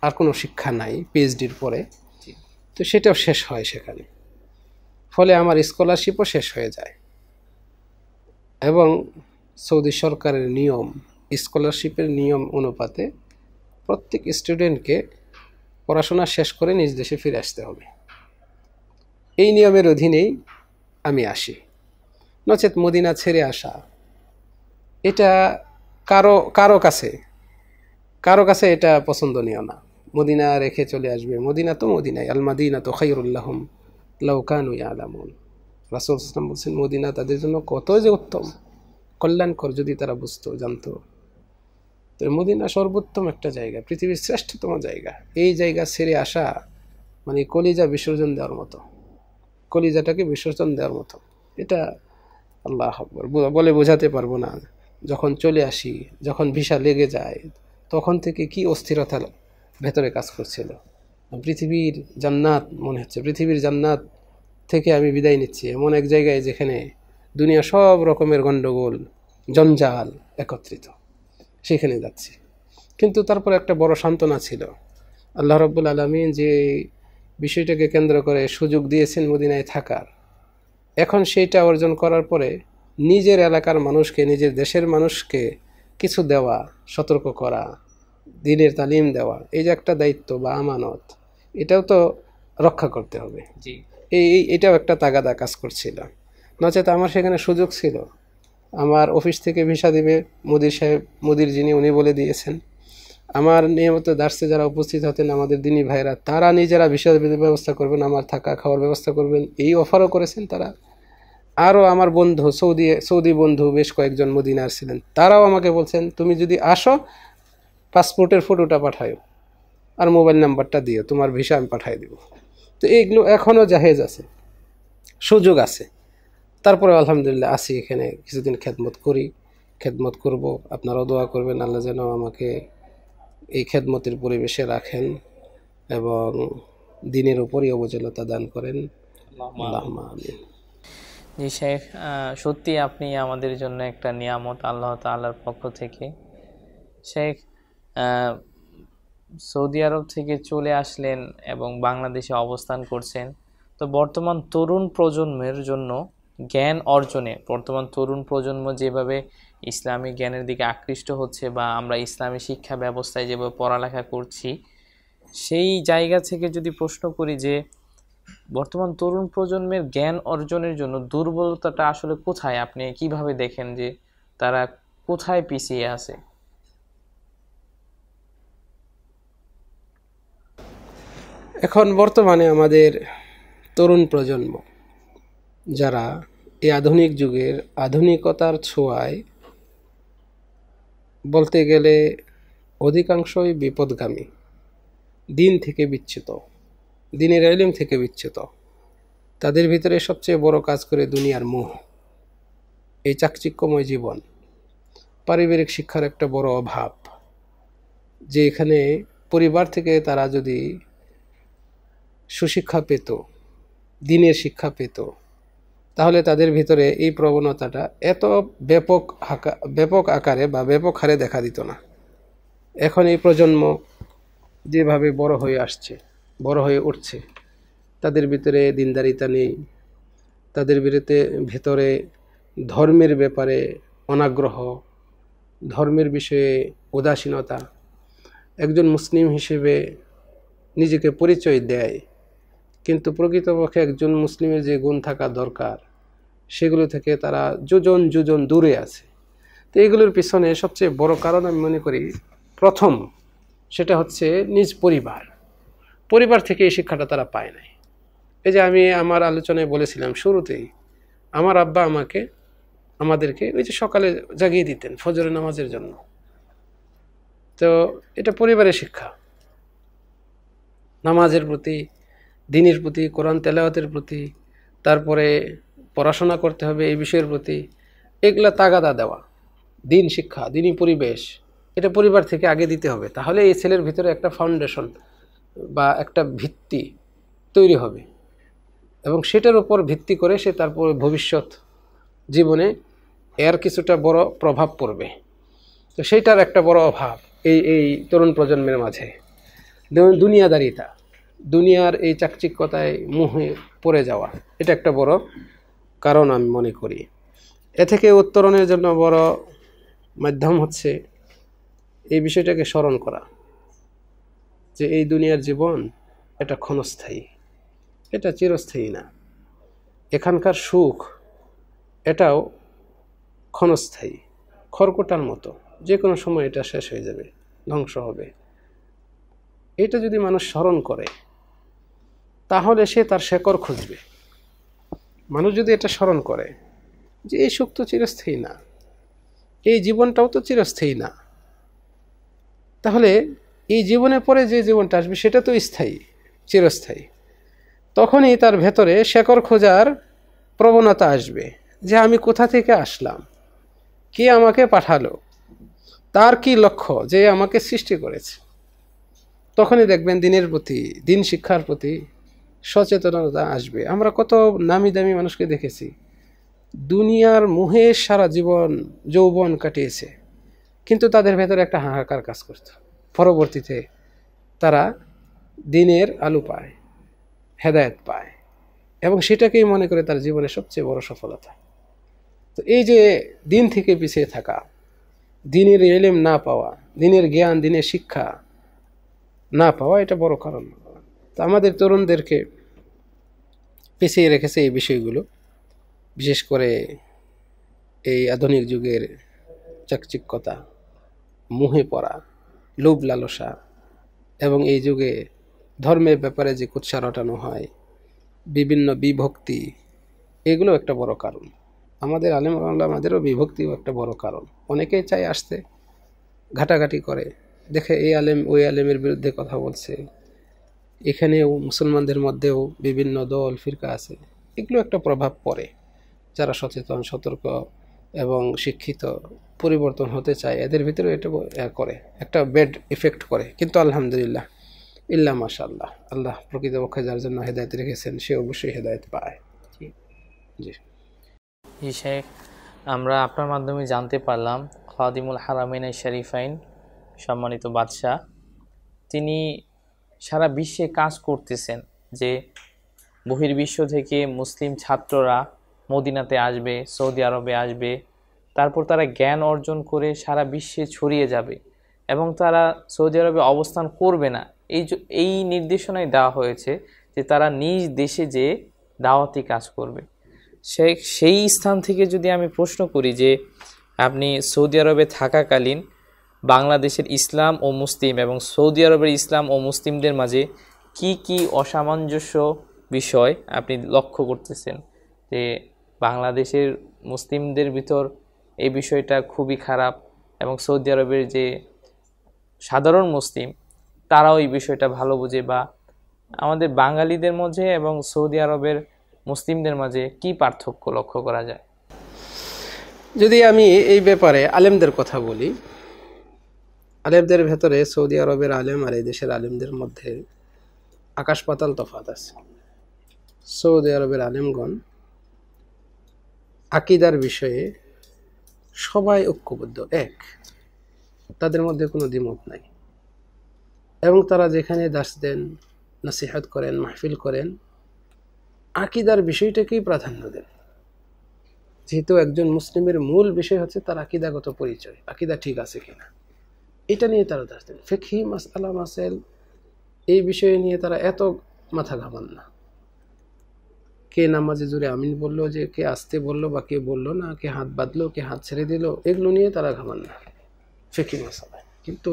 আর কোনো শিক্ষা নাই পিএইচডির পরে, তো সেটাও শেষ হয় সেখানে। ফলে আমার স্কলারশিপও শেষ হয়ে যায়, এবং সৌদি সরকারের নিয়ম, স্কলারশিপের নিয়ম অনুপাতে প্রত্যেক স্টুডেন্টকে পড়াশোনা শেষ করে নিজ দেশে ফিরে আসতে হবে। এই নিয়মের অধীনেই আমি আসি। নচেত মদিনা ছেড়ে আসা এটা কারো কাছে এটা পছন্দনীয় না। মদিনা রেখে চলে আসবে, মদিনা তো মদিনাই, আল মাদিনা তো খায়রুল লাহুম লাউ কানু ইয়ালামুন। রাসূল সাল্লাল্লাহু আলাইহি ওয়াসাল্লাম বলছেন, মদিনা তাদের জন্য কত যে উত্তম, কল্যাণকর, যদি তারা বুঝতো, জানতো। তো মদিনা সর্বোত্তম একটা জায়গা, পৃথিবীর শ্রেষ্ঠতম জায়গা। এই জায়গা ছেড়ে আসা মানে কলিজা বিসর্জন দেওয়ার মতো, কলিজাটাকে বিসর্জন দেওয়ার মতো। এটা আল্লাহ আকবার বলে বোঝাতে পারবো না। যখন চলে আসি, যখন ভিসা লেগে যায়, তখন থেকে কি অস্থিরতা ভেতরে কাজ করছিল। পৃথিবীর জান্নাত মনে হচ্ছে, পৃথিবীর জান্নাত থেকে আমি বিদায় নিচ্ছি এমন এক জায়গায় যেখানে দুনিয়া সব রকমের গণ্ডগোল জঞ্জাল একত্রিত, সেখানে যাচ্ছি। কিন্তু তারপর একটা বড় সান্ত্বনা ছিল, আল্লাহ রাব্বুল আলামিন যে বিষয়টাকে কেন্দ্র করে সুযোগ দিয়েছেন মদিনায় থাকার, এখন সেইটা অর্জন করার পরে নিজের এলাকার মানুষকে, নিজের দেশের মানুষকে কিছু দেওয়া, সতর্ক করা, দ্বীনের তালিম দেওয়া, এই যে একটা দায়িত্ব বা আমানত, এটাও তো রক্ষা করতে হবে। জি, এটাও একটা তাগাদা কাজ করছিল। নচেত আমার সেখানে সুযোগ ছিল, আমার অফিস থেকে ভিসা দিবে মুদির সাহেব, মুদির যিনি, উনি বলে দিয়েছেন। আমার নিয়মিত দার্সে যারা উপস্থিত হতেন আমাদের দিনী ভাইরা, তারা নিজেরা ভিসা ব্যবস্থা করবেন, আমার থাকা খাওয়ার ব্যবস্থা করবেন, এই অফারও করেছেন তারা। আরও আমার বন্ধু, সৌদি বন্ধু বেশ কয়েকজন মদিনার ছিলেন, তারাও আমাকে বলছেন তুমি যদি আসো পাসপোর্টের ফটোটা পাঠাও আর মোবাইল নাম্বারটা দিও, তোমার ভিসা আমি পাঠিয়ে দেব। তো এইগুলো এখনও জাহেজ আছে, সুযোগ আছে। তারপরে আলহামদুলিল্লাহ আসি এখানে, কিছুদিন খেদমত করি, খেদমত করব। আপনারাও দোয়া করবেন আল্লাহ যেন আমাকে এই খেদমতের পরিবেশে রাখেন এবং দিনের উপরই অবচলতা দান করেন। আল্লাহুম্মা আমিন। জি শেখ, সত্যি আপনি আমাদের জন্য একটা নিয়ামত আল্লাহ তাআলার পক্ষ থেকে। শেখ, সৌদি আরব থেকে চলে আসলেন এবং বাংলাদেশে অবস্থান করছেন। তো বর্তমান তরুণ প্রজন্মের জন্য জ্ঞান অর্জনে, বর্তমান তরুণ প্রজন্ম যেভাবে ইসলামী জ্ঞানের দিকে আকৃষ্ট হচ্ছে বা আমরা ইসলামী শিক্ষা ব্যবস্থায় যেভাবে পড়ালেখা করছি, সেই জায়গা থেকে যদি প্রশ্ন করি যে বর্তমান তরুণ প্রজন্মের জ্ঞান অর্জনের জন্য দুর্বলতাটা আসলে কোথায়, আপনি কিভাবে দেখেন যে তারা কোথায় পিছিয়ে আছে? এখন বর্তমানে আমাদের তরুণ প্রজন্ম যারা এই আধুনিক যুগের আধুনিকতার ছোঁয়ায় বলতে গেলে অধিকাংশই বিপদগামী, দিন থেকে বিচ্যুত, দিনের ইলম থেকে বিচ্যুত। তাদের ভিতরে সবচেয়ে বড় কাজ করে দুনিয়ার মোহ, এই চাকচিক্যময় জীবন, পারিবারিক শিক্ষার একটা বড় অভাব। যে এখানে পরিবার থেকে তারা যদি সুশিক্ষা পেত, দিনের শিক্ষা পেত, তাহলে তাদের ভিতরে এই প্রবণতাটা এত ব্যাপক আকারে বা ব্যাপক হারে দেখা দিত না। এখন এই প্রজন্ম যেভাবে বড় হয়ে আসছে, বড় হয়ে উঠছে, তাদের ভিতরে দিনদারিতা নেই, তাদের ভিতরে ধর্মের ব্যাপারে অনাগ্রহ, ধর্মের বিষয়ে উদাসীনতা। একজন মুসলিম হিসেবে নিজেকে পরিচয় দেয়, কিন্তু প্রকৃতপক্ষে একজন মুসলিমের যে গুণ থাকা দরকার সেগুলো থেকে তারা যোজন দূরে আছে। তো এগুলোর পিছনে সবচেয়ে বড় কারণ আমি মনে করি, প্রথম সেটা হচ্ছে নিজ পরিবার থেকে এই শিক্ষাটা তারা পায় নাই। এই যে আমি আমার আলোচনায় বলেছিলাম শুরুতেই, আমার আব্বা আমাদেরকে ওই যে সকালে জাগিয়ে দিতেন ফজরের নামাজের জন্য। তো এটা পরিবারের শিক্ষা, নামাজের প্রতি, দ্বীনের প্রতি, কোরআন তেলাওয়াতের প্রতি, তারপরে পড়াশোনা করতে হবে এই বিষয়ের প্রতি, এগুলা তাগাদা দেওয়া, দ্বীন শিক্ষা, দ্বীনি পরিবেশ, এটা পরিবার থেকে আগে দিতে হবে। তাহলে এই ছেলের ভিতরে একটা ফাউন্ডেশন বা একটা ভিত্তি তৈরি হবে এবং সেটার উপর ভিত্তি করে সে তারপর ভবিষ্যৎ জীবনে এর কিছুটা বড় প্রভাব পড়বে। তো সেইটার একটা বড় অভাব এই তরুণ প্রজন্মের মাঝে। দুনিয়াদারিতা, দুনিয়ার এই চাকচিক্যতায় মোহে পড়ে যাওয়া, এটা একটা বড় কারণ আমি মনে করি। এ থেকে উত্তরণের জন্য বড় মাধ্যম হচ্ছে এই বিষয়টাকে স্মরণ করা যে এই দুনিয়ার জীবন এটা ক্ষণস্থায়ী, এটা চিরস্থায়ী না। এখানকার সুখ এটাও ক্ষণস্থায়ী, খড়কুটার মতো, যে কোনো সময় এটা শেষ হয়ে যাবে, ধ্বংস হবে। এটা যদি মানুষ স্মরণ করে তাহলে সে তার শেকড় খুঁজবে। মানুষ যদি এটা স্মরণ করে যে এই সুখ তো চিরস্থায়ী না, এই জীবনটাও তো চিরস্থায়ী না, তাহলে এই জীবনের পরে যে জীবনটা আসবে সেটা তো স্থায়ী, চিরস্থায়ী। তখনই তার ভেতরে শেকড় খোঁজার প্রবণতা আসবে, যে আমি কোথা থেকে আসলাম, কে আমাকে পাঠালো, তার কি লক্ষ্য, যে আমাকে সৃষ্টি করেছে। তখনই দেখবেন দিনের প্রতি, দিন শিক্ষার প্রতি সচেতনতা আসবে। আমরা কত নামি দামি মানুষকে দেখেছি, দুনিয়ার মোহে সারা জীবন যৌবন কাটিয়েছে, কিন্তু তাদের ভেতরে একটা হাহাকার কাজ করত। পরবর্তীতে তারা দিনের আলো পায়, হেদায়েত পায়, এবং সেটাকেই মনে করে তার জীবনের সবচেয়ে বড় সফলতা। তো এই যে দিন থেকে পিছিয়ে থাকা, দিনের ইলম না পাওয়া, দিনের জ্ঞান, দিনের শিক্ষা না পাওয়া, এটা বড় কারণ। তো আমাদের তরুণদেরকে পিছিয়ে রেখেছে এই বিষয়গুলো, বিশেষ করে এই আধুনিক যুগের চাকচিক্যতা, মোহে পড়া, লোভ লালসা, এবং এই যুগে ধর্মের ব্যাপারে যে কুৎসা রটানো হয়, বিভিন্ন বিভক্তি, এগুলো একটা বড় কারণ। আমাদের আলেম ওলামাদেরও বিভক্তিও একটা বড় কারণ। অনেকেই চায় আসতে, ঘাটাঘাটি করে, দেখে এই আলেম ওই আলেমের বিরুদ্ধে কথা বলছে, এখানেও মুসলমানদের মধ্যেও বিভিন্ন দল ফিরকা আছে, এগুলো একটা প্রভাব পড়ে। যারা সচেতন, সতর্ক এবং শিক্ষিত, পরিবর্তন হতে চায়, এদের ভিতরে এটা করে একটা ব্যাড ইফেক্ট করে। কিন্তু আলহামদুলিল্লাহ, ইল্লা মাশাআল্লাহ, আল্লাহ প্রকৃতপক্ষে যার জন্য হেদায়েত রেখেছেন সে অবশ্যই হেদায়েত পায়। জি জি শেখ, আমরা আপনার মাধ্যমে জানতে পারলাম খাদিমুল হারামাইন শরীফাইন, সম্মানিত বাদশাহ, তিনি সারা বিশ্বে কাজ করতেছেন যে বহির্বিশ্ব থেকে মুসলিম ছাত্ররা মদিনাতে আসবে, সৌদি আরবে আসবে, তারপর তারা জ্ঞান অর্জন করে সারা বিশ্বে ছড়িয়ে যাবে, এবং তারা সৌদি আরবে অবস্থান করবে না। এই নির্দেশনাই দেওয়া হয়েছে যে তারা নিজ দেশে যে দাওয়াতি কাজ করবে। সেই স্থান থেকে যদি আমি প্রশ্ন করি যে আপনি সৌদি আরবে থাকাকালীন বাংলাদেশের ইসলাম ও মুসলিম এবং সৌদি আরবের ইসলাম ও মুসলিমদের মাঝে কি কি অসামঞ্জস্য বিষয় আপনি লক্ষ্য করতেছেন, যে বাংলাদেশের মুসলিমদের ভিতর এই বিষয়টা খুবই খারাপ, এবং সৌদি আরবের যে সাধারণ মুসলিম তারাও এই বিষয়টা ভালো বোঝে, বা আমাদের বাঙালিদের মাঝে এবং সৌদি আরবের মুসলিমদের মাঝে কি পার্থক্য লক্ষ্য করা যায়? যদি আমি এই ব্যাপারে আলেমদের কথা বলি, আলেমদের ভেতরে সৌদি আরবের আলেম আর এই দেশের আলেমদের মধ্যে আকাশ পাতাল তফাৎ আছে। সৌদি আরবের আলেমগণ আকীদার বিষয়ে সবাই ঐক্যবদ্ধ, এক, তাদের মধ্যে কোনো দ্বিমত নাই, এবং তারা যেখানে দাস দেন, নসিহত করেন, মাহফিল করেন, আকীদার বিষয়টাকেই প্রাধান্য দেন। যেহেতু একজন মুসলিমের মূল বিষয় হচ্ছে তার আকীদাগত পরিচয়, আকীদা ঠিক আছে কিনা, এটা নিয়ে তারা দাস দেন। ফিকহি মাসআলা মাসাইল, এই বিষয়ে নিয়ে তারা এত মাথা ঘামান না। কে নামাজে জোরে আমিন বললো, যে কে আসতে বললো বা কে বললো না, কে হাত বাঁধলো, কে হাত ছেড়ে দিল, এগুলো নিয়ে তারা ঘামান না ফিকহি মাসালায়। কিন্তু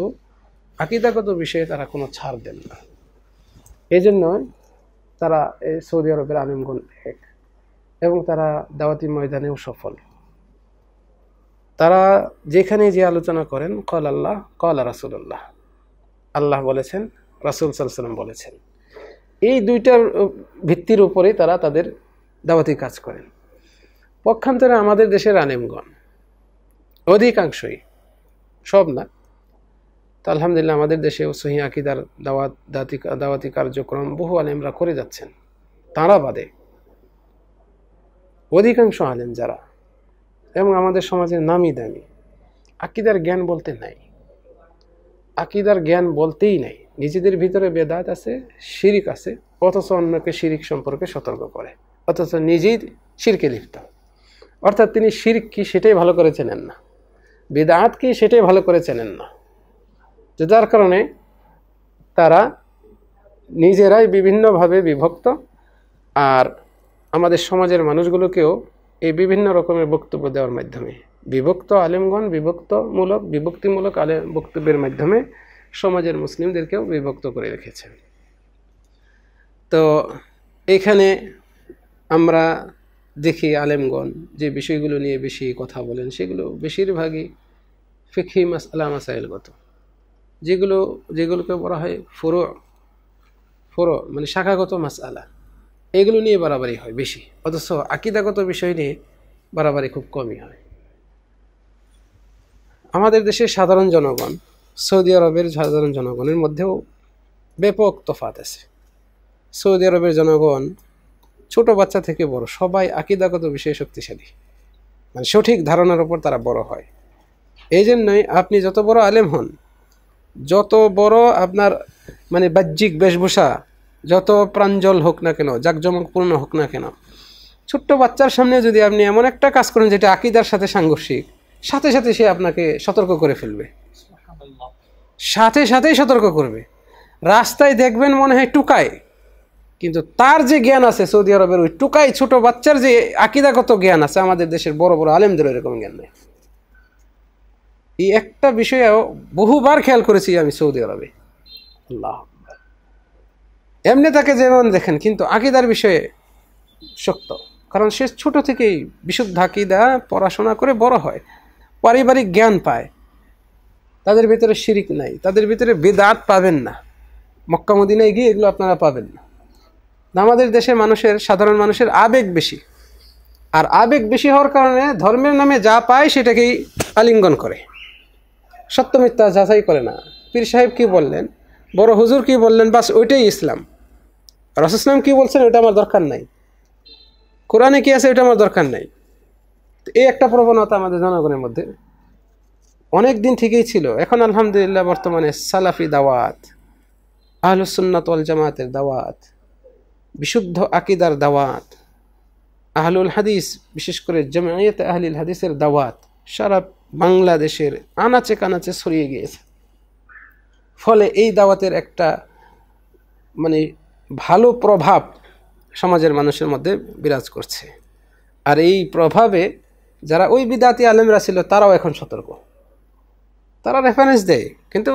আকীদাগত বিষয়ে তারা কোনো ছাড় দেন না। এই জন্য তারা সৌদি আরবের আলেমগণ এক, এবং তারা দাওয়াতি ময়দানেও সফল। তারা যেখানে যে আলোচনা করেন, কল আল্লাহ কল রাসূলুল্লাহ, আল্লাহ বলেছেন, রাসূল সাল্লাল্লাহু আলাইহি ওয়াসাল্লাম বলেছেন, এই দুইটার ভিত্তির উপরে তারা তাদের দাওয়াতি কাজ করেন। পক্ষান্তরে আমাদের দেশের আলেমগণ অধিকাংশই, সব না, তো আলহামদুলিল্লাহ আমাদের দেশেও সহিহ আকীদার দাওয়াতি কার্যক্রম বহু আলেমরা করে যাচ্ছেন। তারা বাদে অধিকাংশ আলেম যারা, এবং আমাদের সমাজের নামি দামি, আকীদার জ্ঞান বলতে নাই, আকীদার জ্ঞান বলতেই নাই। নিজেদের ভিতরে বেদাত আছে, শিরিক আছে, অথচ অন্যকে শিরিক সম্পর্কে সতর্ক করে, অথচ নিজেই শিরকে লিপ্ত। অর্থাৎ তিনি শিরক কি সেটাই ভালো করে চেনেন না, বেদাত কি সেটাই ভালো করে চেনেন না, যার কারণে তারা নিজেরাই বিভিন্নভাবে বিভক্ত, আর আমাদের সমাজের মানুষগুলোকেও এই বিভিন্ন রকমের বক্তব্য দেওয়ার মাধ্যমে, বিভক্ত আলেমগণ বিভক্তিমূলক আলেম বক্তব্যের মাধ্যমে সমাজের মুসলিমদেরকেও বিভক্ত করে রেখেছেন। তো এখানে আমরা দেখি আলেমগণ যে বিষয়গুলো নিয়ে বেশি কথা বলেন, সেগুলো বেশিরভাগই ফিকহি মাসআলা মাসাইলগত, যেগুলোকে বলা হয় ফুরু, মানে শাখাগত মাসআলা, এগুলো নিয়ে বাড়াবাড়ি হয় বেশি, অথচ আকীদাগত বিষয় নিয়ে বাড়াবাড়ি খুব কমই হয়। আমাদের দেশের সাধারণ জনগণ, সৌদি আরবের সাধারণ জনগণের মধ্যেও ব্যাপক তফাৎ আছে। সৌদি আরবের জনগণ ছোট বাচ্চা থেকে বড় সবাই আকীদাগত বিষয়ে শক্তিশালী, মানে সঠিক ধারণার উপর তারা বড় হয়। এই জন্যই আপনি যত বড় আলেম হন, যত বড় আপনার মানে বাহ্যিক বেশভূষা যত প্রাঞ্জল হোক না কেন, জাঁকজমকপূর্ণ হোক না কেন, ছোট্ট বাচ্চার সামনে যদি আপনি এমন একটা কাজ করেন যেটা আকীদার সাথে সাংঘর্ষিক, সাথে সাথে সে আপনাকে সতর্ক করে ফেলবে, সাথে সাথেই সতর্ক করবে। রাস্তায় দেখবেন মনে হয় টুকায়, কিন্তু তার যে জ্ঞান আছে সৌদি আরবের ওই টুকাই ছোট বাচ্চার যে আকীদাগত জ্ঞান আছে, আমাদের দেশের বড় বড় আলেমদের এরকম জ্ঞান নেই। এই একটা বিষয়েও বহুবার খেয়াল করেছি আমি সৌদি আরবে। আল্লাহ, এমনি তাকে যেমন দেখেন, কিন্তু আকীদার বিষয়ে শক্ত, কারণ সে ছোট থেকেই বিশুদ্ধ আকীদা পড়াশোনা করে বড় হয়, পারিবারিক জ্ঞান পায়। তাদের ভিতরে শিরিক নাই, তাদের ভিতরে বিদআত পাবেন না। মক্কা মদিনায় গিয়ে এগুলো আপনারা পাবেন না। আমাদের দেশে মানুষের, সাধারণ মানুষের আবেগ বেশি, আর আবেগ বেশি হওয়ার কারণে ধর্মের নামে যা পায় সেটাকেই আলিঙ্গন করে, সত্য মিথ্যা যাচাই করে না। পীর সাহেব কি বললেন, বড় হুজুর কি বললেন, বাস ওইটাই ইসলাম। রাসূল সাল্লাল্লাহু আলাইহি ওয়াসাল্লাম কি বলছেন ওটা আমার দরকার নাই, কোরআনে কি আছে ওটা আমার দরকার নাই। এই একটা প্রবণতা আমাদের জনগণের মধ্যে অনেক দিন থেকেই ছিল। এখন আলহামদুলিল্লাহ বর্তমানে সালাফি দাওয়াত, আহলুস সুন্নাত ওয়াল জামাতের দাওয়াত, বিশুদ্ধ আকীদার দাওয়াত, আহলুল হাদিস, বিশেষ করে জামিয়াতে আহলিল হাদিসের দাওয়াত সারা বাংলাদেশের আনাচে কানাচে ছড়িয়ে গিয়েছে। ফলে এই দাওয়াতের একটা মানে ভালো প্রভাব সমাজের মানুষের মধ্যে বিরাজ করছে। আর এই প্রভাবে যারা ওই বিদাতি আলেমরা ছিল তারাও এখন সতর্ক, তারা রেফারেন্স দেয়, কিন্তু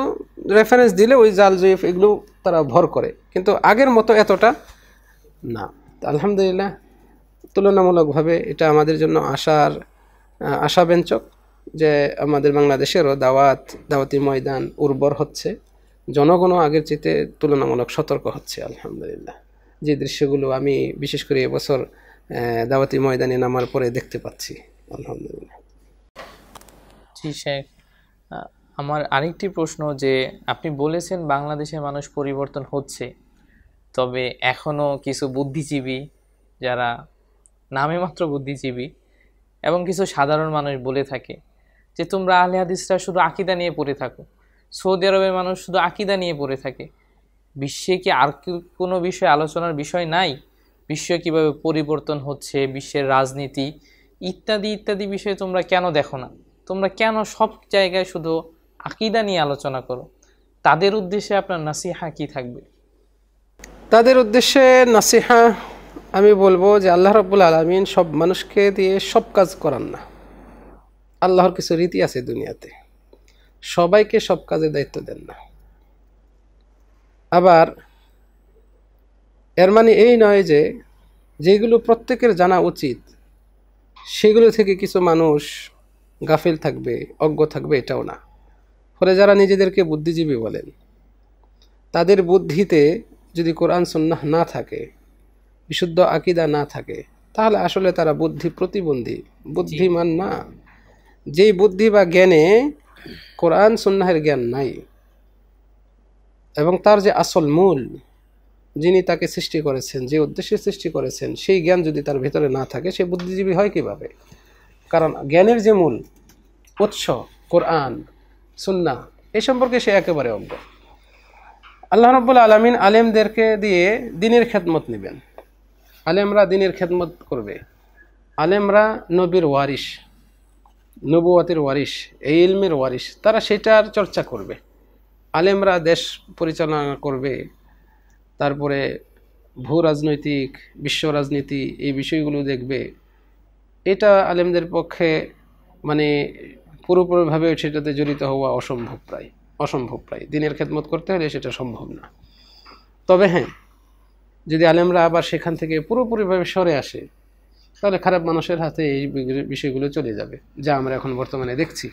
রেফারেন্স দিলে ওই জাল জয়ীফ এগুলো তারা ভর করে, কিন্তু আগের মতো এতটা না। আলহামদুলিল্লাহ তুলনামূলকভাবে এটা আমাদের জন্য আশাব্যঞ্জক যে আমাদের বাংলাদেশেরও দাওয়াতি ময়দান উর্বর হচ্ছে, জনগণও আগের চেয়ে তুলনামূলক সতর্ক হচ্ছে আলহামদুলিল্লাহ। যে দৃশ্যগুলো আমি বিশেষ করে এবছর দাওয়াতি ময়দানে নামার পরে দেখতে পাচ্ছি আলহামদুলিল্লাহ। জি শেখ, আমার আরেকটি প্রশ্ন, যে আপনি বলেছেন বাংলাদেশের মানুষ পরিবর্তন হচ্ছে, তবে এখনও কিছু বুদ্ধিজীবী, যারা নামে মাত্র বুদ্ধিজীবী, এবং কিছু সাধারণ মানুষ বলে থাকে যে তোমরা আহলে হাদিসরা শুধু আকীদা নিয়ে পড়ে থাকো, সৌদি আরবের মানুষ শুধু আকীদা নিয়ে পড়ে থাকে। বিশ্বে কি আর কোনো বিষয় আলোচনার বিষয় নাই? বিশ্ব কিভাবে পরিবর্তন হচ্ছে, বিশ্বের রাজনীতি ইত্যাদি ইত্যাদি বিষয়ে তোমরা কেন দেখো না? তোমরা কেন সব জায়গায় শুধু আকীদা নিয়ে আলোচনা করো? তাদের উদ্দেশ্যে আপনার নাসিহা কি থাকবে? তাদের উদ্দেশ্যে নাসিহা আমি বলবো যে আল্লাহ রাব্বুল আলামিন সব মানুষকে দিয়ে সব কাজ করান না। আল্লাহর কিছু রীতি আছে দুনিয়াতে, সবাইকে সব কাজের দায়িত্ব দেন না। আবার এর মানে এই নয় যে যেগুলো প্রত্যেকের জানা উচিত সেগুলো থেকে কিছু মানুষ গাফিল থাকবে, অজ্ঞ থাকবে, এটাও না। ফলে যারা নিজেদেরকে বুদ্ধিজীবী বলেন, তাদের বুদ্ধিতে যদি কোরআন সুন্নাহ না থাকে, বিশুদ্ধ আকীদা না থাকে, তাহলে আসলে তারা বুদ্ধি প্রতিবন্ধী, বুদ্ধিমান না। যেই বুদ্ধি বা জ্ঞানে কোরআন সুন্নাহের জ্ঞান নাই, এবং তার যে আসল মূল, যিনি তাকে সৃষ্টি করেছেন, যে উদ্দেশ্যে সৃষ্টি করেছেন, সেই জ্ঞান যদি তার ভিতরে না থাকে, সে বুদ্ধিজীবী হয় কিভাবে? কারণ জ্ঞানের যে মূল উৎস কোরআন সুন্নাহ, এই সম্পর্কে সে একেবারে অজ্ঞ। আল্লাহ রাব্বুল আলামিন আলেমদেরকে দিয়ে দ্বীনের খেদমত নেবেন, আলেমরা দ্বীনের খেদমত করবে, আলেমরা নবীর ওয়ারিশ, নবুয়তের ওয়ারিশ, এই ইলমের ওয়ারিশ, তারা সেটার চর্চা করবে। আলেমরা দেশ পরিচালনা করবে, তারপরে ভূ রাজনৈতিক, বিশ্ব রাজনীতি, এই বিষয়গুলো দেখবে। এটা আলেমদের পক্ষে মানে পুরোপুরিভাবে সেটাতে জড়িত হওয়া অসম্ভব প্রায়। দ্বীনের খেদমত করতে হলে সেটা সম্ভব না। তবে হ্যাঁ, যদি আলেমরা আবার সেখান থেকে পুরোপুরিভাবে সরে আসে, তাহলে খারাপ মানুষের হাতে এই বিষয়গুলো চলে যাবে, যা আমরা এখন বর্তমানে দেখছি,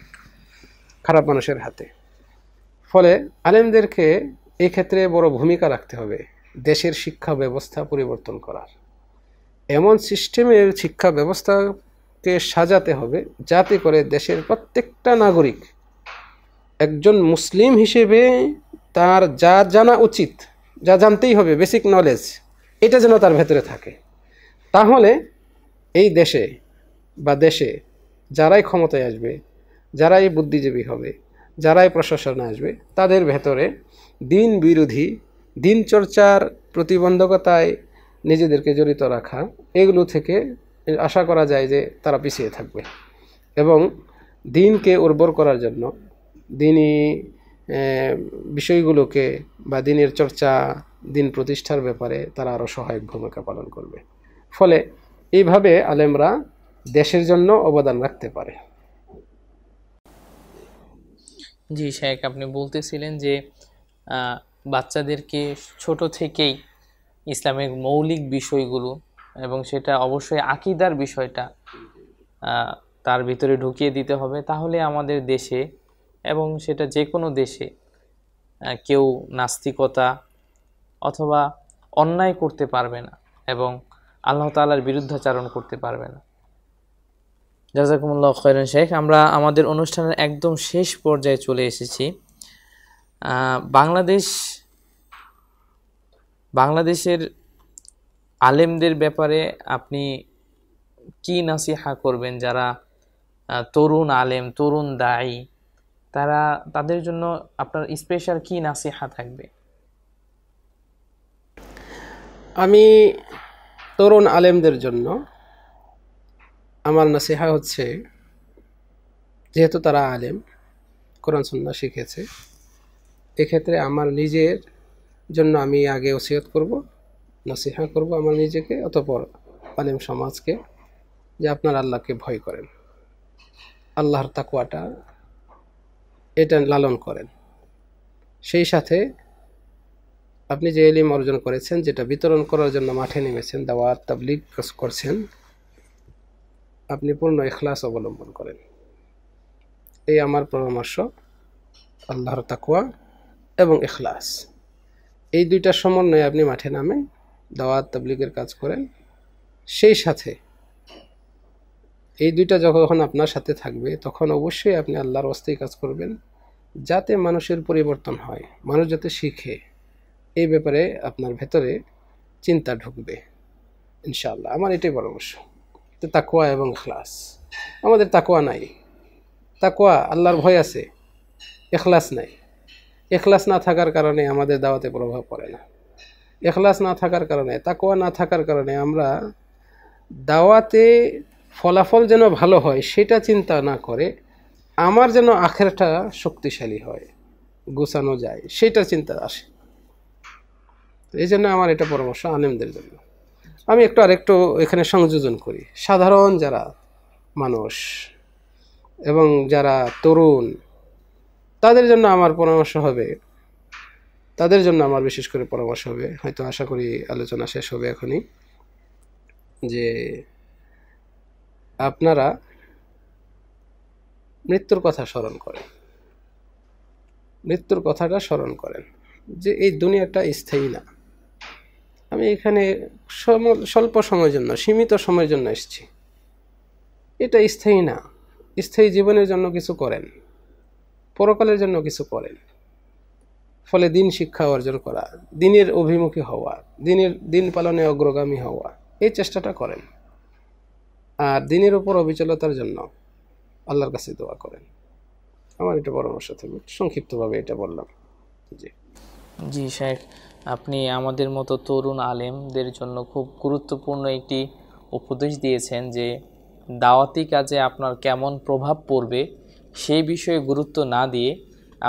খারাপ মানুষের হাতে। ফলে আলেমদেরকে এই ক্ষেত্রে বড় ভূমিকা রাখতে হবে দেশের শিক্ষা ব্যবস্থা পরিবর্তন করার। এমন সিস্টেমের শিক্ষা ব্যবস্থাকে সাজাতে হবে যাতে করে দেশের প্রত্যেকটা নাগরিক একজন মুসলিম হিসেবে তার যা জানা উচিত, যা জানতেই হবে, বেসিক নলেজ, এটা যেন তার ভেতরে থাকে। তাহলে এই দেশে বা দেশে যারাই ক্ষমতায় আসবে, যারাই বুদ্ধিজীবী হবে, যারাই প্রশাসনে আসবে, তাদের ভেতরে দিন বিরোধী, দিন চর্চার প্রতিবন্ধকতায় নিজেদেরকে জড়িত রাখা, এগুলো থেকে আশা করা যায় যে তারা পিছিয়ে থাকবে এবং দিনকে উর্বর করার জন্য দিনই বিষয়গুলোকে বা দিনের চর্চা, দিন প্রতিষ্ঠার ব্যাপারে তারা আরও সহায়ক ভূমিকা পালন করবে। ফলে এইভাবে আলেমরা দেশের জন্য অবদান রাখতে পারে। জি শেখ, আপনি বলতেছিলেন যে বাচ্চাদেরকে ছোট থেকেই ইসলামের মৌলিক বিষয়গুলো এবং সেটা অবশ্যই আকীদার বিষয়টা তার ভিতরে ঢুকিয়ে দিতে হবে। তাহলে আমাদের দেশে এবং সেটা যে কোনো দেশে কেউ নাস্তিকতা অথবা অন্যায় করতে পারবে না এবং আল্লাহ তাআলার বিরুদ্ধাচারণ করতে পারবে না। জাযাকুমুল্লাহ খাইরান শেখ। আমরা আমাদের অনুষ্ঠানের একদম শেষ পর্যায়ে চলে এসেছি। বাংলাদেশের আলেমদের ব্যাপারে আপনি কি নাসিহা করবেন? যারা তরুণ আলেম, তরুণ দায়ী, তাদের জন্য আপনার স্পেশাল কি নাসিহা থাকবে? আমি তরুণ আলেমদের জন্য আমার নাসিহা হচ্ছে, যেহেতু তারা আলেম, কোরআন সুন্নাহ শিখেছে, এক্ষেত্রে আমার নিজের জন্য আমি আগে ওসিয়ত করব, নাসিহা করব আমার নিজেকে, অতঃপর আলেম সমাজকে, যে আপনার আল্লাহকে ভয় করেন, আল্লাহর তাকওয়াটা এটা লালন করেন। সেই সাথে আপনি যে ইলম অর্জন করেছেন, যেটা বিতরণ করার জন্য মাঠে নেমেছেন, দাওয়াত তাবলীগ করছেন, আপনি পূর্ণ ইখলাস অবলম্বন করেন। এই আমার পরামর্শ। আল্লাহর তাকওয়া এবং ইখলাস, এই দুইটার সমন্বয়ে আপনি মাঠে নামেন, দাওয়াত তাবলীগের কাজ করেন। সেই সাথে এই দুইটা যখন আপনার সাথে থাকবে, তখন অবশ্যই আপনি আল্লাহর ওয়াস্তেই কাজ করবেন, যাতে মানুষের পরিবর্তন হয়, মানুষ যাতে শিখে, এই ব্যাপারে আপনার ভেতরে চিন্তা ঢুকবে ইনশাআল্লাহ। আমার এটাই পরামর্শ। তো তাকওয়া এবং ইখলাস, আমাদের তাকওয়া নাই, তাকওয়া আল্লাহর ভয় আছে, ইখলাস নাই। ইখলাস না থাকার কারণে আমাদের দাওয়াতে প্রভাব পড়ে না। ইখলাস না থাকার কারণে, তাকওয়া না থাকার কারণে আমরা দাওয়াতে ফলাফল যেন ভালো হয় সেটা চিন্তা না করে আমার যেন আখেরটা শক্তিশালী হয়, গোছানো যায়, সেটা চিন্তা আসে। এই জন্য আমার এটা পরামর্শ আলেমদের জন্য। আমি আরেকটু এখানে সংযোজন করি, সাধারণ যারা মানুষ এবং যারা তরুণ, তাদের জন্য আমার পরামর্শ হবে, তাদের জন্য আমার বিশেষ করে পরামর্শ হবে, হয়তো আশা করি আলোচনা শেষ হবে এখনই, যে আপনারা মৃত্যুর কথা স্মরণ করেন, মৃত্যুর কথাটা স্মরণ করেন, যে এই দুনিয়াটা স্থায়ী না। আমি এখানে স্বল্প সময়ের জন্য, সীমিত সময়ের জন্য এসেছি, এটা স্থায়ী না। স্থায়ী জীবনের জন্য কিছু করেন, পরকালের জন্য কিছু করেন। ফলে দিন শিক্ষা অর্জন করা, দিনের অভিমুখী হওয়া, দিন পালনে অগ্রগামী হওয়া, এই চেষ্টাটা করেন। আর দিনের উপর অবিচলতার জন্য আল্লাহর কাছে দোয়া করেন। আমার এটা পরামর্শ থাকবে, সংক্ষিপ্তভাবে এটা বললাম। জি শেখ, আপনি আমাদের মতো তরুণ আলেমদের জন্য খুব গুরুত্বপূর্ণ একটি উপদেশ দিয়েছেন, যে দাওয়াতি কাজে আপনার কেমন প্রভাব পড়বে সেই বিষয়ে গুরুত্ব না দিয়ে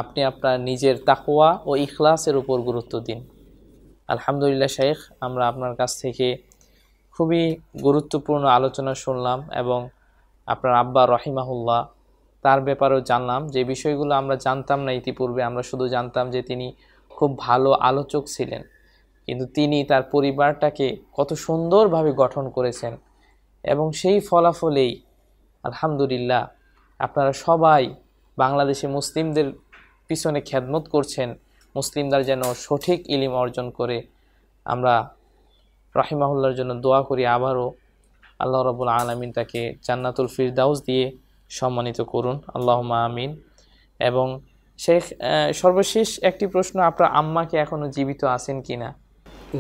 আপনি আপনার নিজের তাকওয়া ও ইখলাসের উপর গুরুত্ব দিন। আলহামদুলিল্লাহ শেখ, আমরা আপনার কাছ থেকে খুবই গুরুত্বপূর্ণ আলোচনা শুনলাম এবং আপনার আব্বা রহিমাহুল্লাহ, তার ব্যাপারেও জানলাম, যে বিষয়গুলো আমরা জানতাম না ইতিপূর্বে। আমরা শুধু জানতাম যে তিনি খুব ভালো আলোচক ছিলেন, কিন্তু তিনি তার পরিবারটাকে কত সুন্দরভাবে গঠন করেছেন এবং সেই ফলাফলেই আলহামদুলিল্লাহ আপনারা সবাই বাংলাদেশে মুসলিমদের পিছনে খেদমত করছেন, মুসলিমরা যেন সঠিক ইলম অর্জন করে। আমরা রাহিমাহুল্লাহর জন্য দোয়া করি, আবারও আল্লাহ রাব্বুল আলামিন তাকে জান্নাতুল ফিরদাউস দিয়ে সম্মানিত করুন, আল্লাহুম্মা আমিন। এবং শেখ, সর্বশেষ একটি প্রশ্ন, আপনার আম্মাকে এখনো জীবিত আছেন কিনা?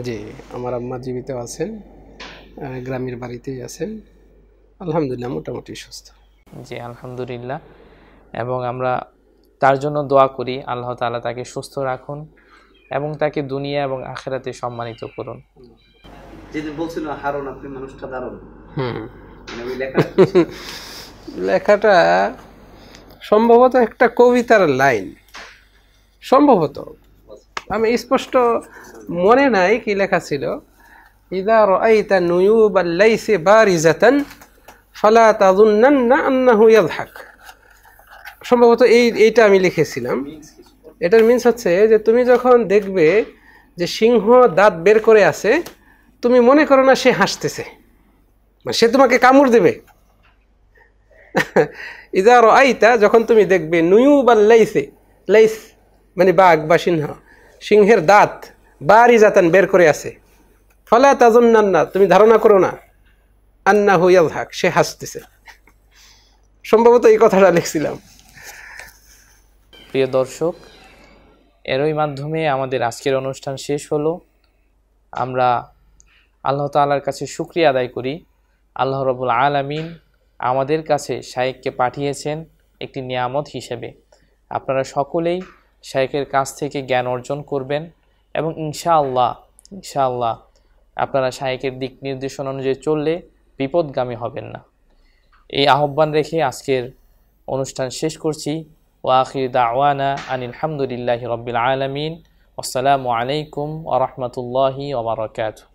জি, আমার আম্মা জীবিত আছেন, গ্রামের বাড়িতেই আছেন, আলহামদুলিল্লাহ মোটামুটি সুস্থ। জি, আলহামদুলিল্লাহ। এবং আমরা তার জন্য দোয়া করি, আল্লাহ তাআলা তাকে সুস্থ রাখুন এবং তাকে দুনিয়া এবং আখিরাতে সম্মানিত করুন। যেদিন বলছিল হারুন আপনি মানুষটা দারুণ, মানে ওই লেখাটা সম্ভবত একটা কবিতার লাইন, সম্ভবত, আমি স্পষ্ট মনে নাই কি লেখা ছিল। ইযা রাআইতা নুয়ুবাল লাইসি বারিজাতান ফালা তাযুন্নান্না আন্নাহু ইয়াযহাক। সম্ভবত এইটা আমি লিখেছিলাম। এটার মিন্স হচ্ছে যে তুমি যখন দেখবে যে সিংহ দাঁত বের করে আছে, তুমি মনে করো না সে হাসতেছে, মানে সে তোমাকে কামড় দেবে। ইযা রাআইতা, যখন তুমি দেখবে, নুয়ুবাল লাইসি, লাইস মানে বাঘ বা সিংহ, সিংহের দাঁত বারিজাতান বের করে আছে, ফালা তাযুন্নান্না তুমি ধারণা করো না, আন্নাহু ইয়াযহাক সে হাসতেছে। সম্ভবত এই কথাটা লিখছিলাম। প্রিয় দর্শক, এরই মাধ্যমে আমাদের আজকের অনুষ্ঠান শেষ হলো। আমরা আল্লাহ তাআলার কাছে শুকরিয়া আদায় করি, আল্লাহ রাব্বুল আলামিন আমাদের কাছে শায়েখকে পাঠিয়েছেন একটি নিয়ামত হিসেবে। আপনারা সকলেই শায়েখের কাছ থেকে জ্ঞান অর্জন করবেন এবং ইনশাআল্লাহ আপনারা শায়েখের দিক নির্দেশনা অনুযায়ী চললে বিপদগামী হবেন না। এই আহ্বান রেখে আজকের অনুষ্ঠান শেষ করছি। ওয়া আখির দাওয়ানা আনিল হামদুলিল্লাহি রাব্বিল আলামিন। আসসালামু আলাইকুম ওয়া রাহমাতুল্লাহি ওয়া বারাকাতুহু।